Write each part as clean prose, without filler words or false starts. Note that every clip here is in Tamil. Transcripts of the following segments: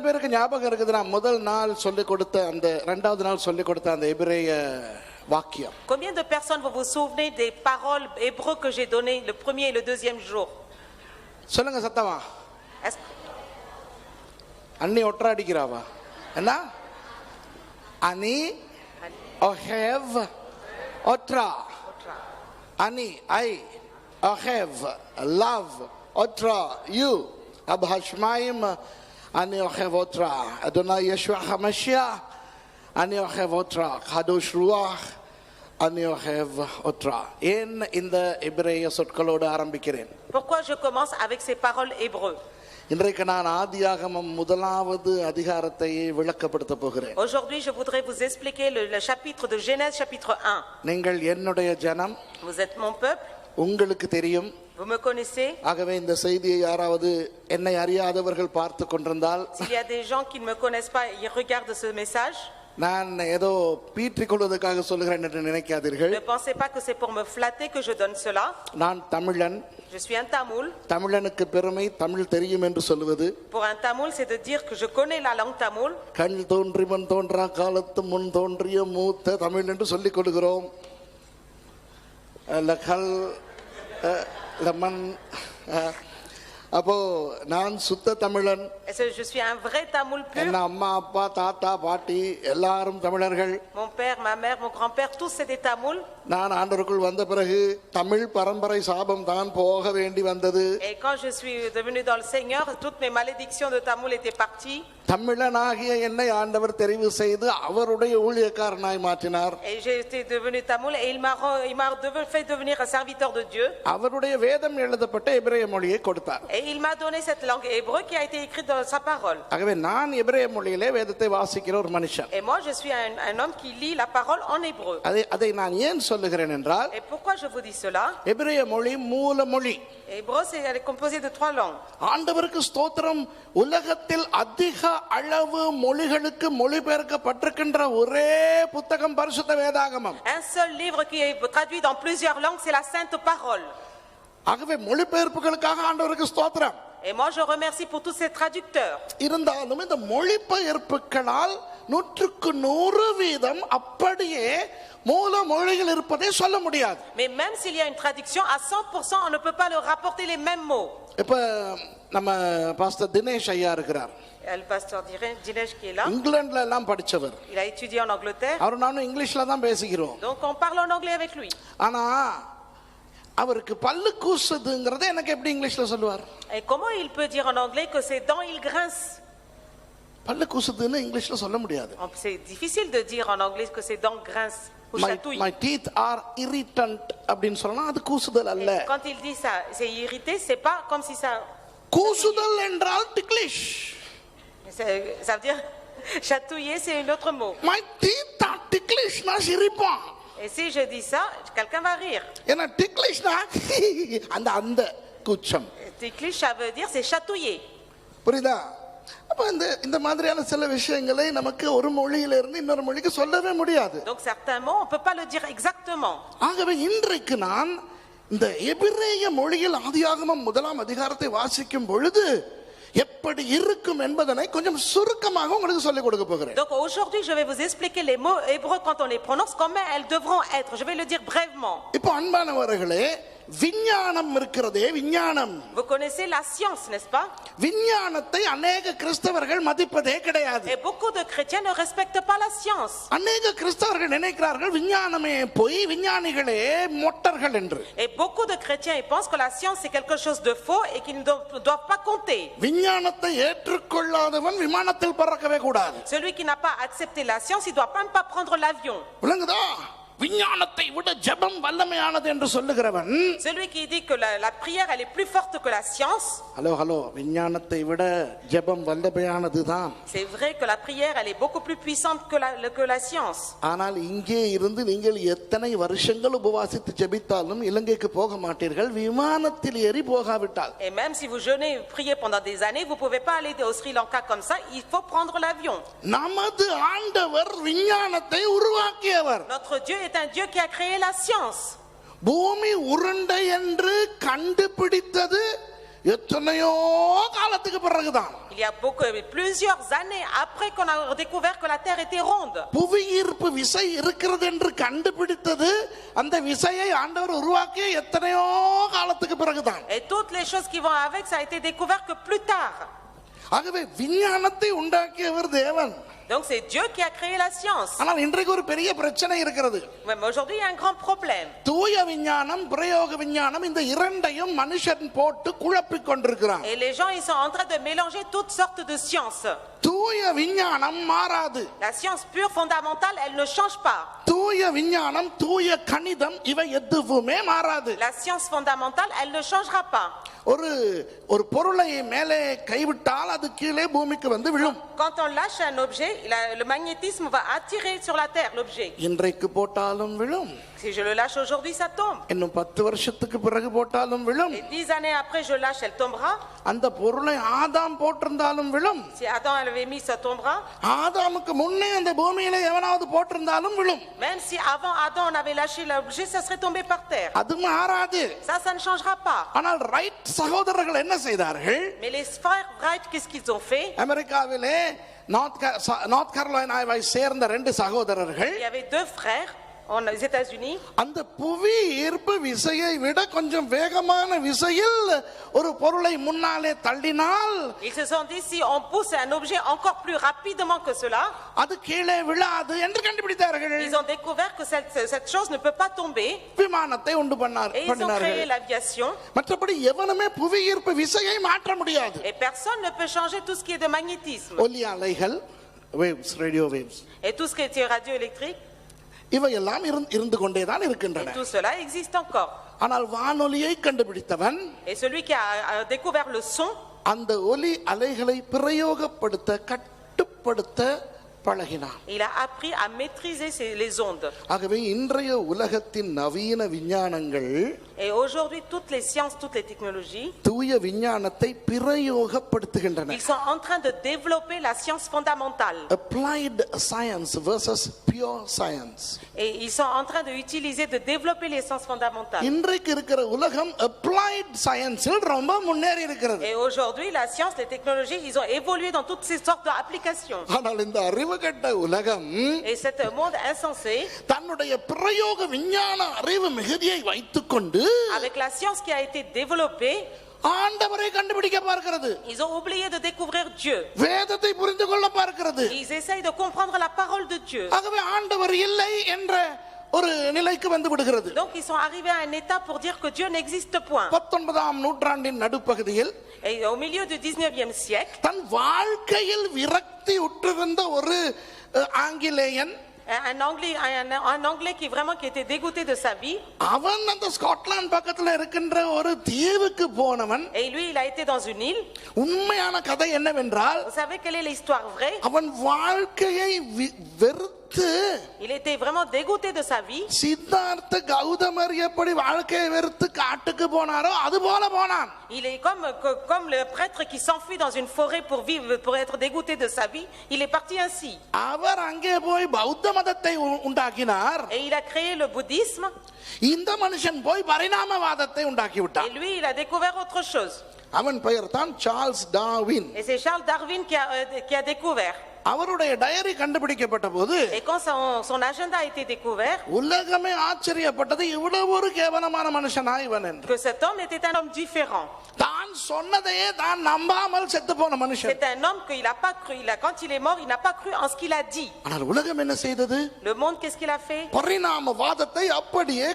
பேருக்கு ஞாபகம் இருக்குது நான் முதல் நாள் சொல்லி கொடுத்த அந்த இரண்டாவது நாள் சொல்லி கொடுத்த அந்த எபிரேய வாக்கியம். Combien de personnes vous vous souvenez des paroles hébreux que j'ai données le premier et le deuxième jour? சொல்லுங்க சத்தமா. அண்ணி ஒற்ற அடிக்கிறாவா என்ன? அனி ஒஹேவ் ஒற்ற அனி ஐ ஒஹேவ் லவ் ஒற்ற யூ अब हशमाइम אני אוהב אותך, אדוני ישוע המשיח, אני אוהב אותך, קדוש רוח, אני אוהב אותך. ஏன் இந்த எபிரேய சொற்களோடு ஆரம்பிக்கிறேன்? Pourquoi je commence avec ces paroles hébreux? இன்றைக்கு நான் ஆதியாகமம் முதலாவது அதிகாரத்தை விளக்கப்படுத்த போகிறேன். Aujourd'hui, je voudrais vous expliquer le chapitre de Genèse, chapitre 1. நீங்கள் என்னுடைய ஜனம், Vous êtes mon peuple, உங்களுக்கு தெரியும். vous me connaissez. ஆகவே இந்த செய்தியை யாராவது என்னை அறியாதவர்கள் பார்த்து கொண்டிருந்தால், S'il y a des gens qui ne me connaissent pas, ils regardent ce message. நான் ஏதோ பீற்றிக் கொள்வதற்காக சொல்கிறேன் என்று நினைக்காதீர்கள். Ne pensez pas que c'est pour me flatter que je donne cela. நான் தமிழன். Je suis un tamoul. தமிழனுக்கு பெருமை தமிழ் தெரியும் என்று சொல்வது. Pour un tamoul, c'est de dire que je connais la langue tamoul. கண் தோன்றி மண் தோன்றா காலத்து முன் தோன்றிய மூத்த தமிழ் என்று சொல்லிக் கொள்கிறோம். அப்போ நான் சுத்த தமிழன். Je suis un vrai tamoul pur. என் அம்மா அப்பா தாத்தா பாட்டி எல்லாரும் தமிழர்கள். Mon père, ma mère, mon grand-père, tous c'est des tamouls. நான் ஆண்டவருக்குள் வந்த பிறகு தமிழ் பரம்பரை சாபம் தான் போக வேண்டி வந்தது. Et quand je suis devenu dans le Seigneur, toutes mes malédictions de tamoul étaient parties. தமிழனாகிய என்னை ஆண்டவர் தெரிவு செய்து அவருடைய ஊழியக்காரனாய் மாற்றினார். Et j'ai été devenu tamoul et il m'a fait devenir un serviteur de Dieu. அவருடைய வேதம் எழுதப்பட்ட எபிரேய மொழியை கொடுத்தார். Et il m'a donné cette langue hébreu qui a été écrite dans sa parole. ஆகவே நான் எபிரேய மொழியிலே வேதத்தை வாசிக்கிற ஒரு மனுஷன். Et moi je suis un homme qui lit la parole en hébreu. அதை நான் ஏன் சொல்லுகிறேன் என்றால், Et pourquoi je vous dis cela? எபிரேய மொழி மூல மொழி. Hébreu elle est composée de 3 langues. ஆண்டவருக்கு ஸ்தோத்திரம், உலகத்தில் அதிக அளவு மொழிகளுக்கு மொழிபெயர்க்கப்பட்டிருக்கின்ற ஒரே புத்தகம் பரிசுத்த வேதாகமம். Un seul livre qui est traduit dans plusieurs langues, c'est la Sainte Parole. ஆகவே மொழிபெயர்ப்புகளுக்காக ஆண்டவருக்கு ஸ்தோத்திரம். Et moi je remercie pour tous ces traducteurs. இருந்தாலும் இந்த மொழிபெயர்ப்புகளால் 100% அப்படியே மூல மொழியில் இருப்பதை சொல்ல முடியாது. Mais même s'il y a une traduction à 100%, on ne peut pas leur rapporter les mêmes mots. இப்ப நம்ம பாஸ்டர் தினேஷ் ஐயா இருக்கிறார். Le pasteur Dinesh qui est là. இங்கிலாந்துல எல்லாம் படிச்சவர். Il a étudié en Angleterre. அவர் நானும் இங்கிலீஷ்ல தான் பேசிக்கிறோம். Donc on parle en anglais avec lui. ஆனா அவருக்கு பல்லு கூசுதுங்கறதை எனக்கு எப்படி இங்கிலீஷ்ல சொல்லுவார்? Et comment il peut dire en anglais que ses dents il grince? பல்லு கூசுதுன்னு இங்கிலீஷ்ல சொல்ல முடியாது. C'est difficile de dire en anglais que ses dents grincent ou chatouillent. My teeth are irritant அப்படினு சொன்னா அது கூசுதல் அல்ல. Quand il dit ça, c'est irrité, c'est pas comme si ça கூசுதல் என்றால் ticklish. Ça veut dire chatouiller, c'est un autre mot. My teeth are ticklish na சிரிப்பான். Et si je dis ça, quelqu'un va rire. ஏன்னா ticklish-னா அந்த கூச்சம். Ticklish, ça veut dire c'est chatouiller. புரியுதா? அப்ப இந்த மாதிரியான சில விஷயங்களை நமக்கு ஒரு மொழியில இருந்து இன்னொரு மொழிக்கு சொல்லவே முடியாது. Donc certains mots on peut pas le dire exactement. ஆகவே இன்றைக்கு நான் இந்த எபிரேய மொழியில் ஆதியாகமம் முதலாம் அதிகாரத்தை வாசிக்கும் பொழுது எப்படி இருக்கும் என்பதனை கொஞ்சம் சுருக்கமாக உங்களுக்கு சொல்லிக் கொடுக்க போகிறேன். Donc aujourd'hui je vais vous expliquer les mots hébreux quand on les prononce comment elles devront être. Je vais le dire brièvement. இப்போ அன்பானவர்களே, விஞ்ஞானம் இருக்கிறதே, விஞ்ஞானம். Vous connaissez la science, n'est-ce pas? விஞ்ஞானத்தை अनेक கிறிஸ்தவர்கள் மதிப்பதே கிடையாது. Et beaucoup de chrétiens ne respectent pas la science. अनेक கிறிஸ்தவர்கள் நினைக்கிறார்கள் விஞ்ஞானமே போய் விஞ்ஞானிகளே மொட்டர்கள் என்று. Et beaucoup de chrétiens ils pensent que la science c'est quelque chose de faux et qu'ils ne doivent pas compter. விஞ்ஞானத்தை ஏற்றுக்கொள்ளாதவன் விமானத்தில் பறக்கவே கூடாது. Celui qui n'a pas accepté la science, il doit même pas prendre l'avion. விளங்குதா? விஞ்ஞானத்தை விட ஜெபம் வல்லமையானது என்று சொல்லுகிறவன், celui qui dit que la prière elle est plus forte que la science. Hello விஞ்ஞானத்தை விட ஜெபம் வல்லமையானதுதான். C'est vrai que la prière elle est beaucoup plus puissante que la science. ஆனால் இங்கே இருந்து நீங்கள் எத்தனை வருஷங்கள் உபவாசித்து ஜெபித்தாலும் இலங்கைக்கு போக மாட்டீர்கள் விமானத்தில் ஏறி போகாவிட்டால். Et même si vous jeûnez priez pendant des années, vous pouvez pas aller au Sri Lanka comme ça, il faut prendre l'avion. நமது ஆண்டவர் விஞ்ஞானத்தை உருவாக்கியவர். Notre Dieu est un Dieu qui a créé la science. பூமி உருண்டை என்று கண்டுபிடித்தது எத்தனையோ காலத்துக்கு பிறகுதான். Il y a plusieurs années après qu'on a découvert que la terre était ronde. புவியீர்ப்பு விசை இருக்கிறது என்று கண்டுபிடித்தது அந்த விசையை ஆண்டவர் உருவாக்கிய எத்தனையோ காலத்துக்கு பிறகுதான். Et toutes les choses qui vont avec, ça a été découvert que plus tard. ஆகவே விஞ்ஞானத்தை உண்டாக்கியவர் தேவன். Donc c'est Dieu qui a créé la science. ஆனால் இன்றைக்கு ஒரு பெரிய பிரச்சனை இருக்கிறது. Mais aujourd'hui, il y a un grand problème. தூய விஞ்ஞானம் பிரயோக விஞ்ஞானம் இந்த இரண்டையும் மனுஷன் போட்டு குழப்பிக் கொண்டிருக்கிறான். Et les gens, ils sont en train de mélanger toutes sortes de sciences. தூய விஞ்ஞானம் மாறாது. La science pure fondamentale, elle ne change pas. தூய விஞ்ஞானம் தூய கணிதம் இவை எதுவுமே மாறாது. La science fondamentale, elle ne changera pas. ஒரு பொருளை மேலே கைவிட்டால் அது கீழே பூமிக்கு வந்து விழும். Quand on lâche un objet, le magnétisme va attirer sur la terre l'objet. இன்றைக்கு போட்டாலும் விழும். Si je le lâche aujourd'hui, ça tombe. இன்னும் 10 வருஷத்துக்கு பிறகு போட்டாலும் விழும். Et 10 années après, je lâche, elle tombera. அந்த பொருளை ஆதாம் போட்டிருந்தாலும் விழும். Si Adam l'avait mis, ça tombera. ஆதாமுக்கு முன்னே அந்த பூமியில எவனாவது போட்டிருந்தாலும் விழும். Même si avant Adam on avait lâché l'objet, ça serait tombé par terre. அது மாறாது. Ça ne changera pas. ஆனால் ரைட் சகோதரர்கள் என்ன செய்தார்கள்? Mais les frères Wright, qu'est-ce qu'ils ont fait? அமெரிக்காவிலே நார்த் கரோலினாவை சேர்ந்த 2 சகோதரர்கள். Il y avait 2 frères aux États-Unis. அந்த புவி ஈர்ப்பு விசையை விட கொஞ்சம் வேகமான விசையில் ஒரு பொருளை முன்னாலே தள்ளினால் Ils se sont dit, si on pousse un objet encore plus rapidement que cela, அது கீழே விழாது என்று கண்டுபிடித்தார்கள். ils ont découvert que cette chose ne peut pas tomber. விமானத்தை உண்டு Et ils ont créé பண்ணினார்கள். l'aviation. மற்றபடி எவனுமே புவி ஈர்ப்பு விசையை மாற்ற முடியாது. Et personne ne peut changer tout ce qui est de magnétisme. ஒலி அலைகள், waves, radio waves, Et tout ce qui est radioélectrique, இவையெல்லாம் இருந்து கொண்டேதான் et இருக்கின்றன. tout cela existe encore. ஆனால் வானொலியை கண்டுபிடித்தவன் Et celui qui a découvert le son, அந்த ஒலி அலைகளை பிரயோகப்படுத்த கட்டுப்படுத்த பழகினான். il a appris à maîtriser les ondes. ஆகவே இன்றைய உலகத்தின் நவீன விஞ்ஞானங்கள் Et aujourd'hui, toutes les sciences, toutes les technologies, தூய விஞ்ஞானத்தை பிரயோகப்படுத்துகின்றன. ils sont en train de développer la science fondamentale. Applied science versus pure science. Et ils sont en train d'utiliser, de développer les sciences fondamentales. இன்றைக்கு இருக்கிற உலகம் applied science ரொம்ப முன்னேறி இருக்கிறது. Et aujourd'hui, la science, les technologies, ils ont évolué dans toutes ces sortes d'applications. ஆனால் இந்த அறிவுகெட்ட உலகம் Et cet monde insensé, தன்னுடைய பிரயோக விஞ்ஞான அறிவு மிகுதியை வைத்துக்கொண்டு avec la science qui a été développée, ஆண்டவரை கண்டுபிடிக்க பார்க்கிறது. ils ont oublié de découvrir Dieu. வேதத்தை புரிந்து கொள்ள பார்க்கிறது. Ils essayent de comprendre la parole de Dieu. ஆகவே ஆண்டவர் இல்லை என்ற ஒரு நிலைக்கு வந்து விடுகிறது. Donc ils sont arrivés à un état pour dire que Dieu n'existe point. 19ஆம் நூற்றாண்டின் நடுப்பகுதியில் Et au milieu du 19e siècle, தன் வாழ்க்கையில் விரக்தி உற்றிருந்த ஒரு ஆங்கிலேயன், un anglais qui était dégoûté de sa vie, அவன் அந்த ஸ்காட்லாந்து பக்கத்துல இருக்கின்ற ஒரு தீவுக்கு போனவன். et lui il a été dans une île. உண்மையான கதை என்னவென்றால், Vous savez quelle est l'histoire vraie? அவன் வாழ்க்கையை வெறுத்து, Il était vraiment dégoûté de sa vie. Siddhartha கௌதமர் எப்படி வாழ்க்கையை வெறுத்து காட்டுக்கு போனாரோ அது போல போனான். Il est comme le prêtre qui s'enfuit dans une forêt pour être dégoûté de sa vie. Il est parti ainsi. அவர் அங்கே போய் பௌத்த மதத்தை உண்டாக்கினார். Et il a créé le bouddhisme. இந்த மனுஷன் போய் பரிணாமவாதத்தை உண்டாக்கி Et விட்டான். lui, il a découvert autre chose. அவன் பெயர் தான் Charles Darwin. Et c'est Charles Darwin qui a découvert. அவருடைய டயரி கண்டுபிடிக்கப்பட்ட போது Et quand son agenda a été découvert, உலகமே ஆச்சரியப்பட்டது, இவ்வளவு ஒரு கேவலமான மனுஷனா இவன் என்று. que cet homme était un homme différent. தான் சொன்னதையே தான் நம்பாமல் செத்து போன மனுஷன். C'est un homme qu'il n'a pas cru. Quand il est mort, il n'a pas cru en ce qu'il a dit. ஆனால் உலகம் என்ன செய்தது? Le monde, qu'est-ce qu'il a fait? பரிணாமவாதத்தை அப்படியே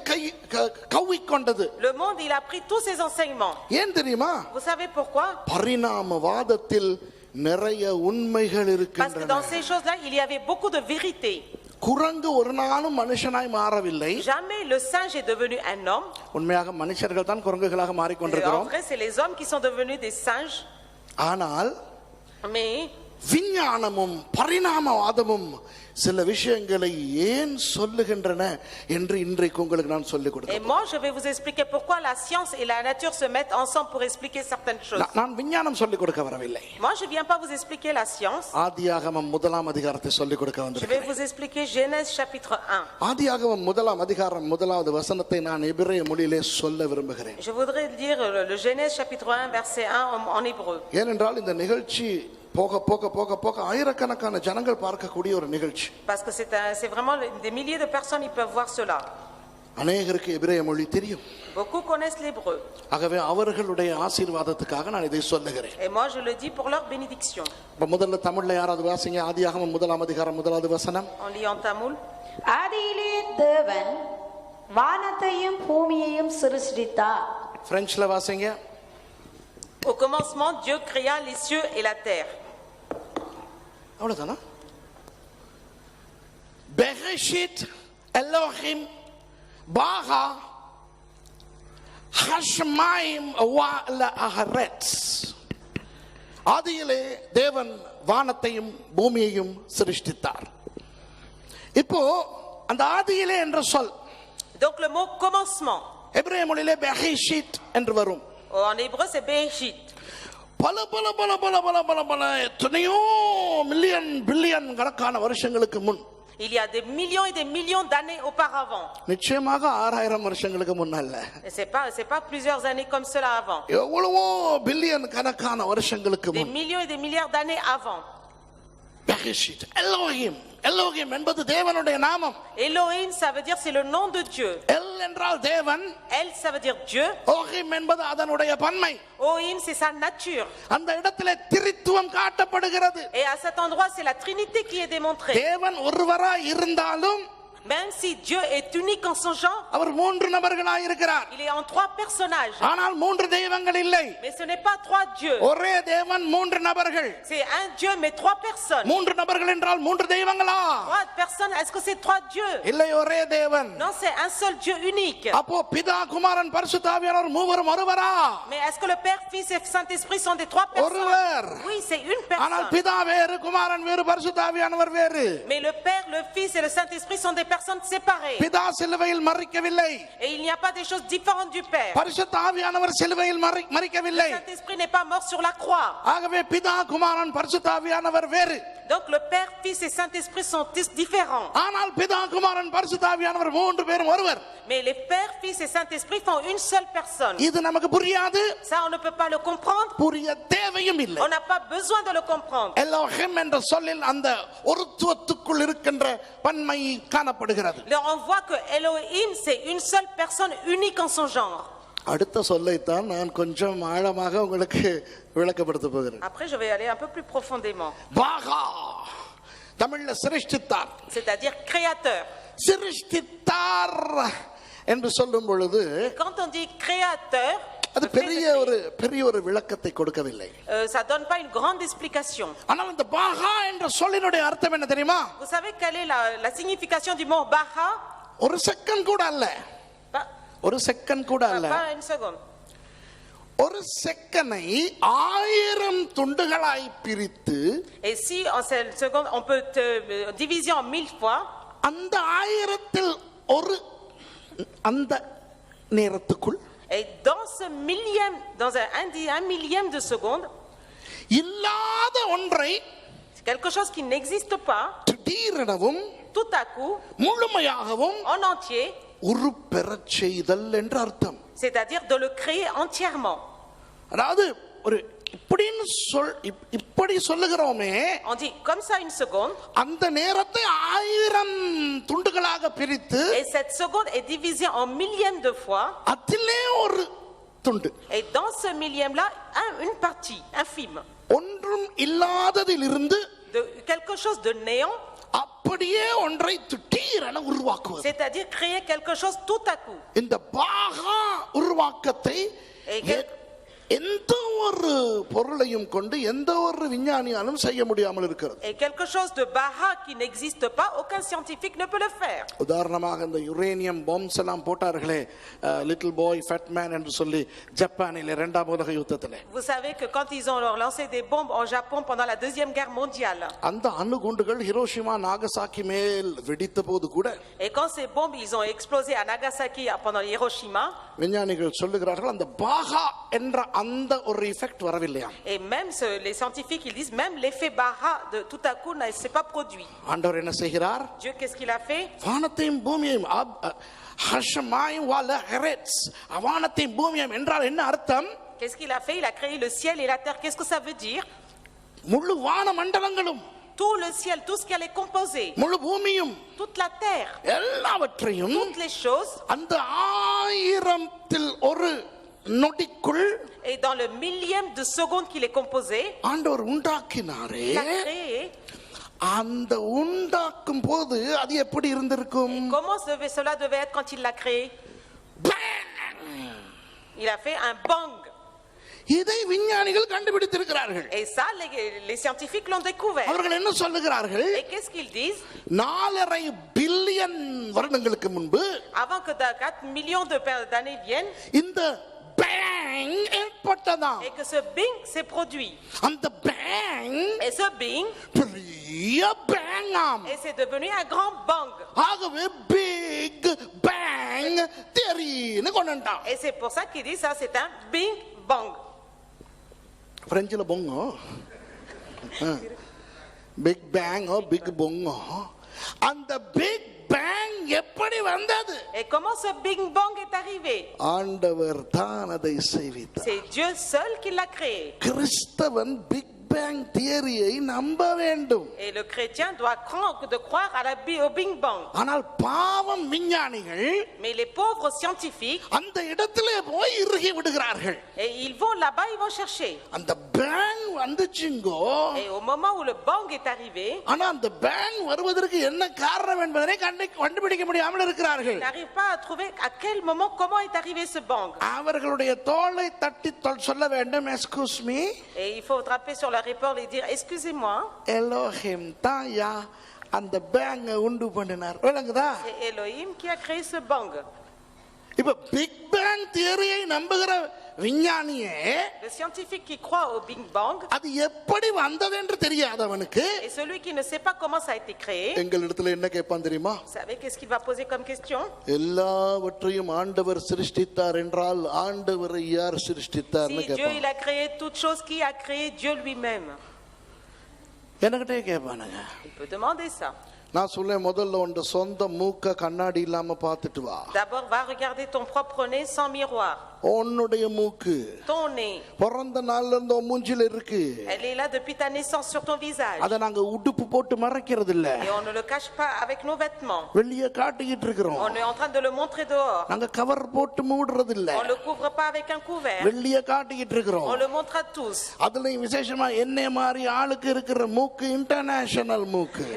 கவ்விக்கொண்டது. Le monde, il a pris tous ses enseignements. ஏன் தெரியுமா? Vous savez pourquoi? பரிணாமவாதத்தில் நிறைய உண்மைகள் Parce que இருக்கின்றன. dans ces choses-là, il y avait beaucoup de vérité. குரங்கு ஒரு நாளும் மனுஷனாய் மாறவில்லை. Jamais le singe est devenu un homme. உண்மையாக மனுஷர்கள் தான் குரங்குகளாக En மாறிக்கொண்டிருக்கிறோம். vrai, c'est les hommes qui sont devenus des singes. ஆனால் Mais விஞ்ஞானமும் பரிணாமவாதமும் சில விஷயங்களை ஏன் சொல்லுகின்றன என்று இன்றைக்கு உங்களுக்கு நான் சொல்லிக் Et கொடுக்கிறேன். moi, je vais vous expliquer pourquoi la science et la nature se mettent ensemble pour expliquer certaines choses. நான் விஞ்ஞானம் சொல்லிக் கொடுக்க வரவில்லை. Moi, je ne viens pas vous expliquer la science. ஆதியாகமம் முதலாம் அதிகாரத்தை சொல்லிக் கொடுக்க Je vais வந்திருக்கிறேன். vous expliquer Genèse chapitre 1. ஆதியாகமம் முதலாம் அதிகாரம் முதலாவது வசனத்தை நான் எபிரேய மொழியிலே சொல்ல விரும்புகிறேன். Je voudrais lire le Genèse chapitre 1, verset 1 en hébreu. ஏனென்றால் இந்த நிகழ்ச்சி போக போக போக போக ஆயிரக்கணக்கான ஜனங்கள் பார்க்கக்கூடிய ஒரு நிகழ்ச்சி. Parce que c'est vraiment des milliers de personnes qui peuvent voir cela. அநேகருக்கு எபிரேய மொழி தெரியும். Beaucoup connaissent l'hébreu. ஆகவே அவர்களுடைய ஆசீர்வாதத்துக்காக நான் இதை சொல்லுகிறேன். Et moi, je le dis pour leur bénédiction. இப்ப முதல்ல தமிழ்ல யாராவது வாசிங்க. ஆதியாகமம் முதலாம் அதிகாரம் முதலாவது வசனம். On lit en tamoul. ஆதியிலே தேவன் வானத்தையும் பூமியையும் சிருஷ்டித்தார். பிரெஞ்சுல வாசிங்க. Au commencement, Dieu créa les cieux et la terre. அவ்வளவுதானா? பெஹெஷித் எலோஹிம் பாஹா ஹஷ்மாயிம் வலஅஹரெத். ஆதியிலே தேவன் வானத்தையும் பூமியையும் சிருஷ்டித்தார். இப்போ அந்த ஆதியிலே என்ற சொல் Donc le mot commencement, எபிரேய மொழியிலே பெஹெஷித் என்று வரும். en hébreu, c'est Bereshit. பல பல பல பல பல பல பல எத்தனையோ மில்லியன் பில்லியன் கணக்கான வருஷங்களுக்கு முன், Il y a des millions et des millions d'années auparavant. நிச்சயமாக 6000 வருஷங்களுக்கு முன்னல்ல, Et c'est pas plusieurs années comme cela avant. எவ்வளவோ பில்லியன் கணக்கான வருஷங்களுக்கு Des முன் millions et des milliards d'années avant. பெஹெஷித் எலோஹிம். எலோஹிம் என்பது தேவனுடைய நாமம். Elohim, ça veut dire c'est le nom de Dieu. L என்றால் தேவன், El, ça veut dire Dieu. ஓஹிம் என்பது அதனுடைய பன்மை. Ohim, c'est sa nature. அந்த இடத்திலே திரித்துவம் காட்டப்படுகிறது. Et à cet endroit, c'est la Trinité qui est démontrée. தேவன் ஒருவராய் இருந்தாலும் Même si Dieu est unique en son genre, அவர் 3 நபர்களாய் இருக்கிறார். il est en 3 personnages. ஆனால் 3 தெய்வங்கள் இல்லை. Mais ce n'est pas 3 dieux. ஒரே தேவன் 3 நபர்கள். C'est un Dieu, mais 3 personnes. 3 நபர்கள் என்றால் 3 தெய்வங்களா? 3 personnes, est-ce que c'est 3 dieux? இல்லை, ஒரே தேவன். Non, c'est un seul Dieu unique. அப்போ பிதா குமாரன் பரிசுத்த ஆவியானவர் மூவரும் ஒருவரா? Mais est-ce que le Père, Fils et Saint-Esprit sont des 3 personnes? ஒருவர். Oui, c'est une ஆனால் personne. பிதா வேறு, குமாரன் வேறு, பரிசுத்த ஆவியானவர் வேறு. Mais le Père, le Fils et le Saint-Esprit sont des personnes séparées. பிதா சிலுவையில் மரிக்கவில்லை. Et il n'y a pas des choses différentes du Père. பரிசுத்த ஆவியானவர் சிலுவையில் மரிக்கவில்லை. Le Saint-Esprit n'est pas mort sur la croix. ஆகவே பிதா குமாரன் பரிசுத்த ஆவியானவர் வேறு. Donc le Père, Fils et Saint-Esprit sont différents. ஆனால் பிதா குமாரன் பரிசுத்த ஆவியானவர் 3 பேரும் ஒருவர். Mais les Pères, Fils et Saint-Esprit font une seule personne. இது நமக்கு புரியாது. Ça, on ne peut pas le comprendre. புரிய தேவையும் இல்லை. On n'a pas besoin de le comprendre. Elohim என்ற சொல்லில் அந்த ஒருத்துவத்துக்குள் இருக்கின்ற பன்மை காணப்படுகிறது. Là, on voit que Elohim, c'est une seule personne unique en son genre. அடுத்த சொல்லைத்தான் நான் கொஞ்சம் ஆழமாக உங்களுக்கு விளக்கப்படுத்த போகிறேன். Après, je vais aller un peu plus profondément. பாகா தமிழ்ல சிருஷ்டித்தார். C'est-à-dire créateur. சிருஷ்டித்தார் என்று சொல்லும் பொழுது Quand on dit créateur, அது le fait de பெரிய ஒரு விளக்கத்தை கொடுக்கவில்லை. ça donne pas une grande explication. ஆனால் இந்த பாகா என்ற சொல்லினுடைய அர்த்தம் என்ன தெரியுமா? Vous savez quelle est la signification du mot Baha? ஒரு செகண்ட் கூட அல்ல. ஒரு செகண்ட் கூட அல்ல. Pas une seconde. ஒரு செக்கனை 1000 துண்டுகளாய் பிரித்து, Et si en cette seconde on peut diviser en 1000 fois, அந்த 1000ல் ஒரு அந்த நேரத்துக்குள் et dans ce millième, dans un millième de seconde, இல்லாத ஒன்றை quelque chose qui n'existe pas, திடீரெனவும் tout à coup, முழுமையாகவும் en entier, உருப்பெறச் செய்தல் என்று அர்த்தம். c'est-à-dire de le créer entièrement. அதாவது ஒரு இப்படி சொல்லுகிறோமே, On dit comme ça une seconde, அந்த நேரத்தை 1000 துண்டுகளாக பிரித்து, et cette seconde est divisée en millièmes de fois, அதிலே ஒரு துண்டு, et dans ce millième-là, une partie infime ஒன்றும் இல்லாததிலிருந்து de quelque chose de néant, அப்படியே ஒன்றை திடீரென உருவாக்குவது. c'est-à-dire créer quelque chose tout à coup. இந்த பாகா உருவாக்கத்தை எந்த ஒரு பொருளையும் கொண்டு எந்த ஒரு விஞ்ஞானியாலும் செய்ய முடியாமல் இருக்கிறது. Et quelque chose de baraque qui n'existe pas, aucun scientifique ne peut le faire. உதாரணமாக இந்த யுரேனியம் பாம்ஸ் எல்லாம் போட்டார்களே, லிட்டில் பாய் ஃபேட் மேன் என்று சொல்லி ஜப்பானில் இரண்டாம் உலக யுத்தத்தில். Vous savez que quand ils ont lancé des bombes en Japon pendant la Deuxième Guerre mondiale, அந்த அணுகுண்டுகள் ஹிரோஷிமா நாகசாக்கி மேல் வெடித்த போது கூட, et quand ces bombes ils ont explosé à Nagasaki pendant Hiroshima, விஞ்ஞானிகள் சொல்லுகிறார்கள் அந்த பாகா என்ற அந்த ஒரு எஃபெக்ட் வரவில்லையா. et même les scientifiques ils disent même l'effet Bara de tout à coup ne s'est pas produit. ஆண்டவர் என்ன செய்கிறார்? Dieu qu'est-ce qu'il a fait? வானத்தையும் பூமியையும் ஹஷமாயும் வால ஹெரெட்ஸ், வானத்தையும் பூமியையும் என்றால் என்ன அர்த்தம்? Qu'est-ce qu'il a fait? Il a créé le ciel et la terre. Qu'est-ce que ça veut dire? முழு வான மண்டலங்களும், Tout le ciel, tout ce qu'elle est composé, முழு பூமியும், toute la terre, எல்லாவற்றையும் toutes les choses, அந்த 1000ல் ஒரு நொடிக்குள் et dans le millième de seconde qu'il est composé, ஆண்டவர் உண்டாக்கினாரே. il a créé. அந்த உண்டாக்கும் போது அது எப்படி இருந்திருக்கும்? Comment cela devait être quand il l'a créé? Il a fait un bang. இதை விஞ்ஞானிகள் கண்டுபிடித்திருக்கிறார்கள். Et ça, les scientifiques l'ont découvert. அவர்கள் என்ன சொல்லுகிறார்கள்? Et qu'est-ce qu'ils disent? 4.5 billion வருடங்களுக்கு முன்பு, Avant que 4 millions d'années viennent, இந்த பேங் ஏற்பட்டதாம். et que ce bing s'est produit. அந்த பேங் Et ce bing, பெரிய பேங்காம். et c'est devenu un grand bang. ஆகவே பிக் பேங் தியரின்னு கொண்டுட்டான். Et c'est pour ça qu'ils disent ça, c'est un bing bang. பிரெஞ்சில் பொங்கோ, பிக் பேங்கோ, பிக் பொங்கோ. அந்த பிக் பேங் எப்படி வந்தது? Et comment ce bing bang est arrivé? ஆண்டவர் தான் அதை செய்வித்தார். C'est Dieu seul qui l'a créé. கிறிஸ்தவன் பிக் பேங் தியரியை நம்ப வேண்டும். Et le chrétien doit croire au bing bang. ஆனால் பாவம் விஞ்ஞானிகள் Mais les pauvres scientifiques, அந்த இடத்திலே போய் இறுகி விடுகிறார்கள். et ils vont là-bas, ils vont chercher. அந்த bang வந்துச்சுங்கோ, Et au moment où le bang est arrivé, ஆனா அந்த பேங் வருவதற்கு என்ன காரணம் என்பதை கண்டுபிடிக்க முடியாமல் இருக்கிறார்கள். ils n'arrivent pas à trouver à quel moment, comment est arrivé ce bang. அவர்களுடைய தோளை தட்டி சொல்ல வேண்டும், excuse me, Et il faut frapper sur leur épaule et dire excusez-moi, Elohim தாயா அந்த பேங்கை உண்டு பண்ணினார். விளங்குதா? c'est Elohim qui a créé ce bang. இப்ப பிக் பேங் தியரியை நம்புகிற விஞ்ஞானியே, Le scientifique qui croit au bing bang, அது எப்படி வந்தது என்று தெரியாதவனுக்கு et celui qui ne sait pas comment ça a été créé, எங்களிடத்துல என்ன கேட்பான் தெரியுமா? vous savez qu'est-ce qu'il va poser comme question? எல்லாவற்றையும் ஆண்டவர் சிருஷ்டித்தார் என்றால் ஆண்டவரை யார் சிருஷ்டித்தார்னு Si Dieu கேட்பான். il a créé toute chose, qui a créé Dieu lui-même? எனக்கிட்டே கேட்பானுங்க. Il peut demander ça. நான் சொல்ல முதல்ல உன் சொந்த மூக்க கண்ணாடி இல்லாம பார்த்துட்டு வா. D'abord, va regarder ton propre nez sans miroir. உன்னுடைய மூக்கு Ton nez, பிறந்த நாள்ல இருந்து உன் மூஞ்சில இருக்கு. elle est là depuis ta naissance sur ton visage. அத நாங்க உடுப்பு போட்டு மறைக்கிறது இல்ல. Et on ne le cache pas avec nos vêtements. வெளிய காட்டிக்கிட்டு இருக்கிறோம். On est en train de le montrer dehors. நாங்க கவர் போட்டு மூடுறது இல்ல. On ne le couvre pas avec un couvert. வெளிய காட்டிக்கிட்டு இருக்கிறோம். On le montre à tous. அதுலயும் விசேஷமா என்னைய மாதிரி ஆளுக்கு இருக்கிற மூக்கு இன்டர்நேஷனல் மூக்கு.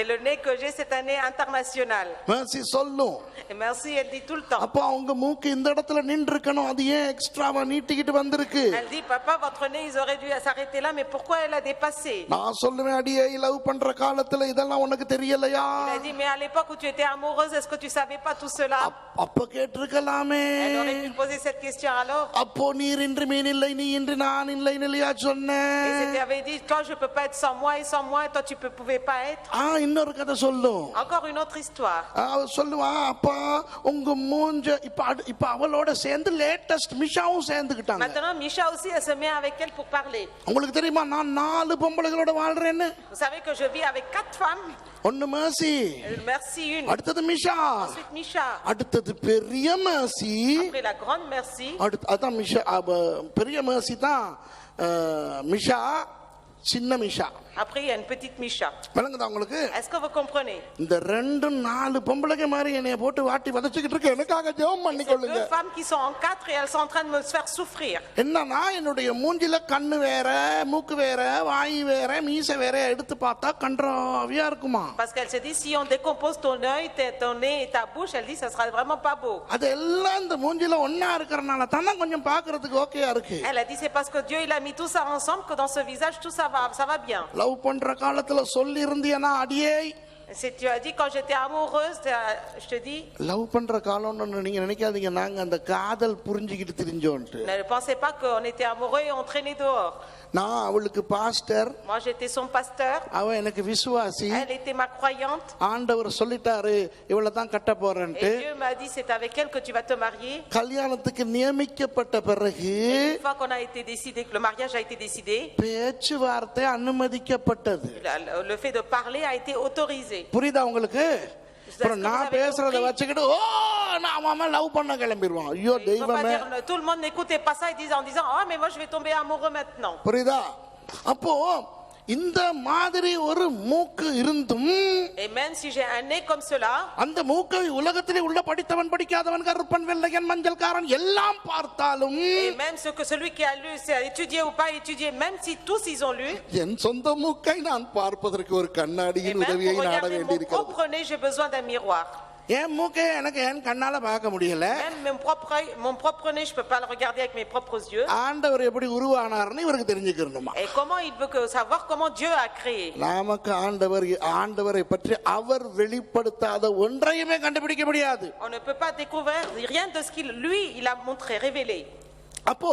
Et le nez que j'ai, c'est un nez international. மேசி சொல்லும். Et merci, elle dit tout le temps. அப்ப அவங்க மூக்கு இந்த இடத்துல நின்று இருக்கணும், அது ஏன் எக்ஸ்ட்ராவா நீட்டிக்கிட்டு வந்திருக்கு? Elle dit, papa, votre nez, ils auraient dû s'arrêter là, mais pourquoi elle a dépassé? நான் சொல்லுவேன், அடியே லவ் பண்ற காலத்துல இதெல்லாம் உனக்கு தெரியலையா? Elle a dit, mais à l'époque où tu étais amoureuse, est-ce que tu savais pas tout cela? அப்ப கேட்டிருக்கலாமே. Elle aurait pu poser cette question alors. அப்போ நீரின்றி மீன் இல்லை, நீ இன்றி நான் இல்லை இல்லையா சொன்னேன். Et c'était avait dit, toi je peux pas être sans moi et sans moi, toi tu pouvais pas être. இன்னொரு கதை சொல்லும். Encore une autre histoire. சொல்லுவா, அப்பா உங்க மூஞ்ச இப்ப அவளோட சேர்ந்து latest மிஷாவும் சேர்ந்துக்கிட்டாங்க. Maintenant Misha aussi elle se met avec elle pour parler. உங்களுக்கு தெரியுமா நான் 4 பொம்பளைகளோட வாழ்றேன்னு? Vous savez que je vis avec 4 femmes. ஒன்னு மேசி, Merci une. அடுத்தது மிஷா, Ensuite Misha. அடுத்தது பெரிய மேசி, Après la grande merci. அதான் மிஷா, பெரிய மேசி தான் மிஷா, சின்ன மிஷா. Après, il y a une petite Micha. விளங்குதா உங்களுக்கு? Est-ce que vous comprenez? இந்த 2-4 பொம்பளைங்க மாதிரி என்னைய போட்டு வாட்டி வதச்சிக்கிட்டு இருக்கு. எனக்காக ஜெபம் Ces பண்ணிக்கொள்ளுங்க. 2 femmes qui sont en 4 et elles sont en train de me faire souffrir. என்னன்னா என்னுடைய மூஞ்சில கண்ணு வேற, மூக்கு வேற, வாய் வேற, மீசை வேற எடுத்து பார்த்தா கன்றாவியா இருக்குமா? Parce qu'elle se dit, si on décompose ton œil, ton nez et ta bouche, elle dit, ça sera vraiment pas beau. அதெல்லாம் இந்த மூஞ்சில ஒண்ணா இருக்கறனால தான கொஞ்சம் பார்க்கிறதுக்கு ஓகேயா இருக்கு. Elle a dit, c'est parce que Dieu il a mis tout ça ensemble que dans ce visage tout ça va bien. Love பண்ற காலத்துல சொல்லி இருந்தியனா அடியே. Tu as dit quand j'étais amoureuse, je te dis. Love பண்ற காலம்னு நீங்க நினைக்காதீங்க நாங்க அந்த காதல் புரிஞ்சிக்கிட்டு திரிஞ்சோம்ட்டு. Ne pensez pas qu'on était amoureux et on traînait dehors. நான் அவளுக்கு pastor. Moi j'étais son pasteur. அவ எனக்கு விசுவாசி. Elle était ma croyante. ஆண்டவர் சொல்லிட்டாரு இவளை தான் கட்ட போறேன்ட்டு. Et Dieu m'a dit c'est avec elle que tu vas te marier. கல்யாணத்துக்கு நியமிக்கப்பட்ட பிறகு Une fois qu'on a été décidé que le mariage a été décidé, பேச்சுவார்த்தை அனுமதிக்கப்பட்டது. le fait de parler a été autorisé. புரியுதா உங்களுக்கு? அப்புறம் நான் பேசுறத வச்சுக்கிட்டு ஓ நான் மாமா லவ் பண்ண கிளம்பிடுவான். ஐயோ தெய்வமே. Tout le monde n'écoutait pas ça en disant ah mais moi je vais tomber amoureux maintenant. புரியுதா? அப்போ இந்த மாதிரி ஒரு மூக்கு இருந்தும் Et même si j'ai un nez comme cela, அந்த மூக்கை உலகத்திலே உள்ள படித்தவன் படிக்காதவன் கருப்பன் வெள்ளையன் மஞ்சள்காரன் எல்லாம் பார்த்தாலும் et même celui qui a lu, c'est étudié ou pas étudié, même si tous ils ont lu, என் சொந்த மூக்கை நான் பார்ப்பதற்கு ஒரு et கண்ணாடியின் même உதவியை pour நாட regarder mon வேண்டியிருக்கிறது. propre nez, j'ai besoin d'un miroir. என் மூக்கை எனக்கு என் கண்ணால பார்க்க முடியல. Même mon propre nez, je peux pas le regarder avec mes propres yeux. ஆண்டவர் எப்படி உருவானார்னு இவருக்கு தெரிஞ்சுக்கணுமா? Et comment il veut savoir comment Dieu a créé? நமக்கு ஆண்டவரை பற்றி அவர் வெளிப்படுத்தாத ஒன்றையுமே கண்டுபிடிக்க முடியாது. On ne peut pas découvrir rien de ce qu'il lui il a montré, révélé. அப்போ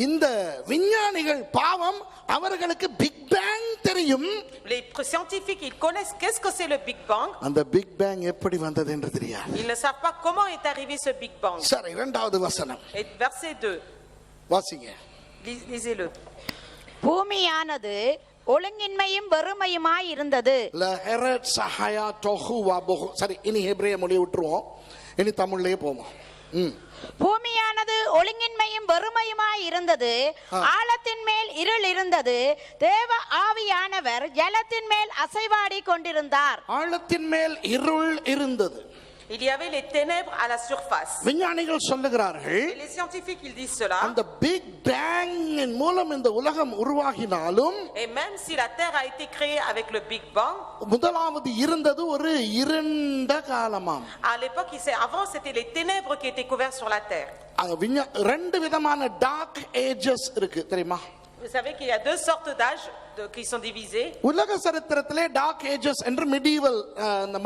இந்த விஞ்ஞானிகள் பாவம் அவர்களுக்கு பிக் பேங் தெரியும். Les scientifiques ils connaissent qu'est-ce que c'est le Big Bang. அந்த பிக் பேங் எப்படி வந்தது என்று தெரியாது. Ils ne savent pas comment est arrivé ce Big Bang. சரி இரண்டாவது வசனம். Et verset 2. வாசிங்க. Lisez-le. பூமியானது ஒழுங்கின்மையும் வெறுமையுமாய் இருந்தது. லஹரத் சஹயா தொஹு வபஹு. சரி இனி ஹெப்ரேய மொழியை விட்டுருவோம். இனி தமிழ்லயே போவோம். பூமியானது ஒழுங்கின்மையும் வெறுமையுமாய் இருந்தது. ஆழத்தின் மேல் இருள் இருந்தது. தேவ ஆவியானவர் ஜலத்தின் மேல் அசைவாடி கொண்டிருந்தார். ஆழத்தின் மேல் இருள் இருந்தது. Il y avait les ténèbres à la surface. விஞ்ஞானிகள் சொல்லுகிறார்கள். Et les scientifiques ils disent cela. அந்த பிக் பேங்கின் மூலம் இந்த உலகம் உருவாகினாலும் Et même si la terre a été créée avec le Big Bang, முதலாவது இருந்தது ஒரு இருண்ட காலமாம். à l'époque avant c'était les ténèbres qui étaient couvertes sur la terre. ரெண்டு விதமான டார்க் ஏஜஸ் இருக்கு தெரியுமா? Vous savez qu'il y a 2 sortes d'âges qui sont divisés. உலக சரித்திரத்திலே டார்க் ஏஜஸ் என்று மிடிவல்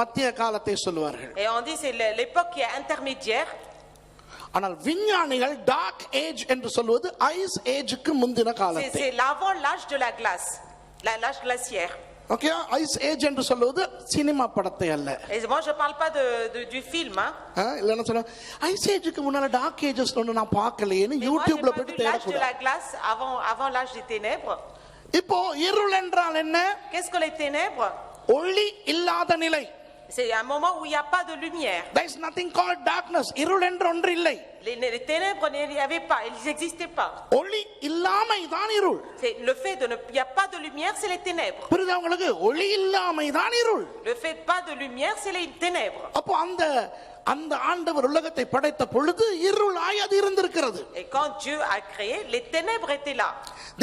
மத்திய காலத்தை சொல்வார்கள். Et on dit c'est l'époque qui est intermédiaire. ஆனால் விஞ்ஞானிகள் டார்க் ஏஜ் என்று சொல்வது ஐஸ் ஏஜ்க்கு முந்தின காலத்தை. C'est l'avant l'âge de la glace, l'âge glaciaire. Okay ice age என்று சொல்வது சினிமா படத்தை அல்ல. Et moi je parle pas du film hein. இல்லன்னா சொல்ல ஐஸ் ஏஜ்க்கு முன்னால டார்க் ஏஜஸ் ஒன்னு நான் பார்க்கலையேன்னு யூடியூப்ல போய் l'âge de தேடக்கூடாது. la glace avant l'âge des ténèbres. இப்போ இருள் என்றால் என்ன? Qu'est-ce que les ténèbres? ஒளி இல்லாத நிலை. C'est un moment où il n'y a pas de lumière. There is nothing called darkness. இருள் என்று ஒன்று இல்லை. Les ténèbres il n'y avait pas, ils n'existaient pas. ஒளி இல்லாமை தான் இருள். C'est le fait il n'y a pas de lumière, c'est les ténèbres. புரியுதா உங்களுக்கு? ஒளி இல்லாமை தான் இருள். Le fait pas de lumière, c'est les ténèbres. அப்போ அந்த ஆண்டவர் உலகத்தை படைத்த பொழுது இருளாய் அது இருந்திருக்கிறது. Et quand Dieu a créé, les ténèbres étaient là.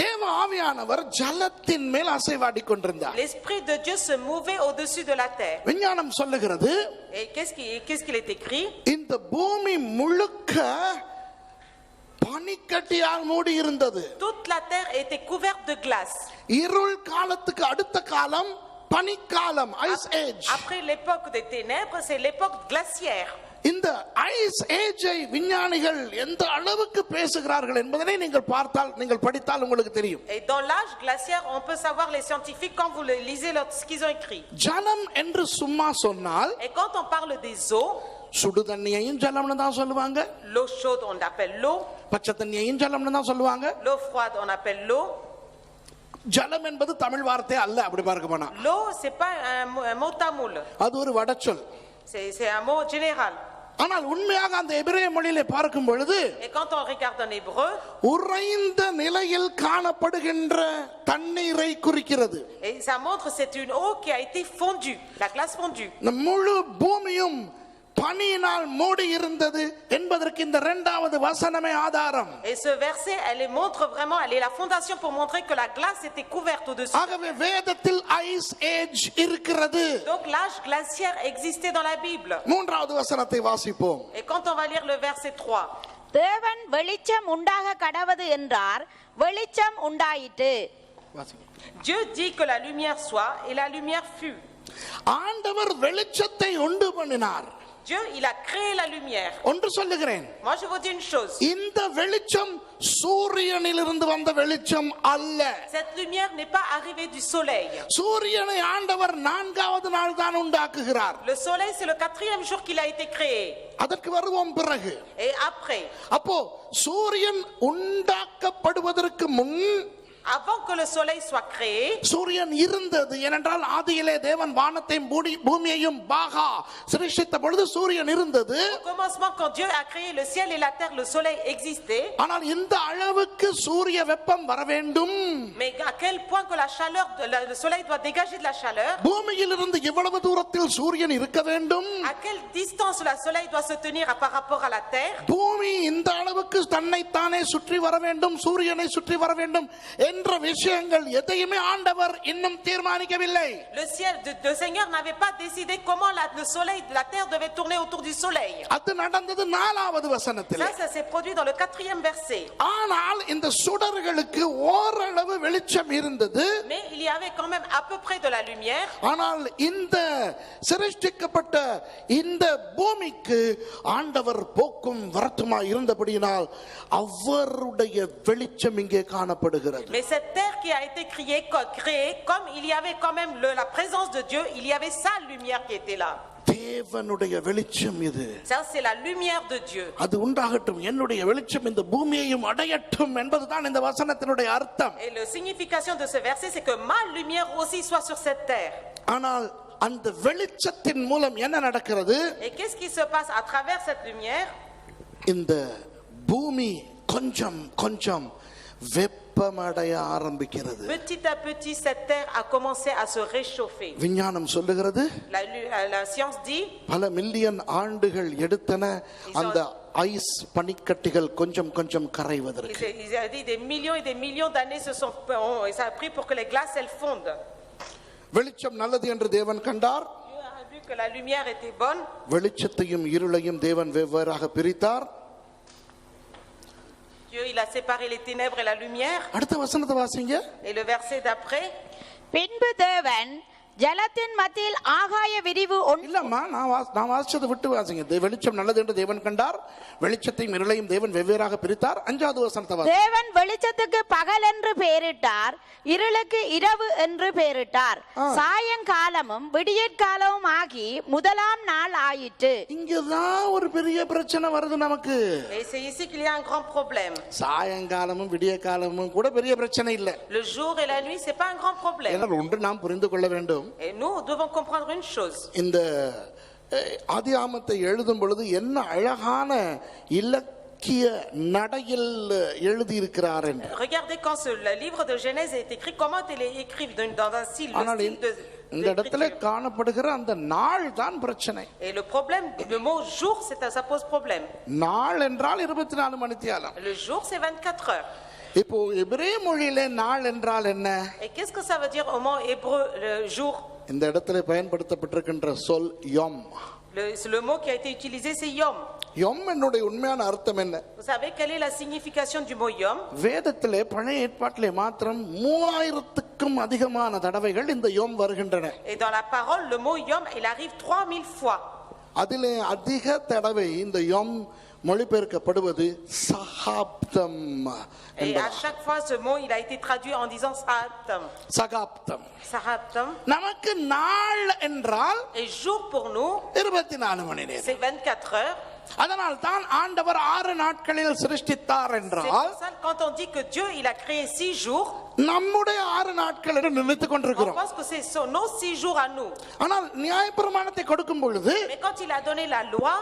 தேவ ஆவியானவர் ஜலத்தின் மேல் அசைவாடி கொண்டிருந்தார். L'esprit de Dieu se mouvait au-dessus de la terre. விஞ்ஞானம் சொல்லுகிறது. Et qu'est-ce qu'il est écrit? இந்த பூமி முழுக்க பனிக்கட்டியால் மூடி இருந்தது. Toute la terre était couverte de glace. இருள் காலத்துக்கு அடுத்த காலம் பனிக்காலம், ice age. Après l'époque des ténèbres, c'est l'époque glaciaire. இந்த ஐஸ் ஏஜை விஞ்ஞானிகள் எந்த அளவுக்கு பேசுகிறார்கள் என்பதை நீங்கள் படித்தால் உங்களுக்கு தெரியும். Et dans l'âge glaciaire, on peut savoir les scientifiques quand vous lisez ce qu'ils ont écrit. ஜலம் என்று சும்மா சொன்னால் Et quand on parle des eaux, சுடு தண்ணியையும் ஜலம்னு தான் சொல்லுவாங்க. l'eau chaude on appelle l'eau, பச்சை தண்ணியையும் ஜலம்னு தான் சொல்லுவாங்க. l'eau froide on appelle l'eau. ஜலம் என்பது தமிழ் வார்த்தை அல்ல, அப்படி பார்க்க போனா. L'eau c'est pas un mot tamoul. அது ஒரு வடச்சொல். C'est un mot général. ஆனால் உண்மையாக அந்த எபிரேய மொழியிலே பார்க்கும் பொழுது Et quand on regarde en hébreu, உறைந்த நிலையில் காணப்படுகின்ற தண்ணீரை குறிக்கிறது. et ça montre c'est une eau qui a été fondue, la glace fondue. இந்த முழு பூமியும் பனியினால் மூடி இருந்தது என்பதற்கு இந்த இரண்டாவது வசனமே ஆதாரம். Et ce verset, elle montre vraiment, elle est la fondation pour montrer que la glace était couverte au-dessus. ஆகவே வேதத்தில் ஐஸ் ஏஜ் இருக்கிறது. Donc l'âge glaciaire existait dans la Bible. மூன்றாவது வசனத்தை வாசிப்போம். Et quand on va lire le verset 3, தேவன் வெளிச்சம் உண்டாக கடவது என்றார், வெளிச்சம் உண்டாயிற்று. Dieu dit que la lumière soit et la lumière fut. ஆண்டவர் வெளிச்சத்தை உண்டு பண்ணினார். Dieu, il a créé la lumière. ஒன்று சொல்லுகிறேன், Moi je vous dis une chose. இந்த வெளிச்சம் சூரியனிலிருந்து வந்த வெளிச்சம் அல்ல. Cette lumière n'est pas arrivée du soleil. சூரியனை ஆண்டவர் நான்காவது நாள் தான் உண்டாக்குகிறார். Le soleil, c'est le 4e jour qu'il a été créé. அதற்கு வருவோம் பிறகு. Et après, அப்போ சூரியன் உண்டாக்கப்படுவதற்கு முன் avant que le soleil soit créé, சூரியன் இருந்தது. ஏனென்றால் ஆதியிலே தேவன் வானத்தையும் பூமியையும் பாகா சிருஷ்டித்த பொழுது சூரியன் இருந்தது. au commencement, quand Dieu a créé le ciel et la terre, le soleil existait. ஆனால் இந்த அளவுக்கு சூரிய வெப்பம் வர வேண்டும், Mais à quel point que la chaleur, le soleil doit dégager de la chaleur, பூமியிலிருந்து எவ்வளவு தூரத்தில் சூரியன் இருக்க வேண்டும், à quelle distance le soleil doit se tenir par rapport à la terre, பூமி இந்த அளவுக்கு தன்னைத்தானே சுற்றி வர வேண்டும், சூரியனை சுற்றி வர வேண்டும் என்ற விஷயங்கள் எதையுமே ஆண்டவர் இன்னும் தீர்மானிக்கவில்லை. le ciel, le Seigneur n'avait pas décidé comment le soleil, la terre devait tourner autour du soleil. அது நடந்தது நாலாவது வசனத்தில். Ça s'est produit dans le 4e verset. ஆனால் இந்த சுடர்களுக்கு ஓரளவு வெளிச்சம் இருந்தது. Mais il y avait quand même à peu près de la lumière. ஆனால் இந்த சிருஷ்டிக்கப்பட்ட இந்த பூமிக்கு ஆண்டவர் போக்கும் வரத்துமாய் இருந்தபடியினால் அவருடைய வெளிச்சம் இங்கே காணப்படுகிறது. Mais cette terre qui a été créée, comme il y avait quand même la présence de Dieu, il y avait sa lumière qui était là. தேவனுடைய வெளிச்சம் இது. Ça c'est la lumière de Dieu. அது உண்டாகட்டும், என்னுடைய வெளிச்சம் இந்த பூமியையும் அடையட்டும் என்பதுதான் இந்த வசனத்தினுடைய அர்த்தம். Et la signification de ce verset, c'est que ma lumière aussi soit sur cette terre. ஆனால் அந்த வெளிச்சத்தின் மூலம் என்ன நடக்கிறது? Et qu'est-ce qui se passe à travers cette lumière? இந்த பூமி கொஞ்சம் கொஞ்சம் வெப்பமடைய ஆரம்பிக்கிறது. Petit à petit, cette terre a commencé à se réchauffer. விஞ்ஞானம் சொல்லுகிறது, La science dit, பல மில்லியன் ஆண்டுகள் எடுத்தன அந்த ஐஸ் பனிக்கட்டிகள் கொஞ்சம் கொஞ்சம் கரைவதற்கு. il a dit des millions et des millions d'années ça a pris pour que les glaces elles fondent. வெளிச்சம் நல்லது என்று தேவன் கண்டார். Dieu a vu que la lumière était bonne. வெளிச்சத்தையும் இருளையும் தேவன் வெவ்வேறாக பிரித்தார். Dieu, il a séparé les ténèbres et la lumière. அடுத்த வசனத்தை வாசிங்க. Et le verset d'après, பின்பு தேவன் ஜலத்தின் மத்தியில் ஆகாய விரிவு இல்லம்மா, நான் வாசிச்சதை விட்டு வாசிங்க. வெளிச்சம் நல்லது என்று தேவன் கண்டார், வெளிச்சத்தையும் இருளையும் தேவன் வெவ்வேறாக பிரித்தார். அஞ்சாவது வசனத்தை வாசிங்க. தேவன் வெளிச்சத்துக்கு பகல் என்று பெயரிட்டார், இருளுக்கு இரவு என்று பெயரிட்டார். சாயங்காலமும் விடியற்காலமும் ஆகி முதலாம் நாள் ஆயிற்று. இங்கதான் ஒரு பெரிய பிரச்சனை வருது நமக்கு. et c'est ici qu'il y a un grand problème. சாயங்காலமும் விடிய காலமும் கூட பெரிய பிரச்சனை இல்ல. Le jour et la nuit, c'est pas un grand problème. ஏன்னா ஒன்று நாம் புரிந்து கொள்ள வேண்டும். Et nous devons comprendre une chose. இந்த ஆதியாகமத்தை எழுதும் பொழுது என்ன அழகான இலக்கிய நடையில் எழுதி இருக்கிறார் என்று. Regardez quand le livre de Genèse est écrit, comment il est écrit dans un style de இந்த இடத்துல காணப்படுகிற அந்த நாள் தான் பிரச்சனை. Et le problème, le mot jour, ça pose problème. நாள் என்றால் 24 மணித்தியாலம். Le jour, c'est 24 heures. இப்போ எபிரேய மொழியிலே நாள் என்றால் என்ன? Et qu'est-ce que ça veut dire au mot hébreu, le jour? இந்த இடத்துல பயன்படுத்தப்பட்டிருக்கின்ற சொல் யோம். Le mot qui a été utilisé, c'est yom. யோம் என்னுடைய உண்மையான அர்த்தம் என்ன? Vous savez quelle est la signification du mot yom? வேதத்திலே பழைய ஏற்பாட்டிலே மாத்திரம் 3000க்கும் அதிகமான தடவைகள் இந்த யோம் வருகின்றன. Et dans la parole, le mot yom, il arrive 3000 fois. அதிலே அதிக தடவை இந்த யோம் மொழிபெயர்க்கப்படுவது சகாப்தம். Et à chaque fois, ce mot, il a été traduit en disant sahaptam. சகாப்தம். Sahaptam. நமக்கு நாள் என்றால் Et jour pour nous, 24 மணி நேரம். c'est 24 heures. அதனால் தான் ஆண்டவர் 6 நாட்களில் சிருஷ்டித்தார் C'est என்றால், pour ça quand on dit que Dieu, il a créé 6 jours, நம்முடைய 6 நாட்களில் நினைத்துக் on கொண்டிருக்கிறோம். pense que c'est nos 6 jours à nous. ஆனால் நியாயப்பிரமாணத்தை கொடுக்கும் பொழுது Mais quand il a donné la loi,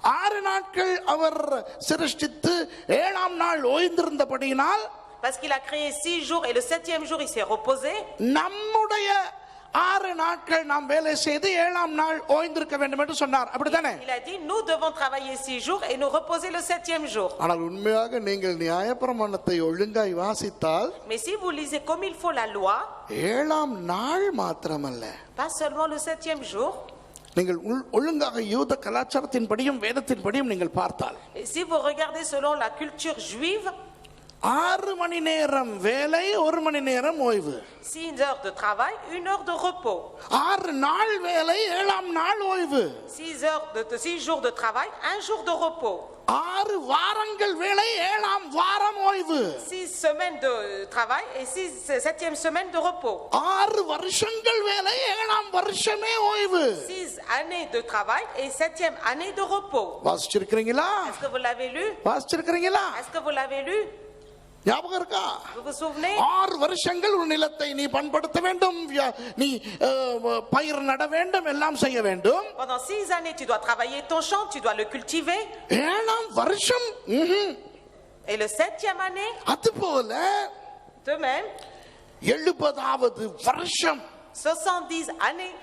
6 நாட்கள் அவர் சிருஷ்டித்து 7ஆம் நாள் ஓய்ந்திருந்தபடியினால் Parce qu'il a créé 6 jours et le 7e jour il s'est reposé. நம்முடைய 6 நாட்கள் நாம் வேலை செய்து 7ஆம் நாள் ஓய்ந்திருக்க வேண்டும் என்று சொன்னார். அப்படிதானே? Il a dit nous devons travailler 6 jours et nous reposer le 7e jour. ஆனால் உண்மையாக நீங்கள் நியாயப்பிரமாணத்தை ஒழுங்காய் வாசித்தால் Mais si vous lisez comme il faut la loi, 7ஆம் நாள் மாத்திரமல்ல, pas seulement le 7e jour, நீங்கள் ஒழுங்காக யூத கலாச்சாரத்தின்படியும் வேதத்தின்படியும் நீங்கள் பார்த்தால் et si vous regardez selon la culture juive, 6 மணி நேரம் வேலை, 1 மணி நேரம் ஓய்வு. 6 heures de travail, 1 heure de repos. 6 நாள் வேலை, 7ஆம் நாள் ஓய்வு. 6 jours de travail, 1 jour de repos. 6 வாரங்கள் வேலை, 7ஆம் வாரம் ஓய்வு. 6 semaines de travail et 7e semaine de repos. 6 வருஷங்கள் வேலை, 7ஆம் வருஷமே ஓய்வு. 6 années de travail et 7e année de repos. வாசிச்சிருக்கீங்களா? Est-ce que vous l'avez lu? வாசிச்சிருக்கீங்களா? Est-ce que vous l'avez lu? ஞாபகம் இருக்கா? Vous vous souvenez? 6 வருஷங்கள் ஒரு நிலத்தை நீ பண்படுத்த வேண்டும், நீ பயிர் நட வேண்டும், எல்லாம் செய்ய வேண்டும். Pendant 6 années, tu dois travailler ton champ, tu dois le cultiver. 7ஆம் வருஷம் Et le 7e année, அதுபோல de même, 70வது வருஷம் 70 années.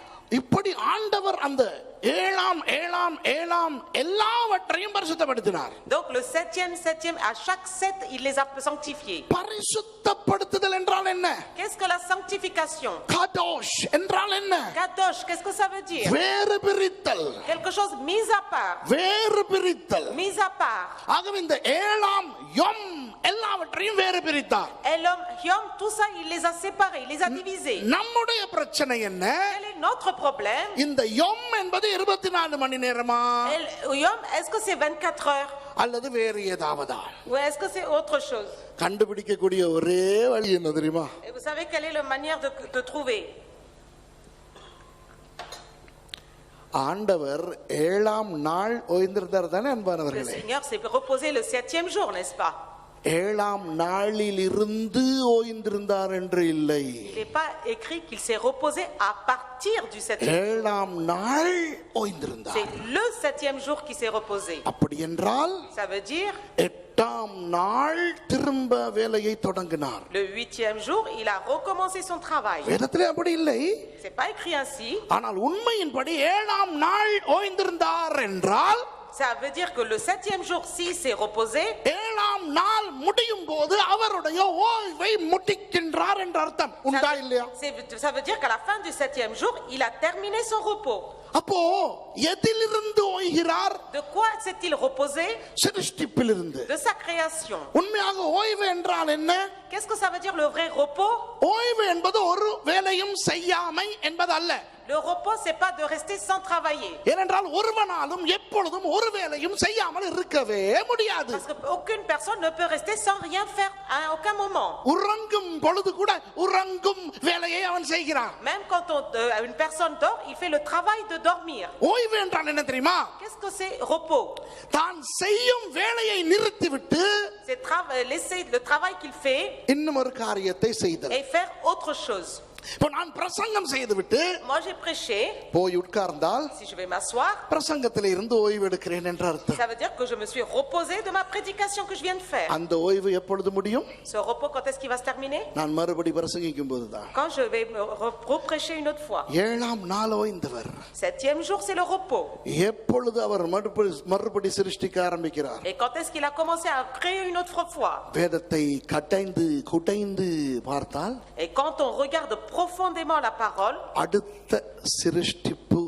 இப்படி ஆண்டவர் அந்த 7ஆம் எல்லாவற்றையும் பரிசுத்தப்படுத்தினார். Donc le 7e, à chaque 7, il les a sanctifiés. பரிசுத்தப்படுத்துதல் என்றால் என்ன? Qu'est-ce que la sanctification? காதோஷ் என்றால் என்ன? Kadosh, qu'est-ce que ça veut dire? வேறு பிரித்தல். Quelque chose mis à part. வேறு பிரித்தல். Mis à part. ஆகவே இந்த 7ஆம் யொம் எல்லாவற்றையும் வேறு பிரித்தார். Et l'homme, Yom, tout ça, il les a séparés, il les a divisés. நம்முடைய பிரச்சனை என்ன? Quel est notre problème? இந்த யொம் என்பது 24 மணி நேரமா? Yom, est-ce que c'est 24 heures? அல்லது வேறு ஏதாவதா? Ou est-ce que c'est autre chose? கண்டுபிடிக்கக்கூடிய ஒரே வழி என்ன தெரியுமா? Et vous savez quelle est la manière de trouver? ஆண்டவர் 7ஆம் நாள் ஓய்ந்திருந்தார் தானே Le அன்பானவர்களே? Seigneur s'est reposé le 7e jour, n'est-ce pas? 7ஆம் நாளில் இருந்து ஓய்ந்திருந்தார் என்று இல்லை. Il n'est pas écrit qu'il s'est reposé à partir du 7e jour. 7ஆம் நாள் ஓய்ந்திருந்தார். C'est le 7e jour qui s'est reposé. அப்படி என்றால் Ça veut dire 8ஆம் நாள் திரும்ப வேலையை தொடங்கினார். le 8e jour, il a recommencé son travail. வேதத்திலே அப்படி இல்லை. C'est pas écrit ainsi. ஆனால் உண்மையின்படி 7ஆம் நாள் ஓய்ந்திருந்தார் என்றால் Ça veut dire que le 7e jour, s'il s'est reposé, 7ஆம் நாள் முடியும் போது அவருடைய ஓய்வை முடிக்கின்றார் என்ற அர்த்தம். உண்டா இல்லையா? ça veut dire qu'à la fin du 7e jour, il a terminé son repos. அப்போ எதிலிருந்து ஓய்கிறார்? De quoi s'est-il reposé? சிருஷ்டிப்பிலிருந்து. De sa création. உண்மையாக ஓய்வு என்றால் என்ன? Qu'est-ce que ça veut dire le vrai repos? ஓய்வு என்பது ஒரு வேலையும் செய்யாமை என்பது அல்ல. Le repos, c'est pas de rester sans travailler. ஏனென்றால் ஒருவனாலும் எப்பொழுதும் ஒரு வேலையும் செய்யாமல் இருக்கவே முடியாது. Parce que aucune personne ne peut rester sans rien faire à aucun moment. உறங்கும் பொழுது கூட உறங்கும் வேலையை அவன் செய்கிறான். Même quand une personne dort, il fait le travail de dormir. ஓய்வு என்றால் என்ன தெரியுமா? Qu'est-ce que c'est repos? தான் செய்யும் வேலையை நிறுத்திவிட்டு C'est laisser le travail qu'il fait இன்னும் ஒரு காரியத்தை செய்தல். et faire autre chose. இப்போ நான் பிரசங்கம் செய்துவிட்டு Moi j'ai prêché, போய் உட்கார்ந்தால் si je vais m'asseoir, பிரசங்கத்தில் இருந்து ஓய்வு எடுக்கிறேன் என்ற அர்த்தம். ça veut dire que je me suis reposé de ma prédication que je viens de faire. அந்த ஓய்வு எப்பொழுது முடியும்? Ce repos, quand est-ce qu'il va se terminer? நான் மறுபடி பிரசங்கிக்கும் போதுதான். Quand je vais me reprêcher une autre fois. 7ஆம் நாள் ஓய்ந்தவர் 7e jour, c'est le repos. எப்பொழுது அவர் மறுபடி சிருஷ்டிக்க ஆரம்பிக்கிறார்? Et quand est-ce qu'il a commencé à créer une autre fois? வேதத்தை குடைந்து பார்த்தால் Et quand on regarde profondément la parole, அடுத்த சிருஷ்டிப்பு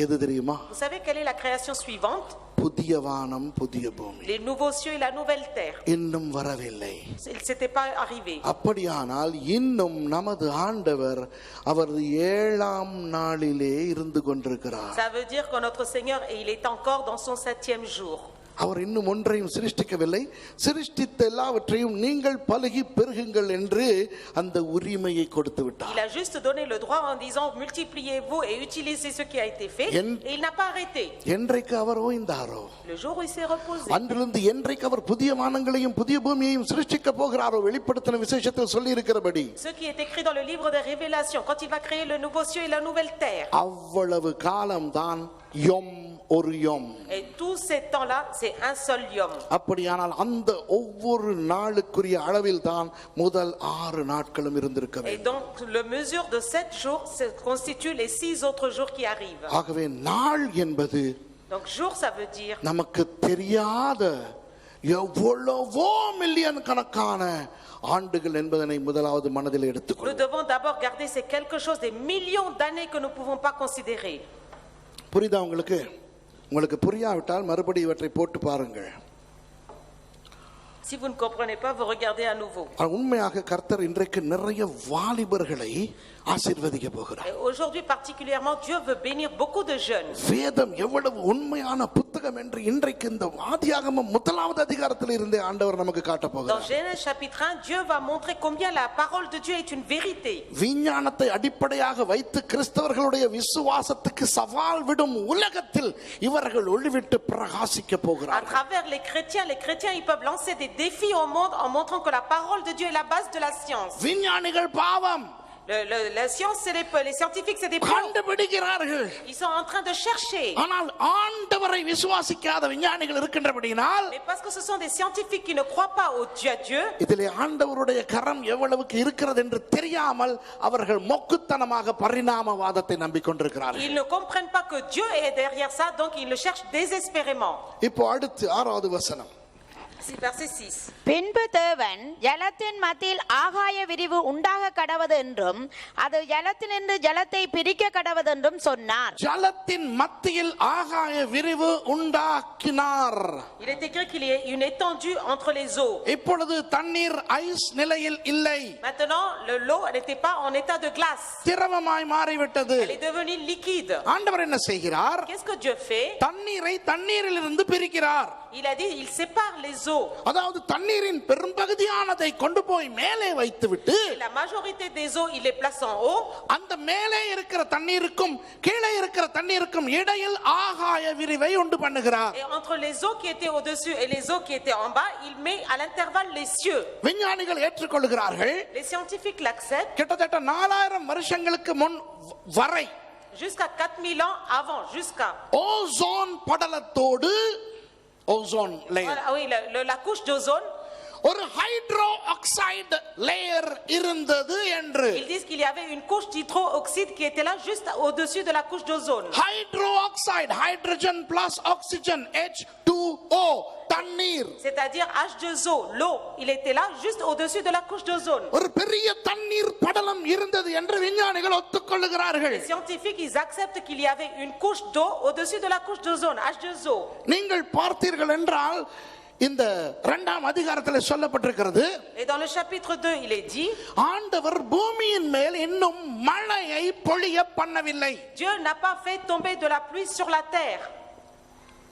எது தெரியுமா? vous savez quelle est la création suivante? புதிய வானம் புதிய பூமி. Les nouveaux cieux et la nouvelle terre. இன்னும் வரவில்லை. Il s'était pas arrivé. அப்படியானால் இன்னும் நமது ஆண்டவர் அவர் 7ஆம் நாளிலே இருந்து கொண்டிருக்கிறார். Ça veut dire que notre Seigneur, il est encore dans son 7e jour. அவர் இன்னும் ஒன்றையும் சிருஷ்டிக்கவில்லை, சிருஷ்டித்த எல்லாவற்றையும் நீங்கள் பலுகி பெருகுங்கள் என்று அந்த உரிமையை கொடுத்து விட்டார். Il a juste donné le droit en disant multipliez-vous et utilisez ce qui a été fait, et il n'a pas arrêté. என்றைக்கு அவர் ஓய்ந்தாரோ, Le jour où il s'est reposé, அன்றிலிருந்து என்றைக்கு அவர் புதிய வானங்களையும் புதிய பூமியையும் சிருஷ்டிக்க போகிறாரோ, வெளிப்படுத்தின விசேஷத்தில் சொல்லி இருக்கிறபடி, ce qui est écrit dans le livre des Révélations, quand il va créer le nouveau ciel et la nouvelle terre, அவ்வளவு காலம்தான் யோம் ஒரு யோம். et tout ces temps-là, c'est un seul yom. அப்படியானால் அந்த ஒவ்வொரு நாளுக்குரிய அளவில் தான் முதல் 6 நாட்களும் இருந்திருக்க Et வேண்டும். donc, la mesure de 7 jours constitue les 6 autres jours qui arrivent. ஆகவே நாள் என்பது Donc, jour, ça veut dire நமக்கு தெரியாத எவ்வளவோ மில்லியன் கணக்கான ஆண்டுகள் என்பதனை முதலாவது மனதில் nous எடுத்துக்கொள்ளும். devons d'abord garder c'est quelque chose des millions d'années que nous ne pouvons pas considérer. புரியுதா உங்களுக்கு? உங்களுக்கு புரியாவிட்டால் மறுபடி இவற்றை போட்டு பாருங்கள். Si vous ne comprenez pas, vous regardez à nouveau. உண்மையாக கர்த்தர் இன்றைக்கு நிறைய வாலிபர்களை ஆசீர்வதிக்க போகிறார். Et aujourd'hui particulièrement, Dieu veut bénir beaucoup de jeunes. வேதம் எவ்வளவு உண்மையான புத்தகம் என்று இன்றைக்கு இந்த ஆதியாகமம் 1வது அதிகாரத்தில் இருந்தே ஆண்டவர் நமக்கு காட்ட Dans போகிறார். Genèse chapitre 1, Dieu va montrer combien la parole de Dieu est une vérité. விஞ்ஞானத்தை அடிப்படையாக வைத்து கிறிஸ்தவர்களுடைய விசுவாசத்துக்கு சவால் விடும் உலகத்தில் இவர்கள் ஒளிவிட்டு பிரகாசிக்க À போகிறார்கள். travers les chrétiens, ils peuvent lancer des défis au monde en montrant que la parole de Dieu est la base de la science. விஞ்ஞானிகள் பாவம் La science, c'est les scientifiques, c'est des pauvres. கண்டுபிடிக்கிறார்கள். Ils sont en train de chercher. ஆனால் ஆண்டவரை விசுவாசிக்காத விஞ்ஞானிகள் இருக்கின்றபடியால், Mais parce que ce sont des scientifiques qui ne croient pas au Dieu, இதிலே ஆண்டவருடைய கரம் எவ்வளவுக்கு இருக்கிறது என்று தெரியாமல் அவர்கள் மொக்குத்தனமாக பரிணாமவாதத்தை நம்பிக்கொண்டிருக்கிறார்கள். ils ne comprennent pas que Dieu est derrière ça, donc ils le cherchent désespérément. இப்போ அடுத்து 6வது வசனம். C'est verset 6. பின்பு தேவன் ஜலத்தின் மத்தியில் ஆகாய விரிவு உண்டாக கடவது என்றும் அது ஜலத்தினின்று ஜலத்தை பிரிக்க கடவது என்றும் சொன்னார். ஜலத்தின் மத்தியில் ஆகாய விரிவு உண்டாக்கினார். Il est écrit qu'il y a une étendue entre les eaux. இப்பொழுது தண்ணீர் ஐஸ் நிலையில் இல்லை, Maintenant, l'eau n'était pas en état de glace. திரவமாய் மாறிவிட்டது. Elle est devenue liquide. ஆண்டவர் என்ன செய்கிறார்? Qu'est-ce que Dieu fait? தண்ணீரை தண்ணீரிலிருந்து பிரிக்கிறார். Il a dit, il sépare les eaux. அதாவது தண்ணீரின் பெரும்பகுதியானதை கொண்டு போய் மேலே வைத்துவிட்டு, Et la majorité des eaux, il les place en haut. அந்த மேலே இருக்கிற தண்ணீருக்கும் கீழே இருக்கிற தண்ணீருக்கும் இடையில் ஆகாய விரிவை உண்டு பண்ணுகிறார். Et entre les eaux qui étaient au-dessus et les eaux qui étaient en bas, il met à l'intervalle les cieux. விஞ்ஞானிகள் ஏற்றுக்கொள்கிறார்கள். Les scientifiques l'acceptent. கிட்டத்தட்ட 4000 வருஷங்களுக்கு முன் வரை Jusqu'à 4000 ans avant, jusqu'à. Ozone படலத்தோடு, ozone layer, Voilà, oui, la couche d'ozone. ஒரு ஹைட்ரோ ஆக்சைடு லேயர் இருந்தது என்று. Ils disent qu'il y avait une couche d'hydroxyde qui était là juste au-dessus de la couche d'ozone. Hydro oxide, hydrogen plus oxygen, H2O, தண்ணீர். C'est-à-dire H2O, l'eau, il était là juste au-dessus de la couche d'ozone. ஒரு பெரிய தண்ணீர் படலம் இருந்தது என்று விஞ்ஞானிகள் ஒத்துக்கொள்கிறார்கள். Les scientifiques, ils acceptent qu'il y avait une couche d'eau au-dessus de la couche d'ozone, H2O. நீங்கள் பார்த்தீர்கள் என்றால் இந்த 2ஆம் அதிகாரத்தில் சொல்லப்பட்டிருக்கிறது, Et dans le chapitre 2, il est dit, ஆண்டவர் பூமியின் மேல் இன்னும் மழையை பொழிய பண்ணவில்லை. Dieu n'a pas fait tomber de la pluie sur la terre.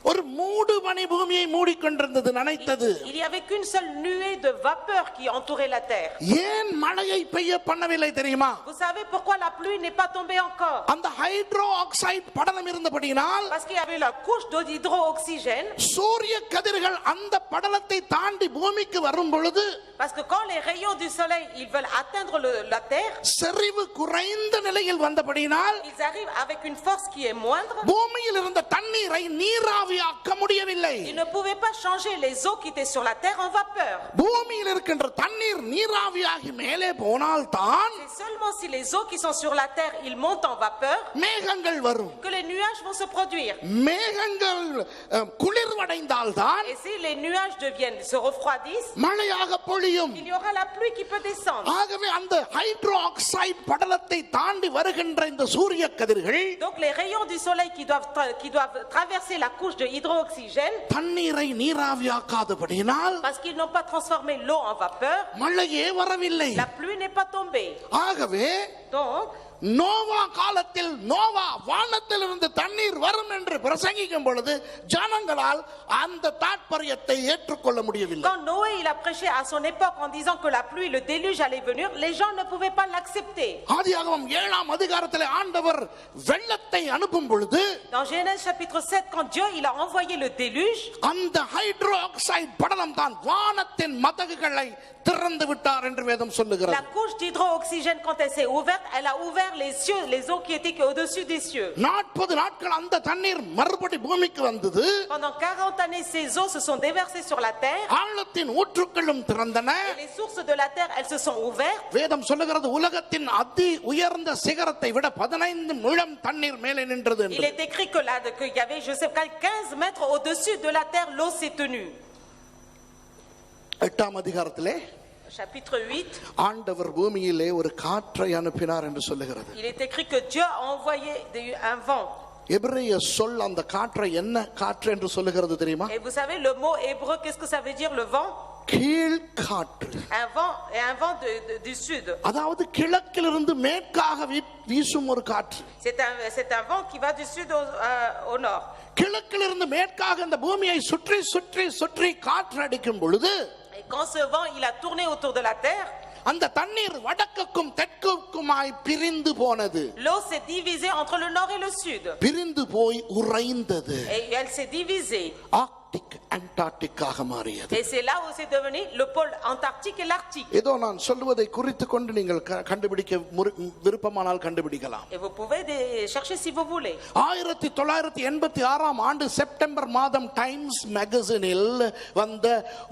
ஒரு மூடு பனி பூமியை மூடிக்கொண்டிருந்தது, நனைத்தது. Il y avait qu'une seule nuée de vapeur qui entourait la terre. ஏன் மழையை பெய்ய பண்ணவில்லை தெரியுமா? Vous savez pourquoi la pluie n'est pas tombée encore? அந்த ஹைட்ரோ ஆக்சைடு படலம் இருந்தபடியினால் Parce qu'il y avait la couche d'hydrooxygène. சூரிய கதிர்கள் அந்த படலத்தை தாண்டி பூமிக்கு வரும் பொழுது, Parce que quand les rayons du soleil, ils veulent atteindre la terre, செறிவு குறைந்த நிலையில் வந்தபடியினால் ils arrivent avec une force qui est moindre. பூமியில் இருந்த தண்ணீரை நீராவியாக்க முடியவில்லை. Ils ne pouvaient pas changer les eaux qui étaient sur la terre en vapeur. பூமியில் இருக்கின்ற தண்ணீர் நீராவியாகி மேலே போனால் தான் C'est seulement si les eaux qui sont sur la terre, ils montent en vapeur, மேகங்கள் வரும். que les nuages vont se produire. மேகங்கள் குளிர்வடைந்தால் தான் Et si les nuages se refroidissent, மழையாக பொழியும். il y aura la pluie qui peut descendre. ஆகவே அந்த ஹைட்ரோ ஆக்சைடு படலத்தை தாண்டி வருகின்ற இந்த சூரிய கதிர்கள் Donc les rayons du soleil qui doivent traverser la couche de hydrooxygène, தண்ணீரை நீராவியாக்காதபடியினால் parce qu'ils n'ont pas transformé l'eau en vapeur, மழையே வரவில்லை. la pluie n'est pas tombée. ஆகவே Donc, நோவா காலத்தில் நோவா வானத்தில் இருந்து தண்ணீர் வரும் என்று பிரசங்கிக்கும் பொழுது ஜனங்களால் அந்த தாற்பயத்தை ஏற்றுக்கொள்ள முடியவில்லை. Quand Noé il a prêché à son époque en disant que la pluie, le déluge allait venir, les gens ne pouvaient pas l'accepter. ஆதியாகமம் 7ஆம் அதிகாரத்திலே ஆண்டவர் வெள்ளத்தை அனுப்பும் பொழுது Dans Genèse chapitre 7, quand Dieu il a envoyé le déluge, அந்த ஹைட்ரோ ஆக்சைடு படலம் தான் வானத்தின் மதகுகளை திறந்து விட்டார் என்று வேதம் சொல்லுகிறது. la couche d'hydro-oxygène, quand elle s'est ouverte, elle a ouvert les cieux, les eaux qui étaient au-dessus des cieux. 40 நாட்கள் அந்த தண்ணீர் மறுபடி பூமிக்கு வந்தது. Pendant 40 années, ces eaux se sont déversées sur la terre. ஆழத்தின் ஊற்றுக்களும் திறந்தன. Et les sources de la terre, elles se sont ouvertes. வேதம் சொல்லுகிறது உலகத்தின் அதி உயர்ந்த சிகரத்தை விட 15 முழம் தண்ணீர் மேலே நின்றது என்று. Il est écrit que là, qu'il y avait, je sais pas, 15 mètres au-dessus de la terre, l'eau s'est tenue. 8ஆம் அதிகாரத்திலே Chapitre 8. ஆண்டவர் பூமியிலே ஒரு காற்றை அனுப்பினார் என்று சொல்லுகிறது. Il est écrit que Dieu a envoyé un vent. எபிரேய சொல் அந்த காற்றை என்ன காற்று என்று சொல்லுகிறது தெரியுமா? Et vous savez le mot hébreu, qu'est-ce que ça veut dire le vent? கீழ் காற்று. Un vent du sud. அதாவது கிழக்கிலிருந்து மேற்காக வீசும் ஒரு காற்று. C'est un vent qui va du sud au nord. கிழக்கிலிருந்து மேற்காக இந்த பூமியை சுற்றி சுற்றி சுற்றி காற்று அடிக்கும் பொழுது Et quand ce vent il a tourné autour de la terre, அந்த தண்ணீர் வடக்குக்கும் தெற்குக்குமாய் பிரிந்து போனது. l'eau s'est divisée entre le nord et le sud. பிரிந்து போய் உறைந்தது. Et elle s'est divisée. Arctic அண்டார்டிக்காக மாறியது. Et c'est là où c'est devenu le pôle antarctique et l'arctique. ஏதோ நான் சொல்வதை குறித்து கொண்டு நீங்கள் கண்டுபிடிக்க விருப்பமானால் கண்டுபிடிக்கலாம். Et vous pouvez chercher si vous voulez. 1986ஆம் ஆண்டு செப்டம்பர் மாதம் டைம்ஸ் மேகசினில் வந்த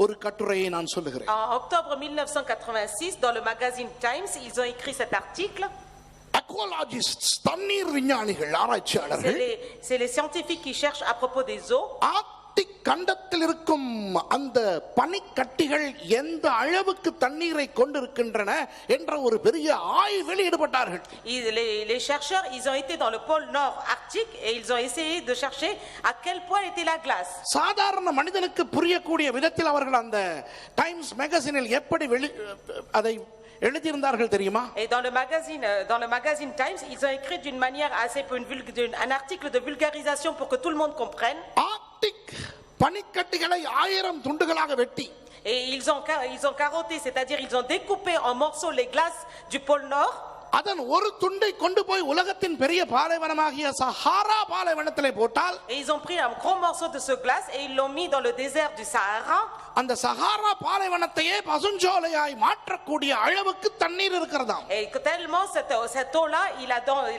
ஒரு கட்டுரையை நான் சொல்லுகிறேன். En octobre 1986, dans le magazine Times, ils ont écrit cet article. அக்வாலஜிஸ்ட்ஸ் தண்ணீர் விஞ்ஞானிகள் ஆராய்ச்சியாளர்கள் C'est les scientifiques qui cherchent à propos des eaux. Arctic கண்டத்தில் இருக்கும் அந்த பனிக்கட்டிகள் எந்த அளவுக்கு தண்ணீரை கொண்டிருக்கின்றன என்ற ஒரு பெரிய ஆய்வில் ஈடுபட்டார்கள். Les chercheurs, ils ont été dans le pôle nord arctique et ils ont essayé de chercher à quel point était la glace. சாதாரண மனிதனுக்கு புரியக்கூடிய விதத்தில் அவர்கள் அந்த டைம்ஸ் மேகசினில் எப்படி அதை எழுதியிருந்தார்கள் தெரியுமா? Et dans le magazine Times, ils ont écrit d'une manière assez un article de vulgarisation pour que tout le monde comprenne. Arctic பனிக்கட்டிகளை 1000 துண்டுகளாக வெட்டி Et ils ont carotté, c'est-à-dire ils ont découpé en morceaux les glaces du pôle nord. அதன் ஒரு துண்டை கொண்டு போய் உலகத்தின் பெரிய பாலைவனமாகிய சஹாரா பாலைவனத்திலே போட்டால் Et ils ont pris un gros morceau de ce glace et ils l'ont mis dans le désert du Sahara. அந்த சஹாரா பாலைவனத்தையே பசுஞ்சோலையாய் மாற்றக்கூடிய அளவுக்கு தண்ணீர் இருக்கிறதாம். Et tellement cette eau là, il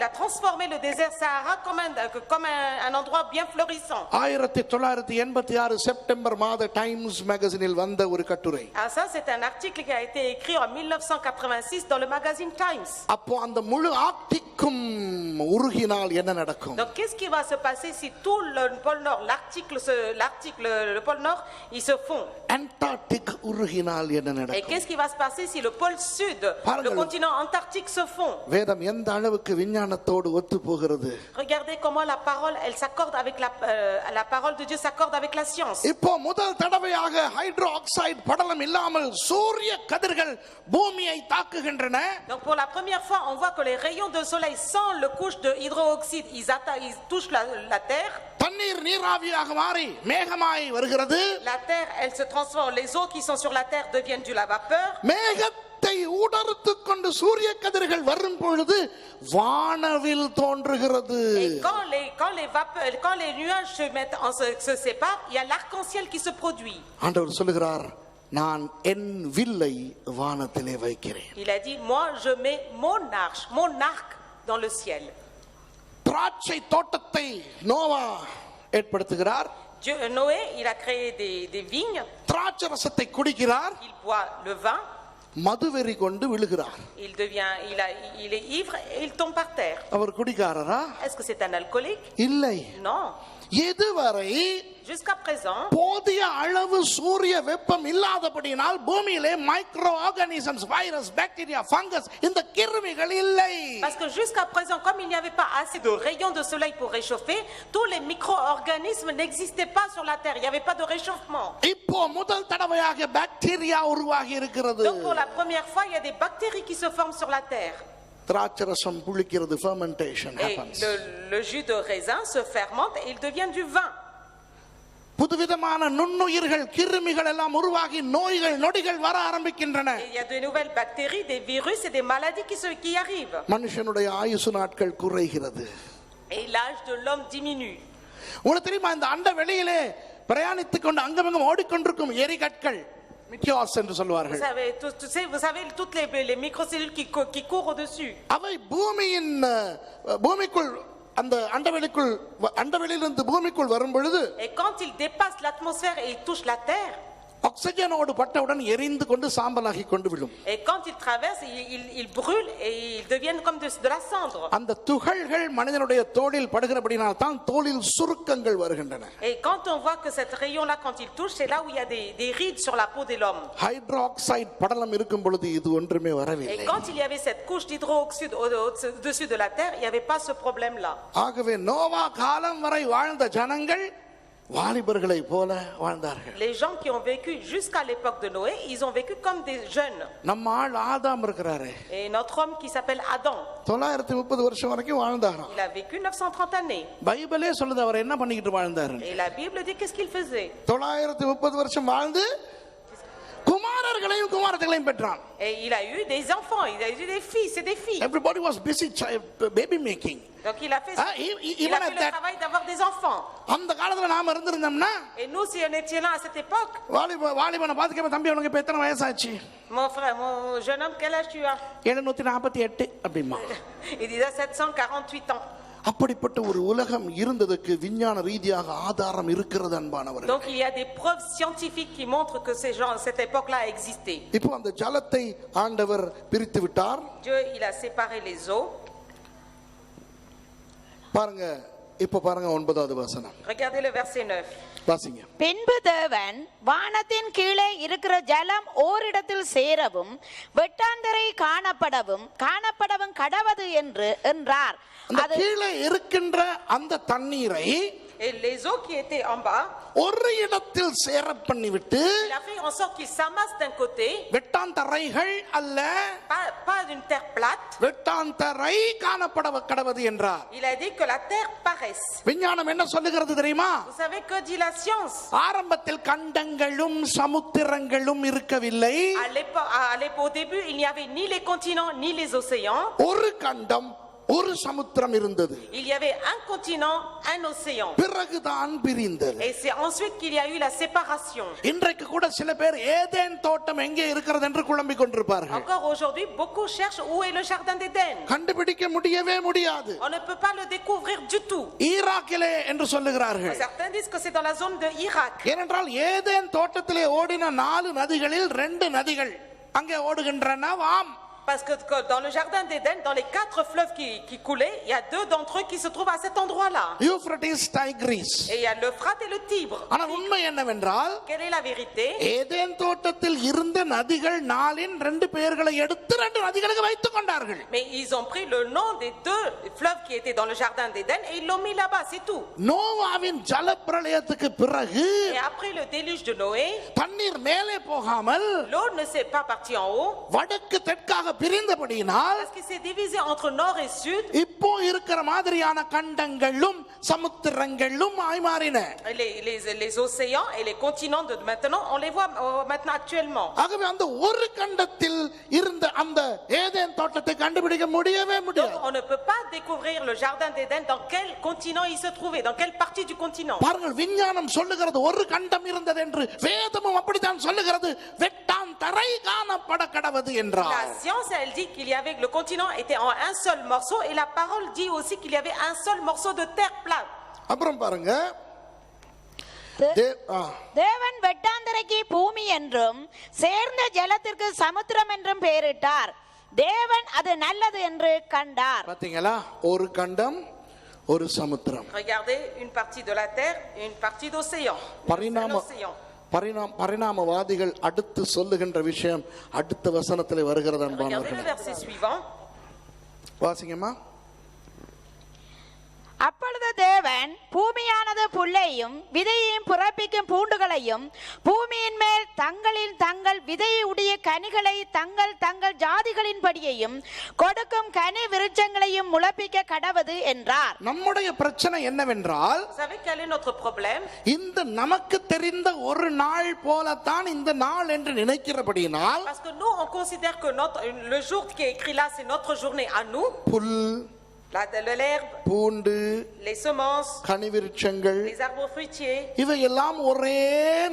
a transformé le désert Sahara comme un endroit bien florissant. 1986 September மாத டைம்ஸ் மேகசினில் வந்த ஒரு கட்டுரை. Ah ça c'est un article qui a été écrit en 1986 dans le magazine Times. அப்போ அந்த முழு ஆர்க்டிக்கும் உருகினால் என்ன நடக்கும்? Donc qu'est-ce qui va se passer si tout le pôle nord, le pôle nord, ils se fond? Antarctic உருகினால் என்ன Et நடக்கும்? qu'est-ce qui va se passer si le pôle sud, le continent antarctique se fond? வேதம் எந்த அளவுக்கு விஞ்ஞானத்தோடு ஒத்து போகிறது? Regardez comment la parole, elle s'accorde avec la parole de Dieu s'accorde avec la science. இப்போ முதல் தடவையாக ஹைட்ரோ ஆக்சைடு படலம் இல்லாமல் சூரிய கதிர்கள் பூமியை தாக்குகின்றன. Donc pour la première fois, on voit que les rayons de soleil sans le couche de hydroxyde, ils touchent la terre. தண்ணீர் நீராவியாக மாறி மேகமாய் வருகிறது. La terre, elle se transforme, les eaux qui sont sur la terre deviennent de la vapeur. மேகத்தை ஊடறுத்துக் கொண்டு சூரிய கதிர்கள் வரும் பொழுது வானவில் தோன்றுகிறது. Et quand les nuages se séparent, il y a l'arc-en-ciel qui se produit. ஆண்டவர் சொல்லுகிறார், நான் என் வில்லை வானத்திலே வைக்கிறேன். Il a dit, moi je mets mon arc dans le ciel. திராட்சை தோட்டத்தை Noah ஏற்படுத்துகிறார். Noé, il a créé des vignes. திராட்சை ரசத்தை குடிக்கிறார். Il boit le vin. மதுவெறி கொண்டு விழுகிறார். Il est ivre et il tombe par terre. அவர் குடிக்காரரா? Est-ce que c'est un alcoolique? இல்லை. Non. இதுவரை Jusqu'à présent, போதிய அளவு சூரிய வெப்பம் இல்லாதபடியினால் பூமியிலே micro organisms, virus, bacteria, fungus இந்த கிருமிகள் இல்லை. Parce que jusqu'à présent, comme il n'y avait pas assez de rayons de soleil pour réchauffer, tous les micro-organismes n'existaient pas sur la terre. Il n'y avait pas de réchauffement. இப்போ முதல் தடவையாக பாக்டீரியா உருவாகி இருக்கிறது. Donc pour la première fois, il y a des bactéries qui se forment sur la terre. திராட்சரசம் புளிக்கிறது, fermentation Et happens. le jus de raisin se fermente et il devient du vin. புதுவிதமான நுண்ணுயிர்கள், கிருமிகள் எல்லாம் உருவாகி நோய்கள் நொடிகள் வர ஆரம்பிக்கின்றன. Et il y a de nouvelles bactéries, des virus et des maladies qui arrivent. மனுஷனுடைய ஆயுசு நாட்கள் குறைகிறது. Et l'âge de l'homme diminue. உங்களுக்கு தெரியுமா, இந்த அண்ட வெளியிலே பிரயாணித்துக் கொண்டு அங்கமங்கும் ஓடிக்கொண்டிருக்கும் எரிகற்கள், மிக்கியாஸ் என்று சொல்வார்கள். Vous savez toutes les microcellules qui courent au-dessus. அவை பூமிக்குள் அந்த அண்டவெளியிலிருந்து பூமிக்குள் வரும் பொழுது, Et quand ils dépassent l'atmosphère et ils touchent la terre, ஆக்சிஜனோடு பட்டவுடன் எரிந்து கொண்டு சாம்பலாகி கொண்டு விடும். et quand ils traversent, ils brûlent et ils deviennent comme de la cendre. அந்த துகள்கள் மனிதனுடைய தோலில் படுகிறபடினால் தான் தோலில் சுருக்கங்கள் வருகின்றன. Et quand on voit que cette rayon là, quand il touche, c'est là où il y a des rides sur la peau de l'homme. Hydroxide படலம் இருக்கும் பொழுது இது ஒன்றுமே வரவில்லை. Et quand il y avait cette couche d'hydroxyde au-dessus de la terre, il n'y avait pas ce problème là. ஆகவே நோவா காலம் வரை வாழ்ந்த ஜனங்கள் வாலிபர்களை போல வாழ்ந்தார்கள். Les gens qui ont vécu jusqu'à l'époque de Noé, ils ont vécu comme des jeunes. நம்ம ஆள் ஆதாம் இருக்கிறாரே, Et notre homme qui s'appelle Adam, 930 வருஷம் வரைக்கும் வாழ்ந்தாராம். il a vécu 930 années. பைபிளே சொல்லுது அவர் என்ன பண்ணிக்கிட்டு வாழ்ந்தாரு. Et la Bible dit qu'est-ce qu'il faisait. 930 வருஷம் வாழ்ந்து குமாரர்களையும் குமாரர்களையும் பெற்றான். Et il a eu des enfants, il a eu des fils et des filles. Everybody was busy baby making. Donc il a fait le travail d'avoir des enfants. அந்த காலத்துல நாம இருந்திருந்தோம்னா, Et nous, si on était là à cette époque, வாலிபனை பாத்துக்க, தம்பி உனக்கு இப்ப எத்தனை வயசாச்சு? mon frère, mon jeune homme, quel âge tu as? 748 அப்படிமா. Il disait 748 ans. அப்படிப்பட்ட ஒரு உலகம் இருந்ததுக்கு விஞ்ஞான ரீதியாக ஆதாரம் இருக்கிறது அன்பானவர்களே. Donc il y a des preuves scientifiques qui montrent que cette époque-là a existé. இப்போ அந்த ஜலத்தை ஆண்டவர் பிரித்து விட்டார். Dieu, il a séparé les eaux. பாருங்க, இப்போ பாருங்க 9வது வசனம். Regardez le verset 9. வாசிங்க. பின்பு தேவன் வானத்தின் கீழே இருக்கிற ஜலம் ஓரிடத்தில் சேரவும் வெட்டாந்தரை காணப்படவும் கடவது என்றார். அந்த கீழே இருக்கின்ற அந்த தண்ணீரை, Et les eaux qui étaient en bas, ஒரு இடத்தில் சேர பண்ணிவிட்டு, il a fait en sorte qu'ils s'amassent d'un côté, வெட்டாந்தரைகள் அல்ல, pas d'une terre plate. வெட்டாந்தரை காணப்படவது என்றார். Il a dit que la terre paraisse. விஞ்ஞானம் என்ன சொல்லுகிறது தெரியுமா? Vous savez que dit la science? ஆரம்பத்தில் கண்டங்களும் சமுத்திரங்களும் இருக்கவில்லை. Au début, il n'y avait ni les continents ni les océans. ஒரு கண்டம், ஒரு சமுத்திரம் இருந்தது. Il y avait un continent, un océan. பிறகுதான் பிரிந்தது. Et c'est ensuite qu'il y a eu la séparation. இன்றைக்கு கூட சில பேர் ஏதேன் தோட்டம் எங்கே இருக்கிறது என்று குழம்பிக் கொண்டிருப்பார்கள். Encore aujourd'hui, beaucoup cherchent où est le jardin d'Éden. கண்டுபிடிக்க முடியவே முடியாது. On ne peut pas le découvrir du tout. ஈராக்கிலே என்று சொல்லுகிறார்கள். Certains disent que c'est dans la zone de Irak. ஏனென்றால் ஏதேன் தோட்டத்திலே ஓடின 4 நதிகளில் 2 நதிகள் அங்கே ஓடுகின்றனவாம். Parce que dans le jardin d'Éden, dans les 4 fleuves qui coulaient, il y a 2 d'entre eux qui se trouvent à cet endroit-là. Euphrates, Tigris. Et il y a l'Euphrate et le Tibre. ஆனா உண்மை என்னவென்றால், Quelle est la vérité? Eden தோட்டத்தில் இருந்த நதிகள் 4இன் 2 பெயர்களை எடுத்து 2 நதிகளுக்கு வைத்துக் கொண்டார்கள். Mais ils ont pris le nom des 2 fleuves qui étaient dans le jardin d'Éden et ils l'ont mis là-bas, c'est tout. நோவாவின் ஜலப்பிரளயத்துக்கு பிறகு, Et après le déluge de Noé, தண்ணீர் மேலே போகாமல் l'eau ne s'est pas partie en haut. வடக்கு தெற்காக பிரிந்தபடியினால், Parce qu'il s'est divisé entre nord et sud. இப்போ இருக்கிற மாதிரியான கண்டங்களும் சமுத்திரங்களும் மாறின. Les océans et les continents de maintenant, on les voit maintenant actuellement. ஆகவே அந்த ஒரு கண்டத்தில் இருந்த அந்த ஏதேன் தோட்டத்தை கண்டுபிடிக்க முடியவே முடியாது. Donc on ne peut pas découvrir le jardin d'Éden dans quel continent il se trouvait, dans quelle partie du continent. பாருங்கள், விஞ்ஞானம் சொல்லுகிறது ஒரு கண்டம் இருந்தது என்று, வேதமும் அப்படித்தான் சொல்லுகிறது. வெட்டாந்தரை காணப்பட கடவது என்றார். La science, elle dit qu'il y avait, le continent était en un seul morceau, et la parole dit aussi qu'il y avait un seul morceau de terre plate. அப்புறம் பாருங்க, தேவன் வெட்டாந்தரைக்கு பூமி என்றும் சேர்ந்த ஜலத்திற்கு சமுத்திரம் என்றும் பெயரிட்டார். தேவன் அது நல்லது என்று கண்டார். பாத்தீங்களா, ஒரு கண்டம், ஒரு சமுத்திரம். Regardez, une partie de la terre et une partie d'océan. பரிணாமவாதிகள் அடுத்து சொல்லுகின்ற விஷயம் அடுத்த வசனத்தில் வருகிறது அன்பானவர்களே. வாசிங்கம்மா. அப்பொழுது தேவன் பூமியானது புல்லையும் விதையையும் புறப்பிக்கும் பூண்டுகளையும் பூமியின் மேல் தங்களில் தங்கள் விதையுடைய கனிகளை தங்கள் தங்கள் ஜாதிகளின்படியையும் கொடுக்கும் கனி விருட்சங்களையும் முளைப்பிக்க கடவது என்றார். நம்முடைய பிரச்சனை என்னவென்றால், Vous savez quel est notre problème? இந்த நமக்கு தெரிந்த ஒரு நாள் போலத்தான் இந்த நாள் என்று நினைக்கிறபடியினால், Parce que nous on considère que le jour qui est écrit là c'est notre journée à nous. Pull, L'herbe, பூண்டு, les semences, கனிவிருட்சங்கள், les arbres fruitiers. இவையெல்லாம் ஒரே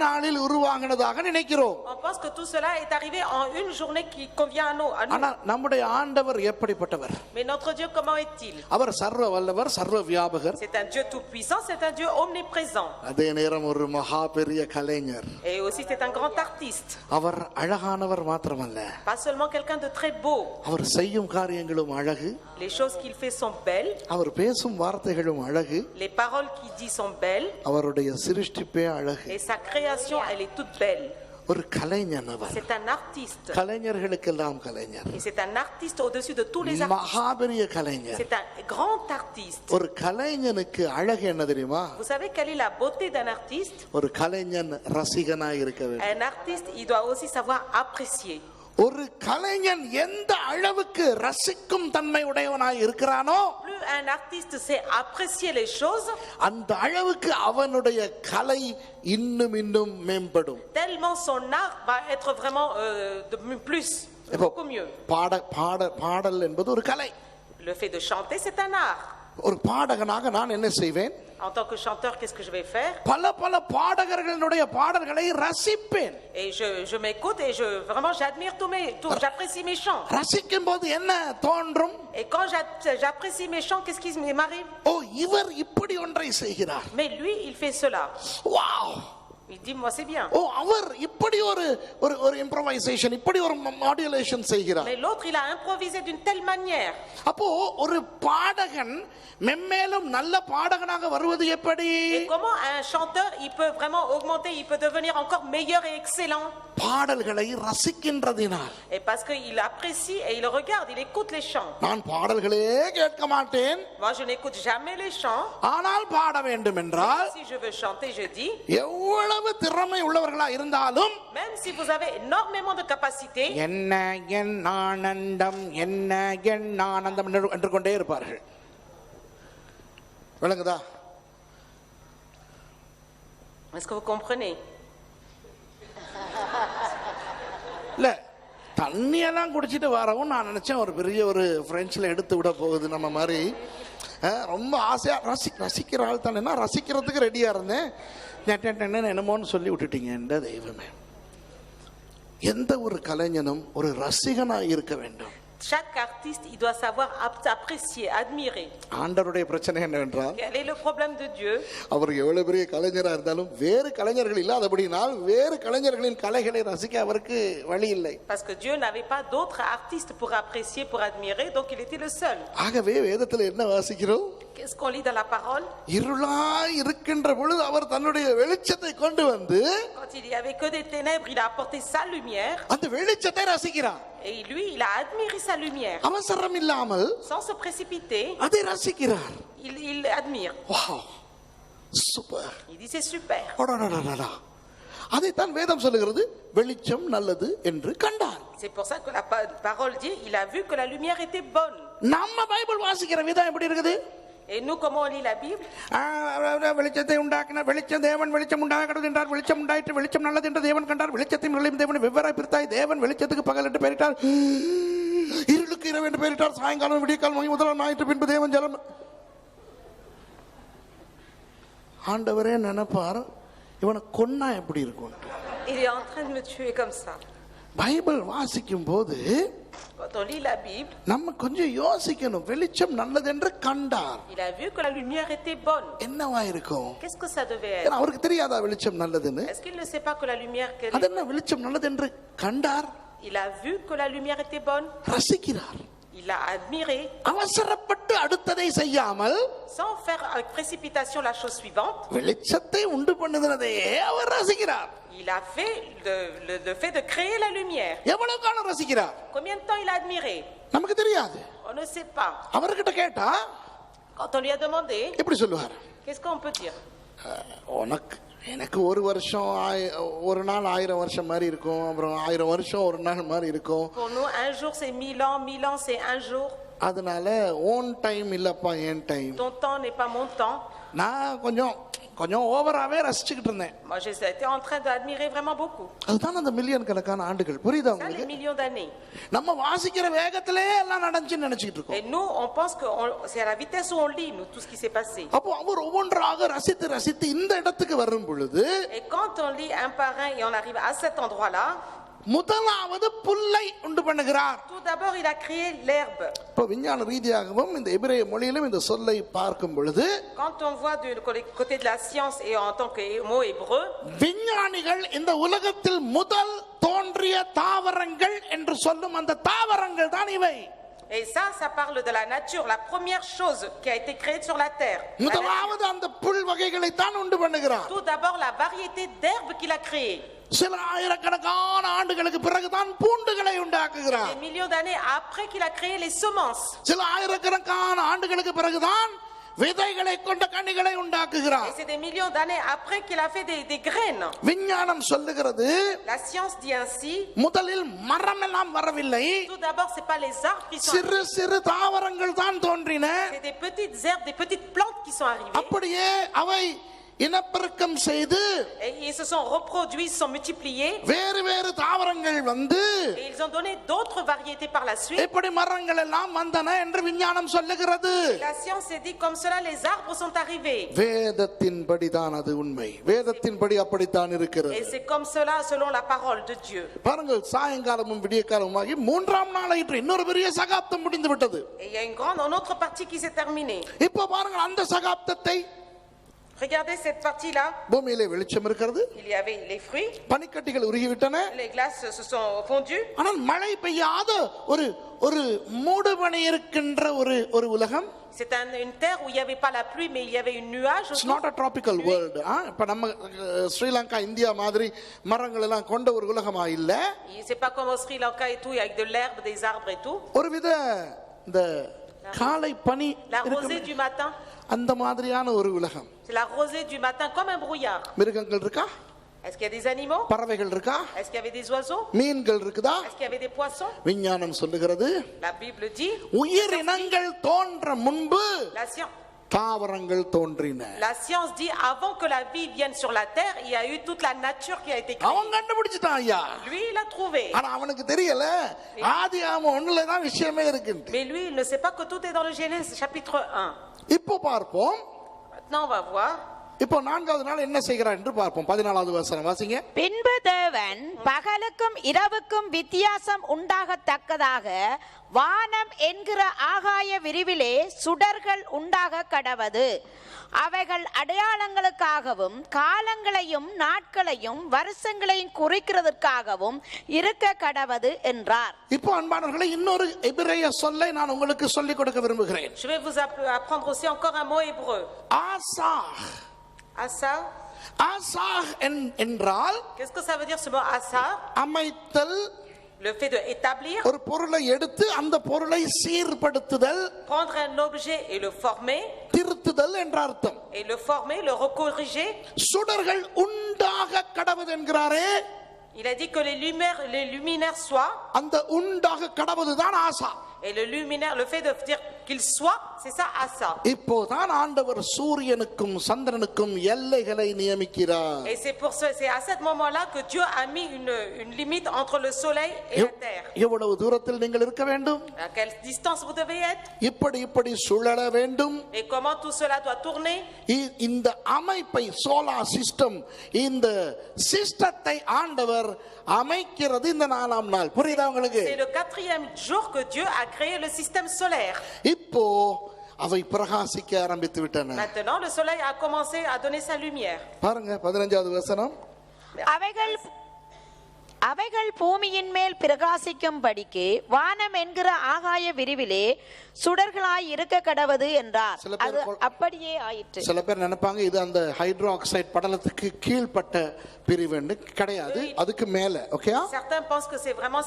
நாளில் உருவாகினதாக நினைக்கிறோம். On pense que tout cela est arrivé en une journée qui convient à nous. ஆனா நம்முடைய ஆண்டவர் எப்படிப்பட்டவர்? Mais notre Dieu comment est-il? அவர் சர்வ வல்லவர், சர்வ வியாபகர். C'est un Dieu tout puissant, c'est un Dieu omniprésent. அதே நேரம் ஒரு மகா பெரிய கலைஞர். Et aussi c'est un grand artiste. அவர் அழகானவர் மாத்திரமல்ல, Pas seulement quelqu'un de très beau. அவர் செய்யும் காரியங்களும் அழகு, Les choses qu'il fait sont belles. அவர் பேசும் வார்த்தைகளும் அழகு, Les paroles qu'il dit sont belles. அவருடைய சிருஷ்டிப்பே அழகு. Et sa création, elle est toute belle. ஒரு கலைஞன் அவர். C'est un artiste. கலைஞர்களுக்கெல்லாம் கலைஞர். Et c'est un artiste au-dessus de tous les artistes. மகாபெரிய கலைஞர். C'est un grand artiste. ஒரு கலைஞனுக்கு அழகு என்ன தெரியுமா? Vous savez quelle est la beauté d'un artiste? ஒரு கலைஞன் ரசிகனாய் இருக்க வேண்டும். Un artiste, il doit aussi savoir apprécier. ஒரு கலைஞன் எந்த அளவுக்கு ரசிக்கும் தன்மை உடையவனாய் இருக்கிறானோ, Plus un artiste sait apprécier les choses, அந்த அளவுக்கு அவனுடைய கலை இன்னும் மேம்படும். tellement son art va être vraiment plus, beaucoup mieux. பாடல் என்பது ஒரு கலை. Le fait de chanter, c'est un art. ஒரு பாடகனாக நான் என்ன செய்வேன்? En tant que chanteur, qu'est-ce que je vais faire? பல பாடகர்களுடைய பாடல்களை ரசிப்பேன். Et je m'écoute et vraiment j'admire j'apprécie mes chants. ரசிக்கும் போது என்ன தோன்றும்? Et quand j'apprécie mes chants, qu'est-ce qui m'arrive? ஓ, இவர் இப்படி ஒன்றை செய்கிறார். Mais lui, il fait cela. Wow! Il dit moi c'est bien. ஓ, அவர் இப்படி ஒரு இம்ப்ரோவைசேஷன், இப்படி ஒரு மாடுலேஷன் செய்கிறார். Mais l'autre, il a improvisé d'une telle manière. அப்போ ஒரு பாடகன் மென்மேலும் நல்ல பாடகனாக வருவது எப்படி? Et comment un chanteur, il peut vraiment augmenter, il peut devenir encore meilleur et excellent? பாடல்களை ரசிக்கின்றதினால். Et parce qu'il apprécie et il regarde, il écoute les chants. நான் பாடல்களே கேட்க மாட்டேன், Moi, je n'écoute jamais les chants. ஆனால் பாட வேண்டும் என்றால், Si je veux chanter, je dis, எவ்வளவு திறமை உள்ளவர்களா இருந்தாலும், même si vous avez énormément de capacités, என்ன என் ஆனந்தம், என்ன என் ஆனந்தம் என்று கொண்டே இருப்பார்கள். விளங்குதா? est-ce que vous comprenez? இல்ல, தண்ணியெல்லாம் குடிச்சிட்டு வரவும் நான் நினைச்சேன் ஒரு பெரிய ஒரு பிரெஞ்சில் எடுத்து விட போகுது நம்ம மாதிரி. ரொம்ப ஆசையா ரசிக்கிற ஆள் தானே, நான் ரசிக்கிறதுக்கு ரெடியா இருந்தேன். என்னமோன்னு சொல்லி விட்டுட்டீங்க. என்ற தெய்வமே, எந்த ஒரு கலைஞனும் ஒரு ரசிகனாய் இருக்க வேண்டும். Chaque artiste, il doit savoir apprécier, admirer. ஆண்டவருடைய பிரச்சனை என்னவென்றால், Quel est le problème de Dieu? அவர் எவ்வளவு பெரிய கலைஞரா இருந்தாலும் வேறு கலைஞர்கள் இல்லாதபடினால் வேறு கலைஞர்களின் கலைகளை ரசிக்க அவருக்கு வழி இல்லை. Parce que Dieu n'avait pas d'autres artistes pour apprécier, pour admirer, donc il était le seul. ஆகவே வேதத்தில் என்ன வாசிக்கிறோம்? Qu'est-ce qu'on lit dans la parole? இருளாய் இருக்கின்ற பொழுது அவர் தன்னுடைய வெளிச்சத்தை கொண்டு வந்து, Quand il y avait que des ténèbres, il a apporté sa lumière. அந்த வெளிச்சத்தை ரசிக்கிறார். Et lui, il a admiré sa lumière. அவசரம் இல்லாமல் Sans se précipiter, அதை ரசிக்கிறார். il admire. Wow, super. Il dit c'est super. அடடடடடா. அதைத்தான் வேதம் சொல்லுகிறது, வெளிச்சம் நல்லது என்று கண்டார். C'est pour ça que la parole dit, il a vu que la lumière était bonne. நம்ம பைபிள் வாசிக்கிற விதம் எப்படி இருக்குது? Et nous, comment on lit la Bible? வெளிச்சத்தை உண்டாக்கினார், வெளிச்சம் தேவன் வெளிச்சம் உண்டாகிறது என்றார், வெளிச்சம் உண்டாயிற்று, வெளிச்சம் நல்லது என்று தேவன் கண்டார், வெளிச்சத்தையும் நிலையும் தேவன் வெவ்வேறாய் பிரித்தாய், தேவன் வெளிச்சத்துக்கு பகல் என்று பெயரிட்டார், இருளுக்கு இரவு என்று பெயரிட்டார், சாயங்காலம் விடியற்காலம் முதலாம் ஞாயிற்று பின்பு தேவன் ஜலம். ஆண்டவரே நினைப்பார், இவனை கொன்னா எப்படி இருக்கும்? Il est en train de me tuer comme ça. Bible வாசிக்கும் போது Quand on lit la Bible, நம்ம கொஞ்சம் யோசிக்கணும். வெளிச்சம் நல்லது என்று கண்டார், il a vu que la lumière était bonne. என்னவா இருக்கும்? Qu'est-ce que ça devait être? ஏன்னா அவருக்கு தெரியாதா வெளிச்சம் நல்லதுன்னு? Est-ce qu'il ne sait pas que la lumière அது என்ன வெளிச்சம் நல்லது என்று கண்டார்? Il a vu que la lumière était bonne. ரசிக்கிறார். Il a admiré. அவசரப்பட்டு அடுத்ததை செய்யாமல், Sans faire avec précipitation la chose suivante, வெளிச்சத்தை உண்டு பண்ணுவதையே அவர் ரசிக்கிறார். il a fait le fait de créer la lumière. எவ்வளவு காலம் ரசிக்கிறார்? Combien de temps il a admiré? நமக்கு தெரியாது. On ne sait pas. அவர்கிட்ட கேட்டா Quand on lui a demandé, எப்படி சொல்லுவார்? qu'est-ce qu'on peut dire? உனக்கு எனக்கு ஒரு வருஷம் ஒரு நாள் 1000 வருஷம் மாதிரி இருக்கும், அப்புறம் 1000 வருஷம் ஒரு நாள் மாதிரி இருக்கும். Pour nous, un jour c'est 1000 ans, 1000 ans c'est un jour. அதனால ஓன் டைம் இல்லப்பா என் time. Ton temps n'est pas mon temps. நான் கொஞ்சம் ஓவராவே ரசிச்சுக்கிட்டு இருந்தேன். Moi j'étais en train d'admirer vraiment beaucoup. அதுதான் அந்த மில்லியன் கணக்கான ஆண்டுகள். புரியுதா Ça les உங்களுக்கு? millions d'années. நம்ம வாசிக்கிற வேகத்திலே எல்லாம் நடந்துச்சுன்னு நினைச்சிட்டு இருக்கோம். Et nous on pense que c'est à la vitesse où on lit nous tout ce qui s'est passé. அப்போ அவர் ஒவ்வொன்றாக ரசித்து இந்த இடத்துக்கு வரும் பொழுது, Et quand on lit un par un et on arrive à cet endroit-là, முதலாவது புல்லை உண்டு பண்ணுகிறார். tout d'abord il a créé l'herbe. இப்போ விஞ்ஞான ரீதியாகவும் இந்த எபிரேய மொழியிலும் இந்த சொல்லை பார்க்கும் பொழுது, Quand on voit du côté de la science et en tant que mot hébreu, விஞ்ஞானிகள் இந்த உலகத்தில் முதல் தோன்றிய தாவரங்கள் என்று சொல்லும் அந்த தாவரங்கள் தான் இவை. et ça parle de la nature, la première chose qui a été créée sur la terre. முதலாவது அந்த புல் வகைகளை தான் உண்டு பண்ணுகிறார். Tout d'abord la variété d'herbes qu'il a créée. சில ஆயிரக்கணக்கான ஆண்டுகளுக்கு பிறகுதான் பூண்டுகளை உண்டாக்குகிறார். Des millions d'années après qu'il a créé les semences. சில ஆயிரக்கணக்கான ஆண்டுகளுக்கு பிறகுதான் விதைகளை கொண்ட கனிகளை உண்டாக்குகிறார். Et c'est des millions d'années après qu'il a fait des graines. விஞ்ஞானம் சொல்லுகிறது, La science dit ainsi, முதலில் மரம் எல்லாம் வரவில்லை, tout d'abord c'est pas les arbres qui sont சிறு சிறு தாவரங்கள் தான் தோன்றின. c'est des petites herbes, des petites plantes qui sont arrivées. அப்படியே அவை இனப்பெருக்கம் செய்து Et ils se sont reproduits, ils se sont multipliés. வேறு வேறு தாவரங்கள் வந்து Et ils ont donné d'autres variétés par la suite. இப்படி மரங்கள் எல்லாம் வந்தன என்று விஞ்ஞானம் சொல்லுகிறது. La science s'est dit comme cela les arbres sont arrivés. வேதத்தின்படி தான் அது உண்மை. வேதத்தின்படி அப்படித்தான் இருக்கிறது. Et c'est comme cela selon la parole de Dieu. பாருங்கள், சாயங்காலமும் விடியற்காலமாகி 3ஆம் நாளாயிற்று இன்னொரு பெரிய சகாப்தம் முடிந்து விட்டது. Et il y a une autre partie qui s'est terminée. இப்போ பாருங்கள், அந்த சகாப்தத்தை Regardez cette partie-là. பூமியிலே வெளிச்சம் இருக்கிறது, Il y avait les fruits, பனிக்கட்டிகள் உருகிவிட்டன, les glaces se sont fondues. ஆனால் மழை பெய்யாத ஒரு மூடுபனி இருக்கின்ற ஒரு உலகம். C'est une terre où il n'y avait pas la pluie, mais il y avait une nuage. It's not a tropical world. இப்ப நம்ம ஸ்ரீலங்கா இந்தியா மாதிரி மரங்கள் எல்லாம் கொண்ட ஒரு உலகமா இல்ல. C'est pas comme au Sri Lanka et tout, avec de l'herbe, des arbres et tout. ஒருவித இந்த காலை பனி La rosée du matin. அந்த மாதிரியான ஒரு உலகம். C'est la rosée du matin comme un brouillard. மிருகங்கள் இருக்கா? Est-ce qu'il y a des animaux? பறவைகள் இருக்கா? Est-ce qu'il y avait des oiseaux? மீன்கள் இருக்குதா? Est-ce qu'il y avait des poissons? விஞ்ஞானம் சொல்லுகிறது, La Bible dit, உயிரினங்கள் தோன்ற முன்பு தாவரங்கள் தோன்றின. la science dit avant que la vie vienne sur la terre, il y a eu toute la nature qui a été créée. அவன் கண்டுபிடிச்சிட்டான் ஐயா. Lui il a trouvé. ஆனா அவனுக்கு தெரியல ஆதியாகமம் 1ல தான் விஷயமே இருக்கு. Mais lui il ne sait pas que tout est dans le Genèse chapitre 1. இப்போ பார்ப்போம். Maintenant on va voir. இப்போ 4வது நாள் என்ன செய்கிறார் என்று பார்ப்போம். 14வது வசனம் வாசிங்க. பின்பு தேவன் பகலுக்கும் இரவுக்கும் வித்தியாசம் உண்டாகத்தக்கதாக வானம் என்கிற ஆகாய விரிவிலே சுடர்கள் உண்டாக கடவது. அவைகள் அடையாளங்களுக்காகவும் காலங்களையும் நாட்களையும் வருஷங்களையும் குறிக்கிறதற்காகவும் இருக்க கடவது என்றார். இப்போ அன்பானவர்களே, இன்னொரு எபிரேய சொல்லை நான் உங்களுக்கு சொல்லிக் கொடுக்க விரும்புகிறேன். Je vais vous apprendre aussi encore un mot hébreu. ஆசாஹ். Asa. ஆசாஹ் என்றால் Qu'est-ce que ça veut dire ce mot asa? அமைத்தல், Le fait de établir, ஒரு பொருளை எடுத்து அந்த பொருளை சீர்படுத்துதல், prendre un objet et le former, திருத்துதல் என்ற அர்த்தம். et le former, le recorriger. சுடர்கள் உண்டாக கடவுது என்கிறாரே, Il a dit que les luminaires soient, அந்த உண்டாக கடவுதுதான் ஆசா. et le luminaire, le fait de dire qu'il soit, c'est ça asa. இப்போதான் ஆண்டவர் சூரியனுக்கும் சந்திரனுக்கும் எல்லைகளை நியமிக்கிறார். Et c'est à ce moment-là que Dieu a mis une limite entre le soleil et la terre. எவ்வளவு தூரத்தில் நீங்கள் இருக்க வேண்டும், À quelle distance vous devez être, இப்படி சுழல வேண்டும், et comment tout cela doit tourner. இந்த அமைப்பை சோலார் சிஸ்டம், இந்த சிஸ்டத்தை ஆண்டவர் அமைக்கிறது இந்த 4ஆம் நாள். புரியுதா உங்களுக்கு? C'est le 4e jour que Dieu a créé le système solaire. இப்போ அவை பிரகாசிக்க ஆரம்பித்து விட்டன. Maintenant le soleil a commencé à donner sa lumière. பாருங்க 15வது வசனம். அவைகள் பூமியின் மேல் பிரகாசிக்கும்படிக்கு வானம் என்கிற ஆகாய விரிவிலே சுடர்களாய் இருக்க கடவது என்றார். அது அப்படியே ஆயிற்று. சில பேர் நினைப்பாங்க இது அந்த ஹைட்ரோ ஆக்சைடு படலத்துக்கு கீழ்ப்பட்ட பிரிவுன்னு. கிடையாது, அதுக்கு மேல. Okay. Certains pensent que c'est vraiment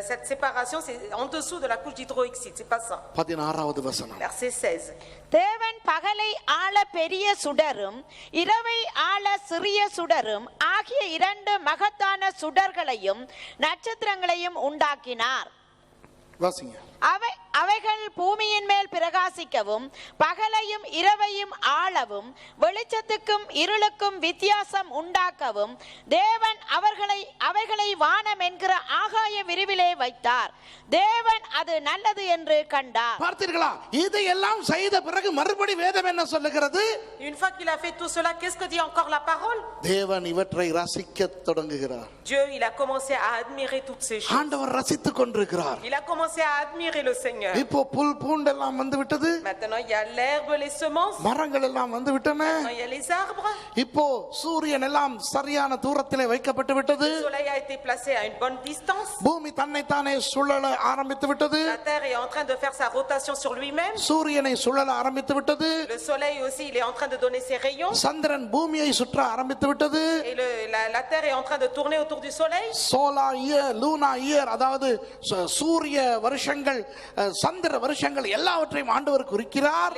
cette séparation c'est en dessous de la couche d'hydroxyde, c'est pas ça. 16வது வசனம். Verset 16. தேவன் பகலை ஆள பெரிய சுடரும் இரவை ஆள சிறிய சுடரும் ஆகிய 2 மகத்தான சுடர்களையும் நட்சத்திரங்களையும் உண்டாக்கினார். வாசிங்க. அவைகள் பூமியின் மேல் பிரகாசிக்கவும் பகலையும் இரவையும் ஆளவும் வெளிச்சத்துக்கும் இருளுக்கும் வித்தியாசம் உண்டாக்கவும் தேவன் அவைகளை வானம் என்கிற ஆகாய விரிவிலே வைத்தார். தேவன் அது நல்லது என்று கண்டார். பார்த்தீர்களா? இதையெல்லாம் செய்த பிறகு மறுபடி வேதம் என்ன சொல்லுகிறது? Une fois qu'il a fait tout cela, qu'est-ce que dit encore la parole? தேவன் இவற்றை ரசிக்கத் தொடங்குகிறார். Dieu, il a commencé à admirer toutes ces choses. ஆண்டவர் ரசித்துக் கொண்டிருக்கிறார். Il a commencé à admirer le Seigneur. இப்போ புல் பூண்டெல்லாம் வந்து விட்டது. Maintenant il y a l'herbe, les semences. மரங்கள் எல்லாம் வந்து விட்டன. Maintenant il y a les arbres. இப்போ சூரியன் எல்லாம் சரியான தூரத்திலே வைக்கப்பட்டு விட்டது. Le soleil a été placé à une bonne distance. பூமி தன்னைத்தானே சுழல ஆரம்பித்து விட்டது. La terre est en train de faire sa rotation sur lui-même. சூரியனை சுழல ஆரம்பித்து விட்டது. Le soleil aussi, il est en train de donner ses rayons. சந்திரன் பூமியை சுற்ற ஆரம்பித்து விட்டது. Et la terre est en train de tourner autour du soleil. Solar year, Luna year, அதாவது சூரிய வருஷங்கள் சந்திர வருஷங்கள் எல்லாவற்றையும் ஆண்டவர் குறிக்கிறார்.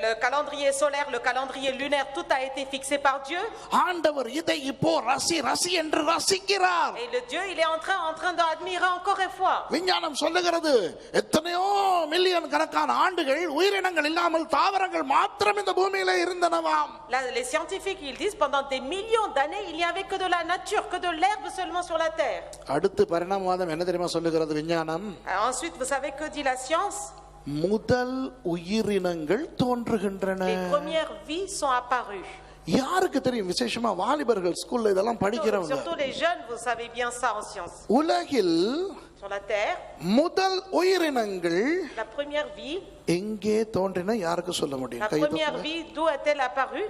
Le calendrier solaire, le calendrier lunaire, tout a été fixé par Dieu. ஆண்டவர் இதை இப்போ ரசி என்று ரசிக்கிறார். Et le Dieu, il est en train d'admirer encore une fois. விஞ்ஞானம் சொல்லுகிறது எத்தனையோ மில்லியன் கணக்கான ஆண்டுகள் உயிரினங்கள் இல்லாமல் தாவரங்கள் மாத்திரம் இந்த பூமியில இருந்தனவாம். Les scientifiques, ils disent pendant des millions d'années, il n'y avait que de la nature, que de l'herbe seulement sur la terre. அடுத்து பரிணாமவாதம் என்ன தெரியுமா சொல்லுகிறது விஞ்ஞானம்? Ensuite, vous savez que dit la science? முதல் உயிரினங்கள் தோன்றுகின்றன. Les premières vies sont apparues. யாருக்கு தெரியும்? விசேஷமா வாலிபர்கள் ஸ்கூல்ல இதெல்லாம் படிக்கிறவங்க. Surtout les jeunes, vous savez bien ça en science. உலகில் Sur la terre, முதல் உயிரினங்கள் la première vie, எங்கே தோன்றின யாருக்கு சொல்ல முடியும்? la première vie, d'où est-elle apparue?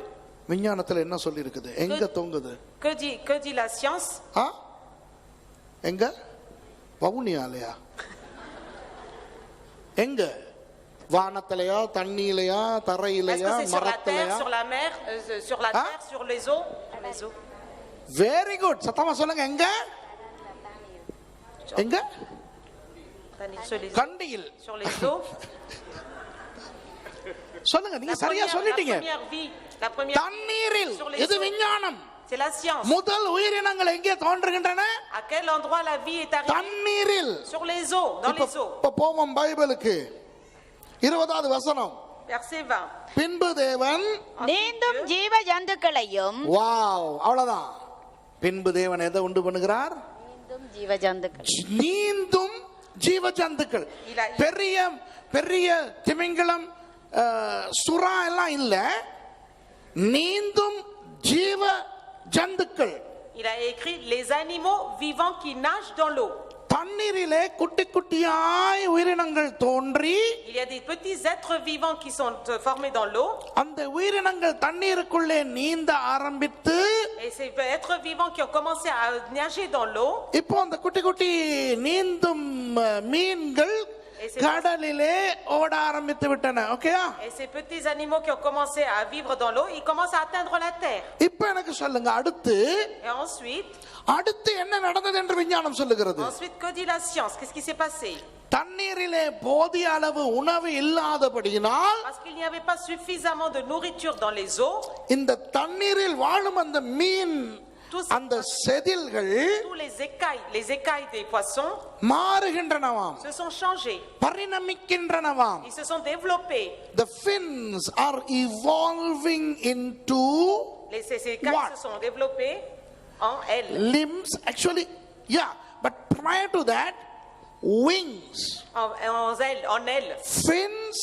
விஞ்ஞானத்துல என்ன சொல்லி இருக்குது? எங்க தொங்குது? Que dit la science? எங்க? வவுனியாலையா? எங்க? வானத்திலையா, தண்ணியிலையா, தரையிலையா, மரத்திலையா? Sur la mer, sur la terre, sur les eaux? Les eaux. Very good. சத்தமா சொல்லுங்க. எங்க? எங்க? கண்டியில். Sur les eaux. சொல்லுங்க. நீங்க சரியா சொல்லிட்டீங்க. La première தண்ணீரில். இது விஞ்ஞானம். C'est la science. முதல் உயிரினங்கள் எங்கே தோன்றுகின்றன? À quel endroit la vie est arrivée? தண்ணீரில். Sur les eaux, dans les eaux. இப்ப போவோம் பைபிளுக்கு. 20வது வசனம். Verset 20. பின்பு தேவன் நீந்தும் ஜீவ ஜந்துக்களையும். வாவ், அவ்வளவுதான். பின்பு தேவன் எதை உண்டு பண்ணுகிறார்? நீந்தும் ஜீவ ஜந்துக்கள். நீந்தும் ஜீவ ஜந்துக்கள். பெரிய பெரிய திமிங்கலம், சுறா எல்லாம் இல்ல, நீந்தும் ஜீவ ஜந்துக்கள். Il a écrit les animaux vivants qui nagent dans l'eau. தண்ணீரிலே குட்டி குட்டியாய் உயிரினங்கள் தோன்றி, il y a des petits êtres vivants qui sont formés dans l'eau. அந்த உயிரினங்கள் தண்ணீருக்குள்ளே நீந்த ஆரம்பித்து, et ces êtres vivants qui ont commencé à nager dans l'eau. இப்போ அந்த குட்டி குட்டி நீந்தும் மீன்கள் கடலிலே ஓட ஆரம்பித்து விட்டன. ஓகேயா? et ces petits animaux qui ont commencé à vivre dans l'eau, ils commencent à atteindre la terre. இப்போ எனக்கு சொல்லுங்க, அடுத்து et ensuite அடுத்து என்ன நடந்தது என்று விஞ்ஞானம் சொல்லுகிறது? ensuite que dit la science? Qu'est-ce qui s'est passé? தண்ணீரிலே போதிய அளவு உணவு இல்லாதபடியினால், parce qu'il n'y avait pas suffisamment de nourriture dans les eaux, இந்த தண்ணீரில் வாழும் அந்த மீன், அந்த செதில்கள், tous les écailles des poissons மாறுகின்றனவாம், se sont changés, பரிணமிக்கின்றனவாம். ils se sont développés. The fins are evolving into ces écailles what? se sont développés en ailes. Limbs, actually, yeah, but prior to that, wings. En ailes. Fins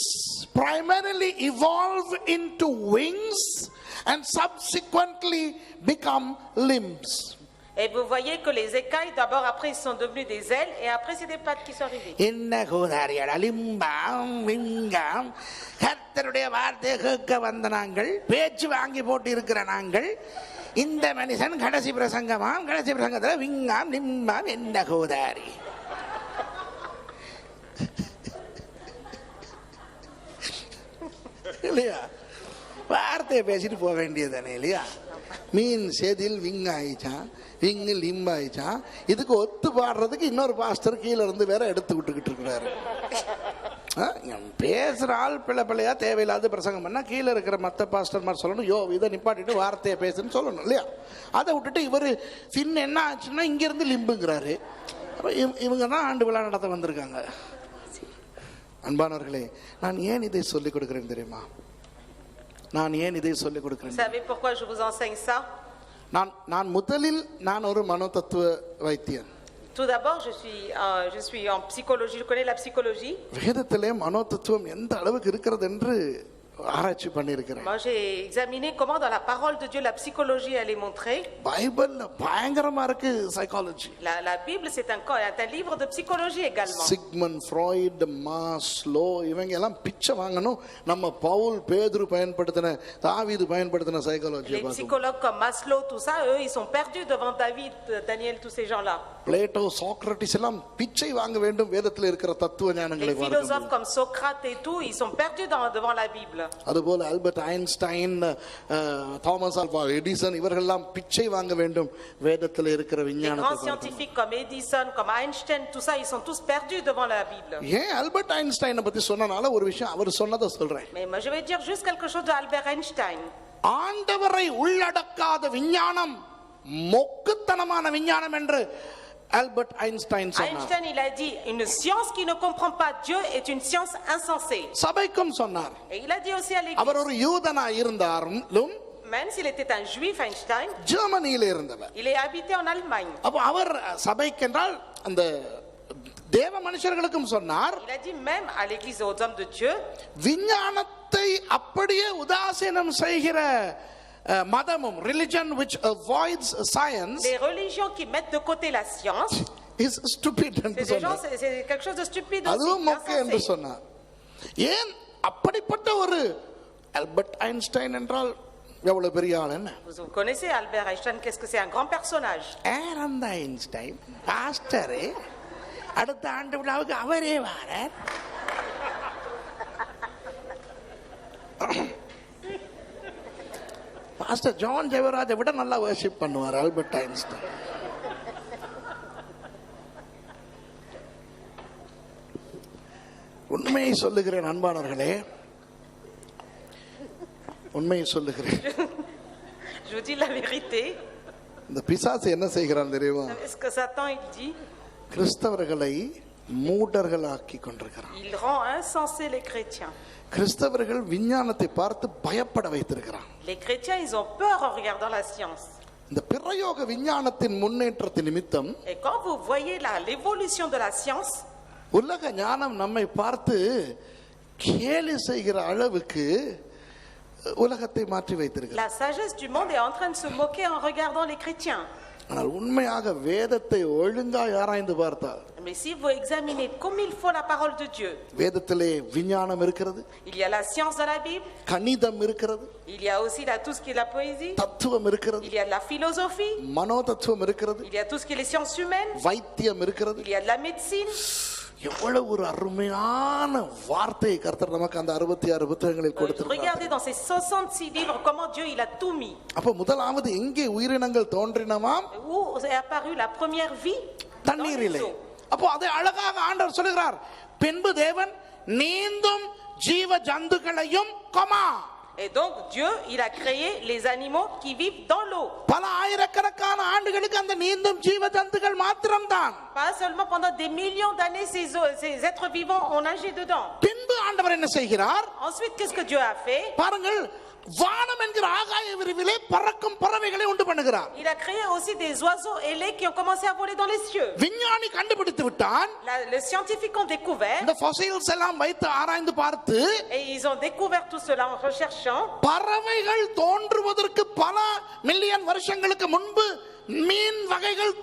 primarily evolve into wings and subsequently become limbs. Et vous voyez que les écailles, d'abord, après, ils sont devenus des ailes, et après, c'est des pattes qui sont arrivées. என்ன கோதாரியடா லிம்பாம் விங்காம், கர்த்தருடைய வார்த்தை கேட்க வந்த நாங்கள், பேச்சு வாங்கி போட்டு இருக்கிற நாங்கள், இந்த மனுஷன் கடைசி பிரசங்கமாம், கடைசி பிரசங்கத்தில் விங்காம் லிம்பாம் என்ன கோதாரி. இல்லையா? வார்த்தையை பேசிட்டு போக வேண்டியதானே இல்லையா? மீன் செதில் விங் ஆயிச்சான், விங்கு லிம்பு ஆயிச்சான். இதுக்கு ஒத்து பாடுறதுக்கு இன்னொரு பாஸ்டர் கீழே இருந்து வேற எடுத்து விட்டுக்கிட்டு இருக்கிறாரு. பேசுற ஆள் பிள்ளையா தேவையில்லாத பிரசங்கம் பண்ணா கீழே இருக்கிற மற்ற பாஸ்டர்மார் சொல்லணும், யோ இதை நிப்பாட்டிட்டு வார்த்தையை பேசுன்னு சொல்லணும் இல்லையா? அதை விட்டுட்டு இவர் பின் என்ன ஆச்சுன்னா இங்கிருந்து லிம்புங்கிறாரு. இவங்க தான் ஆண்டு விழா நடத்த வந்திருக்காங்க. அன்பானவர்களே, நான் ஏன் இதை சொல்லிக் கொடுக்கிறேன் தெரியுமா? நான் ஏன் இதை சொல்லிக் கொடுக்கிறேன்? நான் முதலில் நான் ஒரு மனோதத்துவ வைத்தியன். Tout d'abord, je suis en psychologie, je connais la psychologie. வேதத்திலே மனோதத்துவம் எந்த அளவுக்கு இருக்கிறது என்று ஆராய்ச்சி பண்ணியிருக்கிறேன். Moi j'ai examiné comment dans la parole de Dieu la psychologie elle est montrée. பைபிள்ல பயங்கரமா இருக்கு psychology. La Bible c'est un livre de psychologie également. Sigmund Freud, Maslow இவங்க எல்லாம் பிச்சை வாங்கணும். நம்ம பவுல் பேதுரு பயன்படுத்தின, தாவீது பயன்படுத்தின psychology. Les psychologues comme Maslow tout ça, eux ils sont perdus devant David, Daniel, tous ces gens-là. Plato, Socrates எல்லாம் பிச்சை வாங்க வேண்டும் வேதத்தில் இருக்கிற தத்துவ ஞானங்களை. Les philosophes comme Socrate et tout, ils sont perdus devant la Bible. அதுபோல Albert Einstein, Thomas Alva Edison இவர்களெல்லாம் பிச்சை வாங்க வேண்டும் வேதத்தில் இருக்கிற விஞ்ஞானத்தை. Les grands scientifiques comme Edison, comme Einstein, tout ça, ils sont tous perdus devant la Bible. ஏன் ஆல்பர்ட் ஐன்ஸ்டைனை பத்தி சொன்னனால ஒரு விஷயம் அவர் சொன்னதை சொல்றேன். Mais moi je vais dire juste quelque chose de Albert Einstein. ஆண்டவரை உள்ளடக்காத விஞ்ஞானம் மொக்குத்தனமான விஞ்ஞானம் என்று Albert Einstein சொன்னார். Einstein il a dit une science qui ne comprend pas Dieu est une science insensée. சபைக்கும் சொன்னார். Et il a dit aussi à l'église. அவர் ஒரு யூதனா இருந்தாலும் même s'il était un juif Einstein, ஜெர்மனியில இருந்தவர். il est habité en Allemagne. அப்ப அவர் சபைக்கென்றால் அந்த தேவ மனுஷர்களுக்கும் சொன்னார். Il a dit même à l'église aux hommes de Dieu. விஞ்ஞானத்தை அப்படியே உதாசீனம் செய்கிற madamum religion which avoids science, les religions qui mettent de côté la science, is stupid. c'est quelque chose de stupide aussi. அதுவும் மொக்க என்று சொன்னார். ஏன் அப்படிப்பட்ட ஒரு ஆல்பர்ட் ஐன்ஸ்டைன் என்றால் எவ்வளவு பெரிய ஆள் என்ன? Vous connaissez Albert Einstein, qu'est-ce que c'est? Un grand personnage. அந்த ஐன்ஸ்டைன் பாஸ்டர் அடுத்த ஆண்டு விழாவுக்கு அவரே வாரார். பாஸ்டர் ஜான் ஜெயவராஜை விட நல்லா வர்ஷிப் பண்ணுவார் ஆல்பர்ட் ஐன்ஸ்டைன். உண்மையை சொல்லுகிறேன் அன்பானவர்களே, உண்மையை சொல்லுகிறேன். Je vous dis la vérité. இந்த பிசாசு என்ன செய்கிறான் தெரியுமா? Est-ce que Satan il dit? கிறிஸ்தவர்களை மூடர்களாக்கி கொண்டிருக்கிறான். Il rend insensés les chrétiens. கிறிஸ்தவர்கள் விஞ்ஞானத்தை பார்த்து பயப்பட வைத்திருக்கிறான். Les chrétiens ils ont peur en regardant la science. இந்த பிரயோக விஞ்ஞானத்தின் முன்னேற்றத்தின் நிமித்தம், et quand vous voyez l'évolution de la science, உலக ஞானம் நம்மை பார்த்து கேலி செய்கிற அளவுக்கு உலகத்தை மாற்றி வைத்திருக்கிறது. la sagesse du monde est en train de se moquer en regardant les chrétiens. ஆனால் உண்மையாக வேதத்தை ஒழுங்காய் ஆராய்ந்து பார்த்தால், mais si vous examinez comme il faut la parole de Dieu, வேதத்திலே விஞ்ஞானம் இருக்கிறது, il y a la science dans la Bible, கணிதம் இருக்கிறது, il y a aussi tout ce qui est la poésie, தத்துவம் இருக்கிறது, il y a de la philosophie, மனோதத்துவம் இருக்கிறது, il y a tout ce qui est les sciences humaines, வைத்தியம் இருக்கிறது, il y a de la médecine. எவ்வளவு ஒரு அருமையான வார்த்தையை கர்த்தர் நமக்கு அந்த 66 புத்தகங்களில் கொடுத்திருக்கிறார். Regardez dans ces 66 livres comment Dieu il a tout mis. அப்ப முதலாவது எங்கே உயிரினங்கள் தோன்றினமாம்? Où est apparue la première vie? தண்ணீரிலே. அப்போ அதை அழகாக ஆண்டவர் சொல்கிறார். பின்பு தேவன் நீந்தும் ஜீவ ஜந்துக்களையும் comma. Et donc Dieu il a créé les animaux qui vivent dans l'eau. பல ஆயிரக்கணக்கான ஆண்டுகளுக்கு அந்த நீந்தும் ஜீவ ஜந்துக்கள் மாத்திரம்தான். Pas seulement pendant des millions d'années ces êtres vivants ont nagé dedans. பின்பு ஆண்டவர் என்ன செய்கிறார்? Ensuite qu'est-ce que Dieu a fait? பாருங்கள், வானம் என்கிற ஆகாய விரிவிலே பறக்கும் பறவைகளை உண்டு பண்ணுகிறார். Il a créé aussi des oiseaux ailés qui ont commencé à voler dans les cieux. விஞ்ஞானி கண்டுபிடித்து விட்டான். Les scientifiques ont découvert. இந்த fossils எல்லாம் வைத்து ஆராய்ந்து பார்த்து, et ils ont découvert tout cela en recherchant. பறவைகள் தோன்றுவதற்கு பல மில்லியன் வருஷங்களுக்கு முன்பு மீன் வகைகள்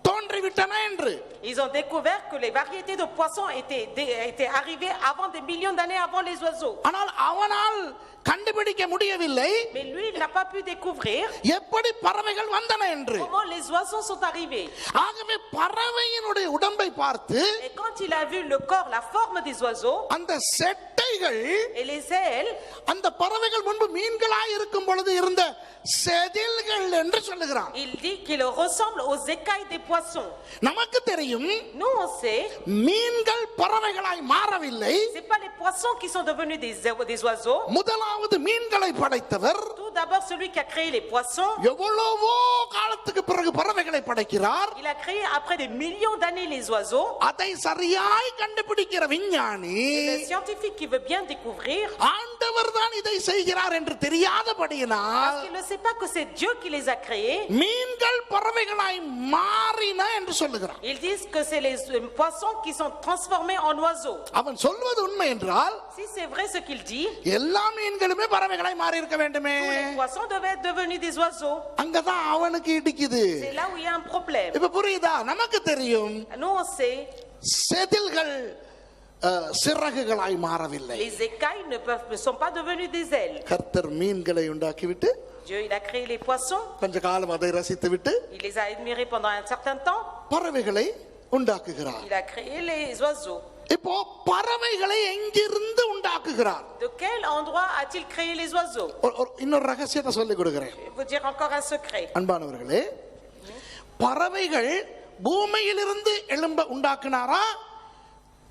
தோன்றிவிட்டன என்று. Ils ont découvert que les variétés de poissons étaient arrivées avant des millions d'années avant les oiseaux. ஆனால் அவனால் கண்டுபிடிக்க முடியவில்லை. Mais lui il n'a pas pu découvrir எப்படி பறவைகள் வந்தன என்று. comment les oiseaux sont arrivés. ஆகவே பறவையினுடைய உடம்பை பார்த்து, et quand il a vu le corps, la forme des oiseaux, அந்த செட்டைகள் et les ailes, அந்த பறவைகள் முன்பு மீன்களாய் இருக்கும் பொழுது இருந்த செதில்கள் என்று சொல்லுகிறான். Il dit qu'il ressemble aux écailles des poissons. நமக்கு தெரியும் Nous on sait, மீன்கள் பறவைகளாய் மாறவில்லை. c'est pas les poissons qui sont devenus des oiseaux. முதலாவது மீன்களை படைத்தவர் Tout d'abord celui qui a créé les poissons. எவ்வளவோ காலத்துக்கு பிறகு பறவைகளை படைக்கிறார். Il a créé après des millions d'années les oiseaux. அதை சரியாய் கண்டுபிடிக்கிற விஞ்ஞானி Et le scientifique qui veut bien découvrir, ஆண்டவர் தான் இதை செய்கிறார் என்று தெரியாதபடியினால் parce qu'il ne sait pas que c'est Dieu qui les a créés, மீன்கள் பறவைகளாய் மாறின என்று சொல்லுகிறார். ils disent que c'est les poissons qui sont transformés en oiseaux. அவன் சொல்வது உண்மை என்றால் Si c'est vrai ce qu'il dit, எல்லா மீன்களுமே பறவைகளாய் மாறி இருக்க வேண்டுமே. tous les poissons devaient être devenus des oiseaux. அங்கதான் அவனுக்கு இடிக்குது. C'est là où il y a un problème. இப்ப புரியுதா? நமக்கு தெரியும் Nous on sait, செதில்கள் சிறகுகளாய் மாறவில்லை. les écailles ne sont pas devenues des ailes. கர்த்தர் மீன்களை உண்டாக்கிவிட்டு Dieu il a créé les poissons, கொஞ்ச காலம் அதை ரசித்துவிட்டு il les a admirés pendant un certain temps, பறவைகளை உண்டாக்குகிறார். il a créé les oiseaux. இப்போ பறவைகளை எங்கிருந்து உண்டாக்குகிறார்? De quel endroit a-t-il créé les oiseaux? இன்னொரு ரகசியத்தை சொல்லிக் கொடுக்கிறேன். Je vais vous dire encore un secret. அன்பானவர்களே, பறவைகள் பூமியிலிருந்து எழும்ப உண்டாக்குனாரா,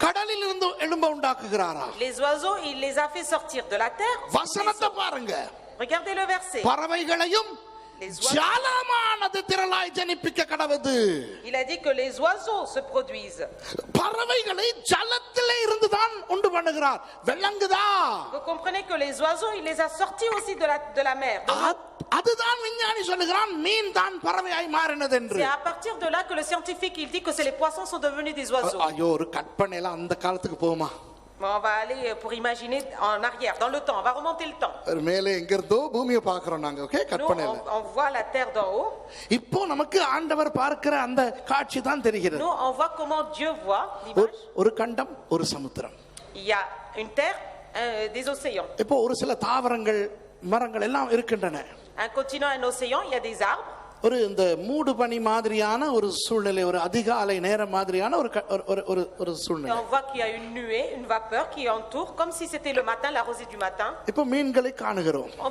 கடலில் இருந்து எழும்ப உண்டாக்குகிறாரா? Les oiseaux, il les a fait sortir de la terre. வசனத்தை பாருங்க. Regardez le verset. பறவைகளையும் Les oiseaux, ஜாலமானது திரளாய் ஜனிப்பிக்க கடவுது. il a dit que les oiseaux se produisent. பறவைகளை ஜலத்திலே இருந்து தான் உண்டு பண்ணுகிறார். வெள்ளங்குதா? Vous comprenez que les oiseaux, il les a sortis aussi de la mer. அதுதான் விஞ்ஞானி சொல்லுகிறான் மீன் தான் பறவையாய் மாறினது என்று. C'est à partir de là que le scientifique il dit que c'est les poissons sont devenus des oiseaux. ஐயோ, ஒரு கற்பனையில அந்த காலத்துக்கு போமா? Bon, on va aller pour imaginer en arrière, dans le temps. On va remonter le temps. மேலே எங்க இருந்தோ பூமியை பார்க்கிறோம் நாங்க. ஓகே, Nous, கற்பனையில. on voit la terre d'en haut. இப்போ நமக்கு ஆண்டவர் பார்க்கிற அந்த காட்சி தான் தெரிகிறது. Nous, on voit comment Dieu voit l'image. ஒரு கண்டம், ஒரு சமுத்திரம். Il y a une terre, des océans. இப்போ ஒரு சில தாவரங்கள், மரங்கள் எல்லாம் இருக்கின்றன. Un continent, un océan, il y a des arbres. ஒரு இந்த மூடு பனி மாதிரியான ஒரு சூழ்நிலை, ஒரு அதிகாலை நேரம் மாதிரியான ஒரு Et சூழ்நிலை. on voit qu'il y a une nuée, une vapeur qui entoure, comme si c'était le matin, la rosée du matin. இப்போ மீன்களை காணுகிறோம். On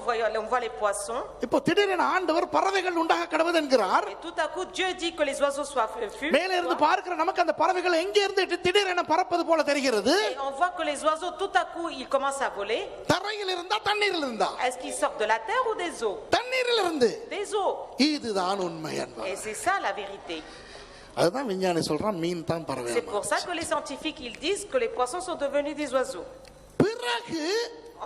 voit les poissons. இப்போ திடீரென ஆண்டவர் பறவைகள் உண்டாக கடவுது என்கிறார். Et tout à coup, Dieu dit que les oiseaux soient fus. மேலே இருந்து பார்க்கிற நமக்கு அந்த பறவைகள் எங்கே இருந்து திடீரென பறப்பது போல தெரிகிறது. Et on voit que les oiseaux, tout à coup, ils commencent à voler. தரையில் இருந்தா தண்ணீரில் இருந்தா? Est-ce qu'ils sortent de la terre ou des eaux? தண்ணீரில் இருந்து. Des eaux. இதுதான் உண்மை என்பார். Et c'est ça la vérité. அதுதான் விஞ்ஞானி சொல்றான் மீன் தான் பறவை. C'est pour ça que les scientifiques ils disent que les poissons sont devenus des oiseaux. பிறகு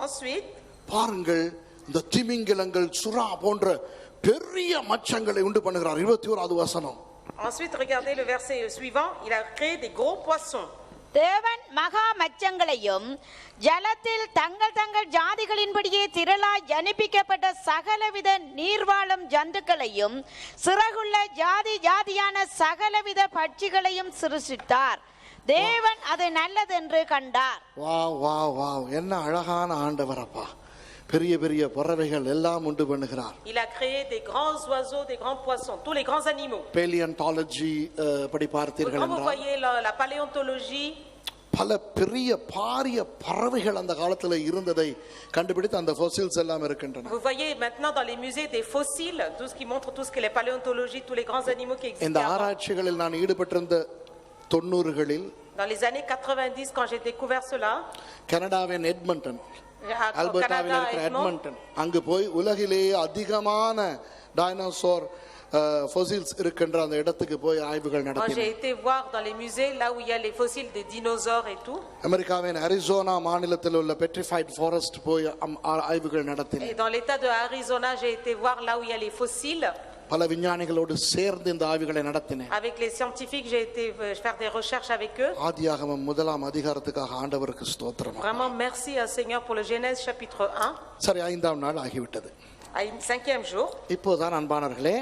Ensuite, பாருங்கள், இந்த திமிங்கிலங்கள், சுறா போன்ற பெரிய மச்சங்களை உண்டு பண்ணுகிறார். 21வது வசனம். ensuite regardez le verset suivant, il a créé des gros poissons. தேவன் மகா மச்சங்களையும் ஜலத்தில் தங்கள் தங்கள் ஜாதிகளின்படியே திரளாய் ஜனிப்பிக்கப்பட்ட சகலவித நீர்வாழும் ஜந்துக்களையும் சிறகுள்ள ஜாதி ஜாதியான சகலவித பட்சிகளையும் சிருஷ்டித்தார். தேவன் அது நல்லதென்று கண்டார். வா வா வா, என்ன அழகான ஆண்டவரப்பா. பெரிய பெரிய பறவைகள் எல்லாம் உண்டு பண்ணுகிறார். Il a créé des grands oiseaux, des grands poissons, tous les grands animaux. Palaeontology படி பார்த்தீர்கள் Quand vous என்றால் voyez la paléontologie, பல பெரிய பாரிய பறவைகள் அந்த காலத்துல இருந்ததை கண்டுபிடித்து அந்த fossils எல்லாம் இருக்கின்றன. vous voyez maintenant dans les musées des fossiles, tout ce qui montre tout ce que les paléontologies, tous les grands animaux qui இந்த existent. ஆராய்ச்சிகளில் நான் ஈடுபட்டிருந்த 90களில் Dans les années 90, quand j'ai découvert cela, கனடாவின் எட்மண்டன், au அல்பர்டாவில் Canada, இருக்கிற Edmond, எட்மண்டன், அங்கு போய் உலகிலேயே அதிகமான டைனோசர் fossils இருக்கின்ற அந்த இடத்துக்கு போய் ஆய்வுகள் quand j'ai நடத்தினேன். été voir dans les musées, là où il y a les fossiles des dinosaures et tout, அமெரிக்காவின் அரிசோனா மாநிலத்தில் உள்ள பெட்ரிஃபைட் ஃபாரஸ்ட் போய் ஆய்வுகள் et நடத்தினேன். dans l'état de Arizona, j'ai été voir là où il y a les fossiles. பல விஞ்ஞானிகளோடு சேர்ந்து இந்த ஆய்வுகளை நடத்தினேன். Avec les scientifiques, j'ai été faire des recherches avec eux. ஆதியாகமம் 1ஆம் அதிகாரத்துக்காக ஆண்டவருக்கு ஸ்தோத்திரம். Vraiment, merci à Seigneur pour le Genèse chapitre 1. சரி, 5ஆம் நாள் ஆகிவிட்டது. 5e jour. இப்போதான் அன்பானவர்களே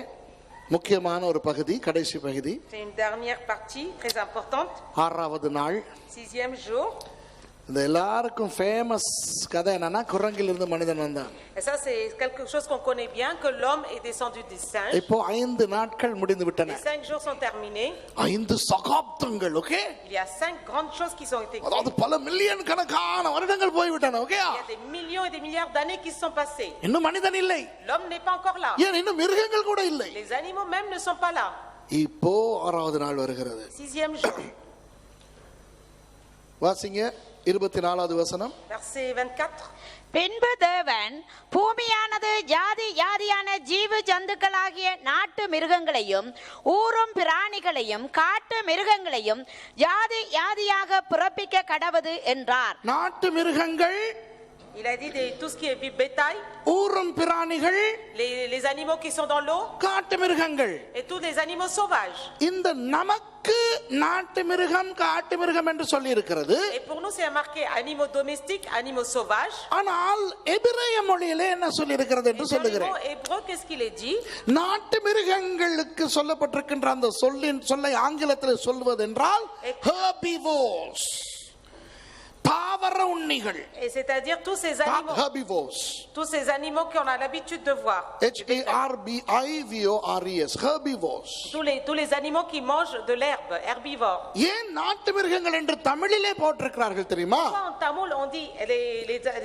முக்கியமான ஒரு பகுதி, கடைசி பகுதி. C'est une dernière partie très importante. 6வது நாள் 6e jour. இந்த எல்லாருக்கும் ஃபேமஸ் கதை என்னன்னா குரங்கிலிருந்து மனிதன் வந்தான். Et ça c'est quelque chose qu'on connaît bien, que l'homme est descendu du singe. இப்போ 5 நாட்கள் முடிந்து விட்டன. Les 5 jours sont terminés. 5 சகாப்தங்கள். Okay, Il y a 5 grandes choses qui sont été அதாவது பல மில்லியன் கணக்கான வருடங்கள் போய் விட்டன. Okay, Il y a des millions et des milliards d'années qui se sont passées. இன்னும் மனிதன் இல்லை. L'homme n'est pas encore là. ஏன் இன்னும் மிருகங்கள் கூட இல்லை. Les animaux même ne sont pas là. இப்போ 6வது நாள் வருகிறது. 6e jour. வாசிங்க 24வது வசனம். Verset 24. பின்பு தேவன் பூமியானது ஜாதி ஜாதியான ஜீவ ஜந்துக்களாகிய நாட்டு மிருகங்களையும் ஊரும் பிராணிகளையும் காட்டு மிருகங்களையும் ஜாதி ஜாதியாக பிறப்பிக்க கடவது என்றார். நாட்டு மிருகங்கள், Il a dit tout ce qui est bétail, ஊரும் பிராணிகள், les animaux qui sont dans l'eau காட்டு மிருகங்கள். et tous les animaux sauvages. இந்த நமக்கு நாட்டு மிருகம் காட்டு மிருகம் என்று சொல்லி இருக்கிறது. Et pour nous c'est marqué animaux domestiques, animaux sauvages. ஆனால் எபிரேய மொழியிலே என்ன சொல்லி இருக்கிறது என்று Et dans les சொல்லுகிறேன். mots hébreux, qu'est-ce qu'il est dit? நாட்டு மிருகங்களுக்கு சொல்லப்பட்டிருக்கின்ற அந்த சொல்லை ஆங்கிலத்தில் சொல்வதென்றால் herbivores, தாவர உண்ணிகள். Et c'est-à-dire tous ces animaux, herbivores, tous ces animaux qu'on a l'habitude de voir. HERBIVORES, herbivores. Tous les animaux qui mangent de l'herbe, herbivores. ஏன் நாட்டு மிருகங்கள் என்று தமிழிலே போட்டிருக்கிறார்கள் தெரியுமா? En tamoul on dit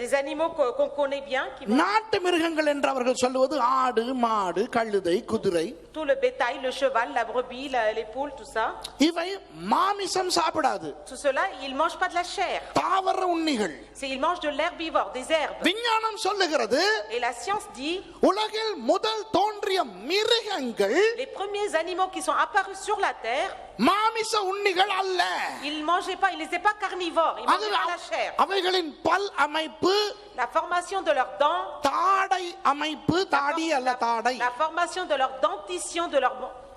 les animaux qu'on connaît bien, qui mangent நாட்டு மிருகங்கள் என்று அவர்கள் சொல்லுவது ஆடு, மாடு, கழுதை, குதிரை. tout le bétail, le cheval, la brebis, les poules, tout ça. இவை மாமிசம் சாப்பிடாது. Tout cela, ils mangent pas de la chair. தாவர உண்ணிகள். Ils mangent de l'herbivore, des herbes. விஞ்ஞானம் சொல்லுகிறது Et la science dit உலகில் முதல் தோன்றிய மிருகங்கள் les premiers animaux qui sont apparus sur la terre, மாமிச உண்ணிகள் அல்ல. ils mangeaient pas, ils n'étaient pas carnivores, ils mangeaient pas la chair. அவைகளின் பல் அமைப்பு, La formation de leurs dents, தாடை அமைப்பு, தாடி அல்ல தாடை, la formation de leur dentition, de leur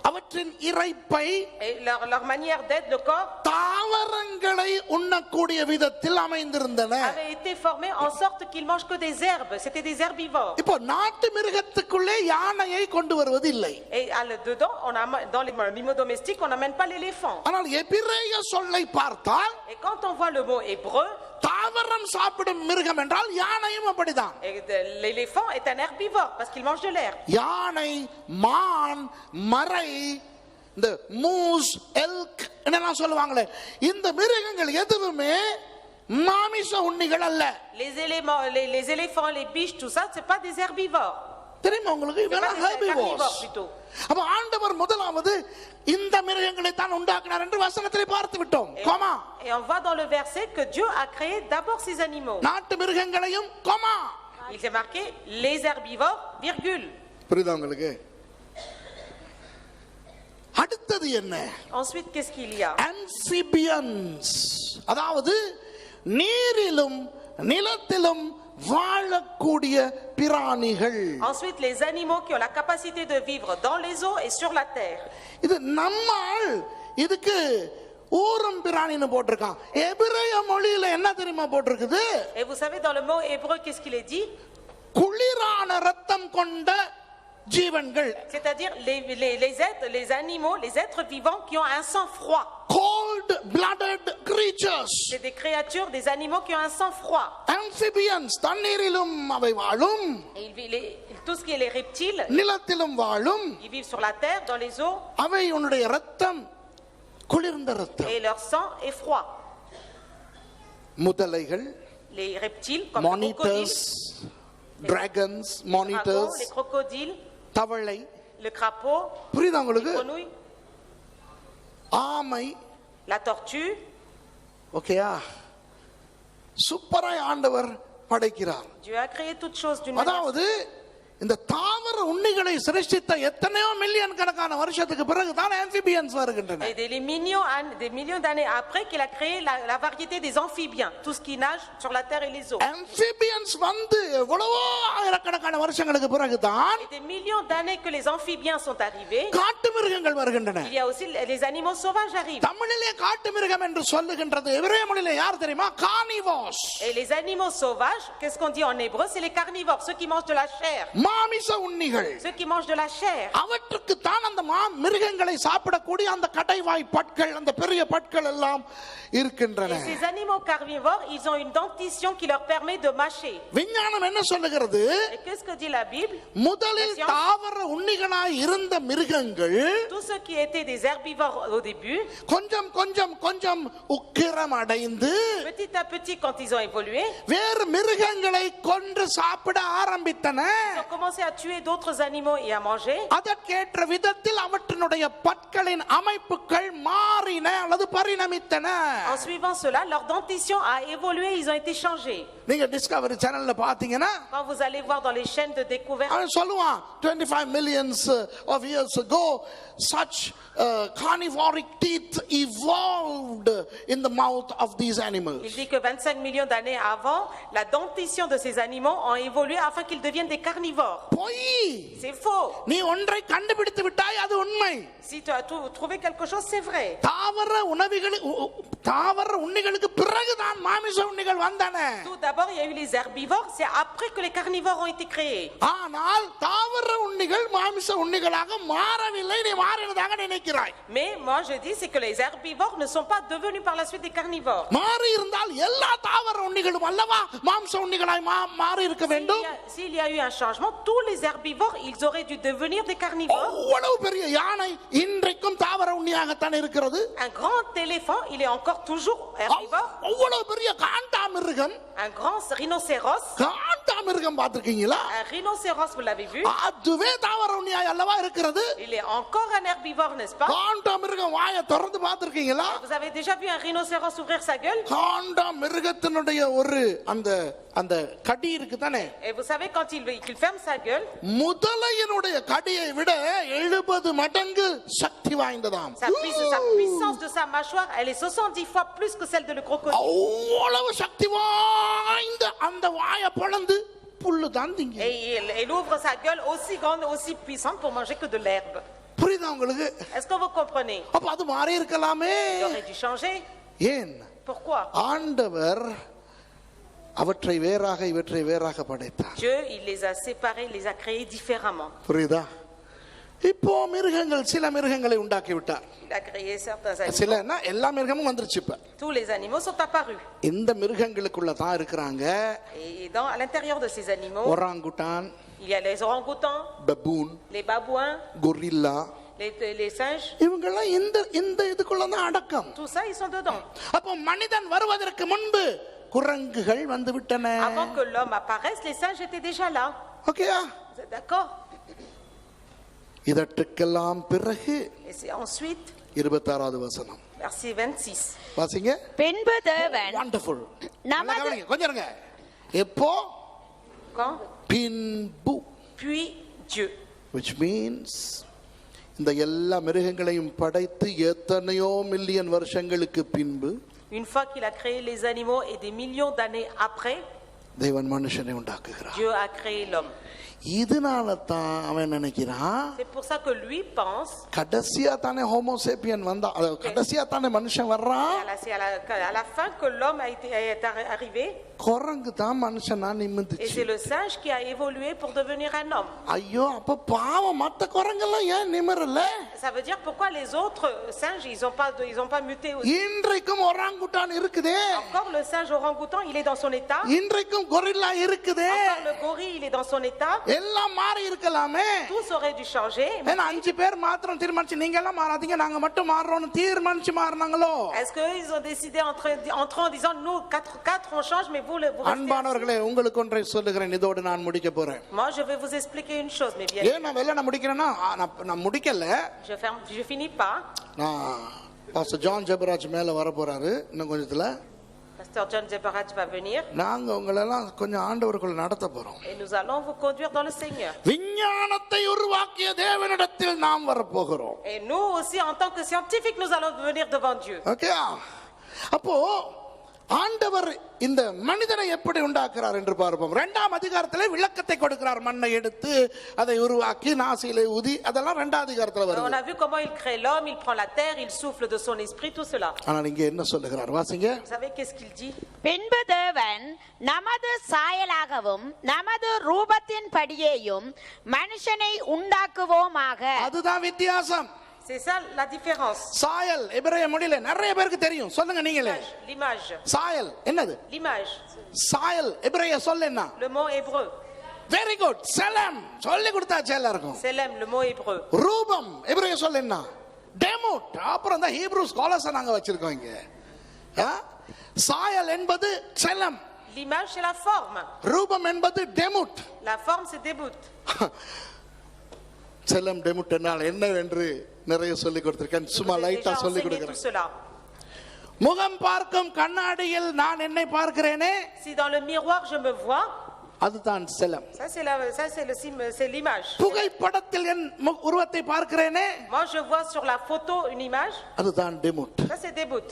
அவற்றின் இரைப்பை, et leur manière d'être, le corps தாவரங்களை உண்ணக்கூடிய விதத்தில் அமைந்திருந்தன. avait été formé en sorte qu'ils mangent que des herbes. C'était des herbivores. இப்போ நாட்டு மிருகத்துக்குள்ளே யானையை கொண்டு வருவது இல்லை. Et dedans, dans les animaux domestiques, on n'amène pas l'éléphant. ஆனால் எபிரேய சொல்லை பார்த்தால் Et quand on voit le mot hébreu, தாவரம் சாப்பிடும் மிருகம் என்றால் யானையும் அப்படிதான். l'éléphant est un herbivore parce qu'il mange de l'herbe. யானை, மான், மரை, இந்த மூஸ், எல்க் என்னெல்லாம் சொல்லுவாங்களே, இந்த மிருகங்கள் எதுவுமே மாமிச உண்ணிகள் அல்ல. Les éléphants, les biches, tout ça, c'est pas des herbivores. தெரியுமா உங்களுக்கு? இவெல்லாம் herbivores. அப்ப ஆண்டவர் முதலாவது இந்த மிருகங்களை தான் உண்டாக்கினார் என்று வசனத்திலே பார்த்து விட்டோம். Coma. Et on voit dans le verset que Dieu a créé d'abord ces animaux. நாட்டு மிருகங்களையும் coma. Il s'est marqué les herbivores, virgule. புரியுதா உங்களுக்கு? அடுத்தது என்ன? Ensuite, qu'est-ce qu'il y a? Amphibians, அதாவது நீரிலும் நிலத்திலும் வாழக்கூடிய பிராணிகள். Ensuite, les animaux qui ont la capacité de vivre dans les eaux et sur la terre. இது நம்மால் இதுக்கு ஊரும் பிராணின்னு போட்டிருக்கான். எபிரேய மொழியில என்ன தெரியுமா போட்டிருக்குது? Et vous savez, dans le mot hébreu, qu'est-ce qu'il est dit? குளிரான ரத்தம் கொண்ட ஜீவன்கள். C'est-à-dire les animaux, les êtres vivants qui ont un sang froid. Cold blooded creatures. C'est des créatures, des animaux qui ont un sang froid. Amphibians, தண்ணீரிலும் அவை வாழும். Tout ce qui est les reptiles, நிலத்திலும் வாழும். ils vivent sur la terre, dans les eaux. அவையுடைய ரத்தம் குளிர்ந்த ரத்தம். Et leur sang est froid. முதலைகள், Les reptiles, comme monitors, dragons, monitors, les crocodiles, தவளை, le crapaud, புரியுதா உங்களுக்கு? la grenouille, ஆமை. la tortue. ஓகேயா? சூப்பராய் ஆண்டவர் படைக்கிறார். Dieu a créé toutes choses d'une manière. அதாவது இந்த தாவர உண்ணிகளை சிருஷ்டித்த எத்தனையோ மில்லியன் கணக்கான வருஷத்துக்கு பிறகு தான் amphibians வருகின்றன. Et des millions d'années après qu'il a créé la variété des amphibiens, tout ce qui nage sur la terre et les eaux. amphibians வந்து எவ்வளவோ ஆயிரக்கணக்கான கோடிக்கணக்கான வருஷங்களுக்கு பிறகுதான் Et des millions d'années que les amphibiens sont arrivés, காட்டு மிருகங்கள் வருகின்றன. il y a aussi les animaux sauvages arrivent. தமிழிலே காட்டு மிருகம் என்று சொல்லுகின்றது எபிரேய மொழியிலே யார் தெரியுமா? Carnivores. Et les animaux sauvages, qu'est-ce qu'on dit en hébreu? C'est les carnivores, ceux qui mangent de la chair. மாமிச உண்ணிகள். Ceux qui mangent de la chair. அவற்றுக்கு தான் அந்த மிருகங்களை சாப்பிடக்கூடிய அந்த கடைவாய் பற்கள், அந்த பெரிய பற்கள் எல்லாம் இருக்கின்றன. Et ces animaux carnivores, ils ont une dentition qui leur permet de mâcher. விஞ்ஞானம் என்ன சொல்லுகிறது? Et qu'est-ce que dit la Bible? முதலில் தாவர உண்ணிகளாய் இருந்த மிருகங்கள் Tous ceux qui étaient des herbivores au début, கொஞ்சம் கொஞ்சம் கொஞ்சம் உக்கிரம் அடைந்து petit à petit, quand ils ont évolué, வேறு மிருகங்களை கொன்று சாப்பிட ஆரம்பித்தன. ils ont commencé à tuer d'autres animaux et à manger. அதற்கேற்ற விதத்தில் அவற்றினுடைய பற்களின் அமைப்புகள் மாறின அல்லது பரிணமித்தன. En suivant cela, leur dentition a évolué, ils ont été changés. நீங்க டிஸ்கவரி சேனல்ல பாத்தீங்கன்னா Quand vous allez voir dans les chaînes de découverte, அவன் சொல்லுவான் 25 millions of years ago such carnivoric teeth evolved in the mouth of these animals. il dit que 25 millions d'années avant, la dentition de ces animaux ont évolué afin qu'ils deviennent des carnivores. பொய். C'est faux. நீ ஒன்றை கண்டுபிடித்து விட்டாய், அது உண்மை. Si tu as trouvé quelque chose, c'est vrai. தாவர உண்ணிகளுக்கு பிறகுதான் மாமிச உண்ணிகள் வந்தன. Tout d'abord, il y a eu les herbivores, c'est après que les carnivores ont été créés. ஆனால் தாவர உண்ணிகள் மாமிச உண்ணிகளாக மாறவில்லை, நீ மாறினதாக நினைக்கிறாய். Mais moi je dis c'est que les herbivores ne sont pas devenus par la suite des carnivores. மாறி இருந்தால் எல்லா தாவர உண்ணிகளும் அல்லவா மாம்ச உண்ணிகளாய் மாறி இருக்க வேண்டும். S'il y a eu un changement, tous les herbivores, ils auraient dû devenir des carnivores. அவ்வளவு பெரிய யானை இன்றைக்கும் தாவர உண்ணியாகத்தான் இருக்கிறது. Un grand éléphant, il est encore toujours herbivore. அவ்வளவு பெரிய காண்டாமிருகம், Un grand rhinocéros. காண்டாமிருகம் பார்த்திருக்கீங்களா? Un rhinocéros, vous l'avez vu? அதுவே தாவர உண்ணியாய் அல்லவா இருக்கிறது. Il est encore un herbivore, n'est-ce pas? காண்டாமிருகம் வாயை திறந்து பார்த்திருக்கீங்களா? Vous avez déjà vu un rhinocéros ouvrir sa gueule? காண்டாமிருகத்தினுடைய ஒரு அந்த அந்த கடி இருக்கு தானே, Et vous savez quand il ferme sa gueule, முதலையினுடைய கடியை விட 70 மடங்கு சக்தி வாய்ந்ததாம். sa puissance de sa mâchoire, elle est 70 fois plus que celle de le crocodile. அவ்வளவு சக்தி வாய்ந்த அந்த வாயை பொளந்து புல்லு தான் திங்க. Et il ouvre sa gueule aussi grande, aussi puissante pour manger que de l'herbe. புரியுதா உங்களுக்கு? Est-ce que vous comprenez? அப்ப அது மாறி இருக்கலாமே. Il aurait dû changer. ஏன்? Pourquoi? ஆண்டவர் அவற்றை வேறாக இவற்றை வேறாக படைத்தார். Dieu, il les a séparés, il les a créés différemment. புரியுதா? இப்போ மிருகங்கள் சில மிருகங்களை உண்டாக்கி விட்டார். Il a créé certains animaux. சிலன்னா எல்லா மிருகமும் வந்துருச்சு இப்ப. Tous les animaux sont apparus. இந்த மிருகங்களுக்குள்ள தான் இருக்கிறாங்க Et à l'intérieur de ces animaux, orangutan, il y a les orang-outans, baboon, les babouins, gorilla, les singes. இவங்கெல்லாம் இந்த இதுக்குள்ள தான் அடக்கம். Tout ça, ils sont dedans. அப்போ மனிதன் வருவதற்கு முன்பு குரங்குகள் வந்து விட்டன. Avant que l'homme apparaisse, les singes étaient déjà là. ஓகேயா? Vous êtes d'accord? இதற்கெல்லாம் பிறகு Et c'est ensuite, 26வது வசனம் verset 26. வாசிங்க. பின்பு தேவன் வண்டர்ஃபுல். நமது கொஞ்சம் இருங்க. எப்போ? Quand? பின்பு, Puis Dieu. which means இந்த எல்லா மிருகங்களையும் படைத்து எத்தனையோ மில்லியன் வருஷங்களுக்கு பின்பு Une fois qu'il a créé les animaux et des millions d'années après, தேவன் மனுஷனை உண்டாக்குகிறார். Dieu a créé l'homme. இதனால தான் அவன் நினைக்கிறான், C'est pour ça que lui pense, கடைசியா தானே ஹோமோசேப்பியன் வந்தா, கடைசியா தானே மனுஷன் வர்றான், c'est à la fin que l'homme est arrivé, குரங்கு தான் மனுஷனா et நிமிந்துச்சு. c'est le singe qui a évolué pour devenir un homme. ஐயோ, அப்ப பாவம் மத்த குரங்கெல்லாம் ஏன் நிமிரல? Ça veut dire pourquoi les autres singes, ils ont pas muté aussi. இன்றைக்கும் ஒராங்குட்டான் இருக்குதே, Encore le singe orang-outan, il est dans son état. இன்றைக்கும் கொரில்லா இருக்குதே, Encore le gorille, il est dans son état. எல்லாம் மாறி இருக்கலாமே. Tous auraient dû changer. ஏன்னா 5 பேர் மாத்திரம் தீர்மானிச்சு நீங்க எல்லாம் மாறாதீங்க நாங்க மட்டும் மாறுறோம்னு தீர்மானிச்சு மாறினாங்களோ? Est-ce qu'ils ont décidé entre en disant nous quatre on change mais vous restez. அன்பானவர்களே, உங்களுக்கு ஒன்றை சொல்லுகிறேன், இதோடு நான் முடிக்க போறேன். Moi je vais vous expliquer une chose, mais bien. ஏன் நான் வெளில முடிக்கிறேன்னா, நான் முடிக்கல. Je finis pas. நான் பாஸ்டர் ஜான் ஜெபராஜ் மேல வர போறாரு இன்னும் கொஞ்சத்துல. Pasteur John Zebaraj va venir. நாங்க உங்களெல்லாம் கொஞ்சம் ஆண்டவருக்குள்ள நடத்த போறோம். Et nous allons vous conduire dans le Seigneur. விஞ்ஞானத்தை உருவாக்கிய தேவனிடத்தில் நாம் வரப்போகிறோம். Et nous aussi en tant que scientifiques nous allons venir devant Dieu. Okay? அப்போ ஆண்டவர் இந்த மனிதனை எப்படி உண்டாக்குறார் என்று பார்ப்போம். 2ஆம் அதிகாரத்திலே விளக்கத்தை கொடுக்கிறார். மண்ணை எடுத்து அதை உருவாக்கி நாசியிலே ஊதி, அதெல்லாம் 2ஆம் அதிகாரத்துல வருது. On a vu comment il crée l'homme, il prend la terre, il souffle de son esprit, tout cela. ஆனால் இங்கே என்ன சொல்லுகிறார் வாசிங்க. Vous savez qu'est-ce qu'il dit? பின்பு தேவன் நமது சாயலாகவும் நமது ரூபத்தின் படியேயும் மனுஷனை உண்டாக்குவோமாக. அதுதான் வித்தியாசம். C'est ça la différence. சாயல் எபிரேய மொழியில நிறைய பேருக்கு தெரியும். சொல்லுங்க நீங்களே. L'image. சாயல் என்னது? L'image. சாயல் எபிரேய சொல் என்ன? Le mot hébreu. Very good. செலம் சொல்லி கொடுத்தாச்சு எல்லாருக்கும். Selem, le mot hébreu. ரூபம் எபிரேய சொல் என்ன? டெமுட். அப்புறம் தான் ஹீப்ரூ ஸ்காலர்ஸ் நாங்க வச்சிருக்கோம் இங்க. சாயல் என்பது செலம். L'image c'est la forme. ரூபம் என்பது டெமுட். La forme c'est début. செலம் டெமுட் என்றால் என்ன என்று நிறைய சொல்லி கொடுத்திருக்கேன். சும்மா லைட்டா சொல்லி கொடுக்கிறேன். முகம் பார்க்கும் கண்ணாடியில் நான் என்னை பார்க்கிறேனே. Si dans le miroir je me vois. அதுதான் செலம். Ça c'est l'image. புகைப்படத்தில் என் உருவத்தை பார்க்கிறேனே. Moi je vois sur la photo une image. அதுதான் டெமுட். Ça c'est début.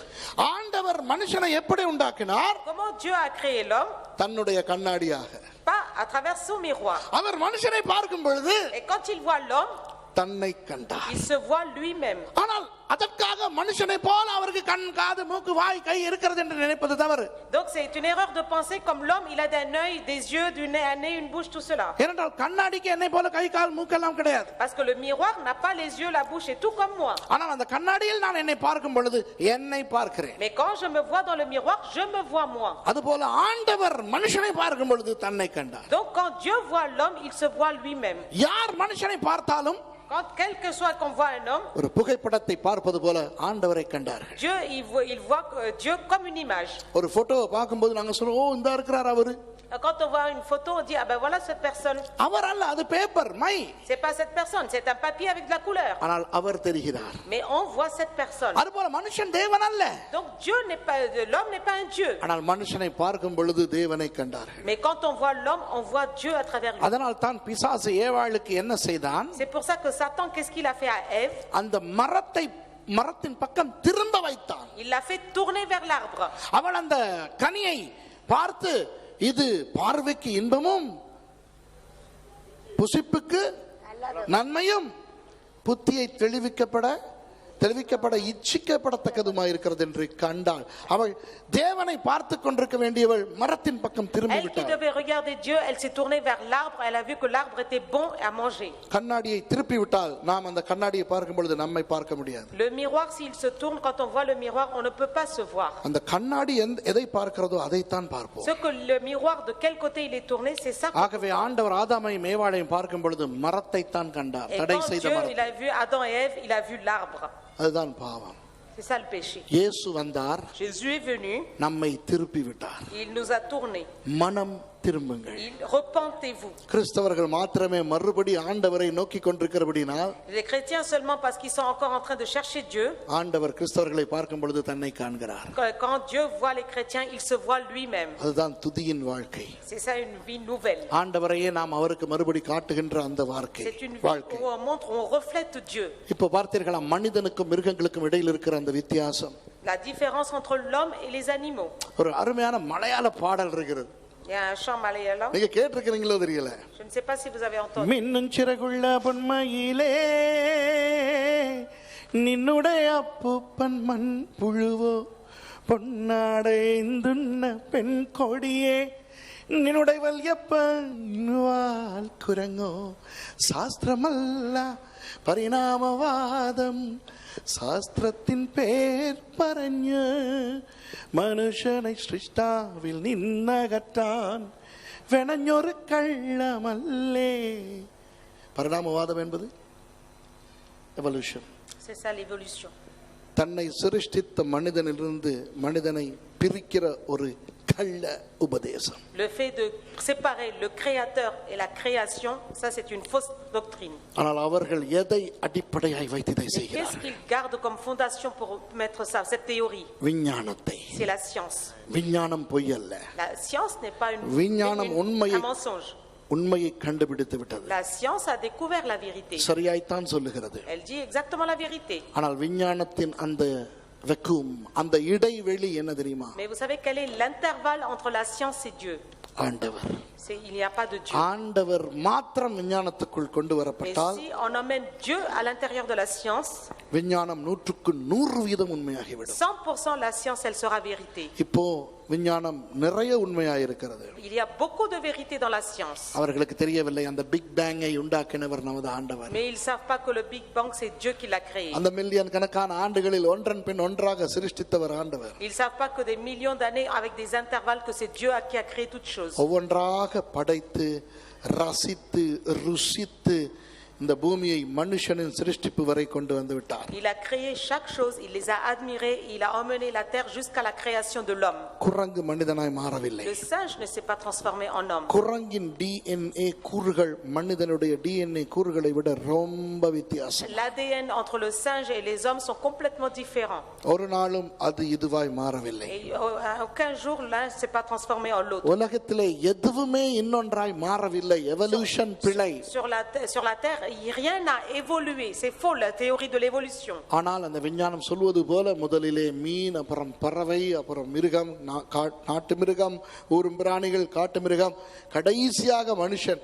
ஆண்டவர் மனுஷனை எப்படி உண்டாக்கினார்? Comment Dieu a créé l'homme? தன்னுடைய கண்ணாடியாக. Pas à travers son miroir. அவர் மனுஷனை பார்க்கும் பொழுது Et quand il voit l'homme, தன்னை கண்டார். il se voit lui-même. ஆனால் அதற்காக மனுஷனை போல அவருக்கு கண் காது மூக்கு வாய் கை இருக்கிறது என்று நினைப்பது தவறு. Donc c'est une erreur de penser comme l'homme il a un œil, des yeux, un nez, une bouche, tout cela. ஏனென்றால் கண்ணாடிக்கு என்னை போல கை கால் மூக்கெல்லாம் கிடையாது. Parce que le miroir n'a pas les yeux, la bouche et tout comme moi. ஆனால் அந்த கண்ணாடியில் நான் என்னை பார்க்கும் பொழுது என்னை பார்க்கிறேன். Mais quand je me vois dans le miroir, je me vois moi. அதுபோல ஆண்டவர் மனுஷனை பார்க்கும் பொழுது தன்னை கண்டார். Donc quand Dieu voit l'homme, il se voit lui-même. யார் மனுஷனை பார்த்தாலும் Quand quel que soit qu'on voit un homme, ஒரு புகைப்படத்தை பார்ப்பது போல ஆண்டவரை கண்டார்கள். Dieu il voit Dieu comme une image. ஒரு போட்டோவை பார்க்கும்போது நாங்க சொல்றோம், ஓ இந்த இருக்கிறார் அவரு. Quand on voit une photo, on dit ah ben voilà cette personne. அவர் அல்ல, அது paper my. C'est pas cette personne, c'est un papier avec de la couleur. ஆனால் அவர் தெரிகிறார். Mais on voit cette personne. அதுபோல மனுஷன் தேவன் அல்ல. Donc Dieu n'est pas l'homme n'est pas un Dieu. ஆனால் மனுஷனை பார்க்கும் பொழுது தேவனை கண்டார்கள். Mais quand on voit l'homme, on voit Dieu à travers lui. அதனால் தான் பிசாசு ஏவாளுக்கு என்ன செய்தான்? C'est pour ça que Satan qu'est-ce qu'il a fait à Ève? அந்த மரத்தின் பக்கம் திரும்ப வைத்தான். Il l'a fait tourner vers l'arbre. அவள் அந்த கனியை பார்த்து இது பார்வைக்கு இன்பமும் புசிப்புக்கு நன்மையும் புத்தியை தெளிவிக்கப்பட இச்சிக்கப்படத்தக்கதுமாய் இருக்கிறது என்று கண்டாள். அவள் தேவனை பார்த்து கொண்டிருக்க வேண்டியவள் மரத்தின் பக்கம் திரும்பி Elle qui விட்டாள். devait regarder Dieu, elle s'est tournée vers l'arbre, elle a vu que l'arbre était bon à manger. கண்ணாடியை திருப்பி விட்டால் நாம் அந்த கண்ணாடியை பார்க்கும் பொழுது நம்மை பார்க்க முடியாது. Le miroir s'il se tourne, quand on voit le miroir, on ne peut pas se voir. அந்த கண்ணாடி எதை பார்க்கிறதோ அதைத்தான் பார்ப்போம். Ce que le miroir de quel côté il est tourné, c'est ça. ஆகவே ஆண்டவர் ஆதாமையும் ஏவாளையும் பார்க்கும் பொழுது மரத்தை தான் கண்டார். Et தடை quand செய்த Dieu மரம். il a vu Adam et Ève, il a vu l'arbre. அதுதான் பாவம். C'est ça le péché. இயேசு வந்தார், Jésus est venu, நம்மை திருப்பி விட்டார். il nous a tourné. மனம் திரும்புங்கள். Repentez-vous. கிறிஸ்தவர்கள் மாத்திரமே மறுபடி ஆண்டவரை நோக்கி கொண்டிருக்கிறபடினால், Les chrétiens seulement parce qu'ils sont encore en train de chercher Dieu. ஆண்டவர் கிறிஸ்தவர்களை பார்க்கும் பொழுது தன்னை காண்கிறார். Quand Dieu voit les chrétiens, il se voit lui-même. அதுதான் துதியின் வாழ்க்கை. C'est ça une vie nouvelle. ஆண்டவரையே நாம் அவருக்கு மறுபடி காட்டுகின்ற அந்த வாழ்க்கை. C'est une vie où on montre, on reflète Dieu. இப்போ பார்த்தீர்களா மனிதனுக்கும் மிருகங்களுக்கும் இடையில் இருக்கிற அந்த வித்தியாசம். La différence entre l'homme et les animaux. ஒரு அருமையான மலையாள பாடல் இருக்கிறது. Il y a un chant malayalam. நீங்க கேட்டிருக்கிறீங்களோ தெரியல. Je ne sais pas si vous avez entendu. மின்னும் சிறகுள்ள பொன்மையிலே நின்னுடைய அப்பூப்பன் மண் புழுவோ பொன்னாடைந்துண்ண பெண் கொடியே நின்னுடைய வல்யப்பன் குரங்கோ சாஸ்திரமல்ல പരിണാമവാദം ശാസ്ത്രത്തിൻ പേർ പറഞ്ഞ് മനുഷ്യനെ സൃഷ്ടാവിൽ നിന്നകറ്റാൻ വെണഞ്ഞൊരു കള്ളമല്ലേ. പരിണാമവാദം என்பது எவல்யூஷன். C'est ça l'évolution. தன்னை சிருஷ்டித்த மனிதனிலிருந்து மனிதனை பிரிக்கிற ஒரு கள்ள உபதேசம். Le fait de séparer le créateur et la création, ça c'est une fausse doctrine. ஆனால் அவர்கள் எதை அடிப்படையாய் வைத்து இதை Qu'est-ce செய்கிறார்கள்? qu'ils gardent comme fondation pour mettre ça, cette théorie? விஞ்ஞானத்தை. C'est la science. விஞ்ஞானம் பொய் அல்ல. La science n'est pas விஞ்ஞானம் உண்மையை un mensonge. உண்மையை கண்டுபிடித்து விட்டது. La science a découvert la vérité. சரியாய்த்தான் சொல்லுகிறது. Elle dit exactement la vérité. ஆனால் விஞ்ஞானத்தின் அந்த வைக்கும் அந்த இடைவெளி என்ன தெரியுமா? Mais vous savez quel est l'intervalle entre la science et Dieu? ஆண்டவர். Il n'y a pas de Dieu. ஆண்டவர் மாத்திரம் விஞ்ஞானத்துக்குள் கொண்டு Mais வரப்பட்டால் si on emmène Dieu à l'intérieur de la science, விஞ்ஞானம் 100% உண்மையாகிவிடும். 100% la science, elle sera vérité. இப்போ விஞ்ஞானம் நிறைய உண்மையாயிருக்கிறது. Il y a beaucoup de vérité dans la science. அவர்களுக்கு தெரியவில்லை அந்த பிக் பேங்கை உண்டாக்கினவர் நமது ஆண்டவர். Mais ils ne savent pas que le Big Bang, c'est Dieu qui l'a créé. அந்த மில்லியன் கணக்கான ஆண்டுகளில் ஒன்றன் பின் ஒன்றாக சிருஷ்டித்தவர் ஆண்டவர். Ils ne savent pas que des millions d'années, avec des intervalles, que c'est Dieu qui a créé toutes choses. ஒவ்வொன்றாக படைத்து ரசித்து ருசித்து இந்த பூமியை மனுஷனின் சிருஷ்டிப்பு வரை கொண்டு வந்து விட்டார். Il a créé chaque chose, il les a admirés, il a emmené la terre jusqu'à la création de l'homme. குரங்கு மனிதனாய் மாறவில்லை. Le singe ne s'est pas transformé en homme. குரங்கின் DNA கூறுகள் மனிதனுடைய DNA கூறுகளை விட ரொம்ப வித்தியாசம். L'ADN entre le singe et les hommes sont complètement différents. ஒரு நாளும் அது இதுவாய் மாறவில்லை. Et à aucun jour l'un ne s'est pas transformé en l'autre. உலகத்திலே எதுவுமே இன்னொன்றாய் மாறவில்லை. எவல்யூஷன் பிழை. Sur la terre, rien n'a évolué. C'est faux, la théorie de l'évolution. ஆனால் அந்த விஞ்ஞானம் சொல்வது போல முதலிலே மீன், அப்புறம் பறவை, அப்புறம் மிருகம், நாட்டு மிருகம், ஊரும் பிராணிகள், காட்டு மிருகம், கடைசியாக மனுஷன்.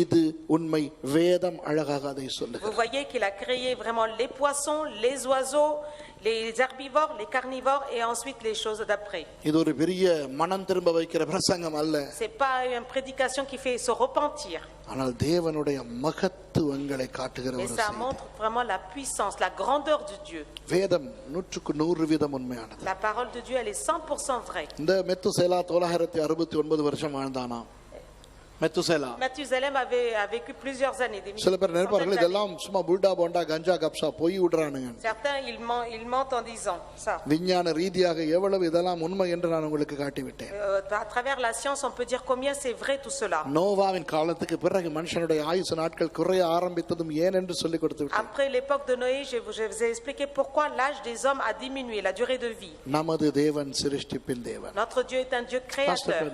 இது உண்மை. வேதம் அழகாக அதை சொல்லுகிறது. Vous voyez qu'il a créé vraiment les poissons, les oiseaux, les herbivores, les carnivores et ensuite les choses d'après. இது ஒரு பெரிய மனம் திரும்ப வைக்கிற பிரசங்கம் அல்ல. C'est pas une prédication qui fait se repentir. ஆனால் தேவனுடைய மகத்துவங்களை காட்டுகிற Mais ஒரு ça செய்தி. montre vraiment la puissance, la grandeur de Dieu. வேதம் 100% உண்மையானது. La parole de Dieu, elle est 100% vraie. இந்த மெத்துசேலா 969 வருஷம் வாழ்ந்தானாம். Methuselah Mathusalem a vécu plusieurs années. சில பேர் நினைப்பார்கள் centaines இதெல்லாம் சும்மா புல்டா போண்டா கஞ்சா கப்சா பொய் விடுறானுங்க. d'années. Certains, ils mentent en disant ça. விஞ்ஞான ரீதியாக எவ்வளவு இதெல்லாம் உண்மை என்று நான் உங்களுக்கு காட்டிவிட்டேன். À travers la science, on peut dire combien c'est vrai tout cela. நோவாவின் காலத்துக்கு பிறகு மனுஷனுடைய ஆயுசு நாட்கள் குறைய ஆரம்பித்ததும் ஏன் என்று சொல்லி கொடுத்து விட்டேன். Après l'époque de Noé, je vous ai expliqué pourquoi l'âge des hommes a diminué, la durée de vie. நமது தேவன் சிருஷ்டிப்பின் தேவன். Notre Dieu est un Dieu créateur.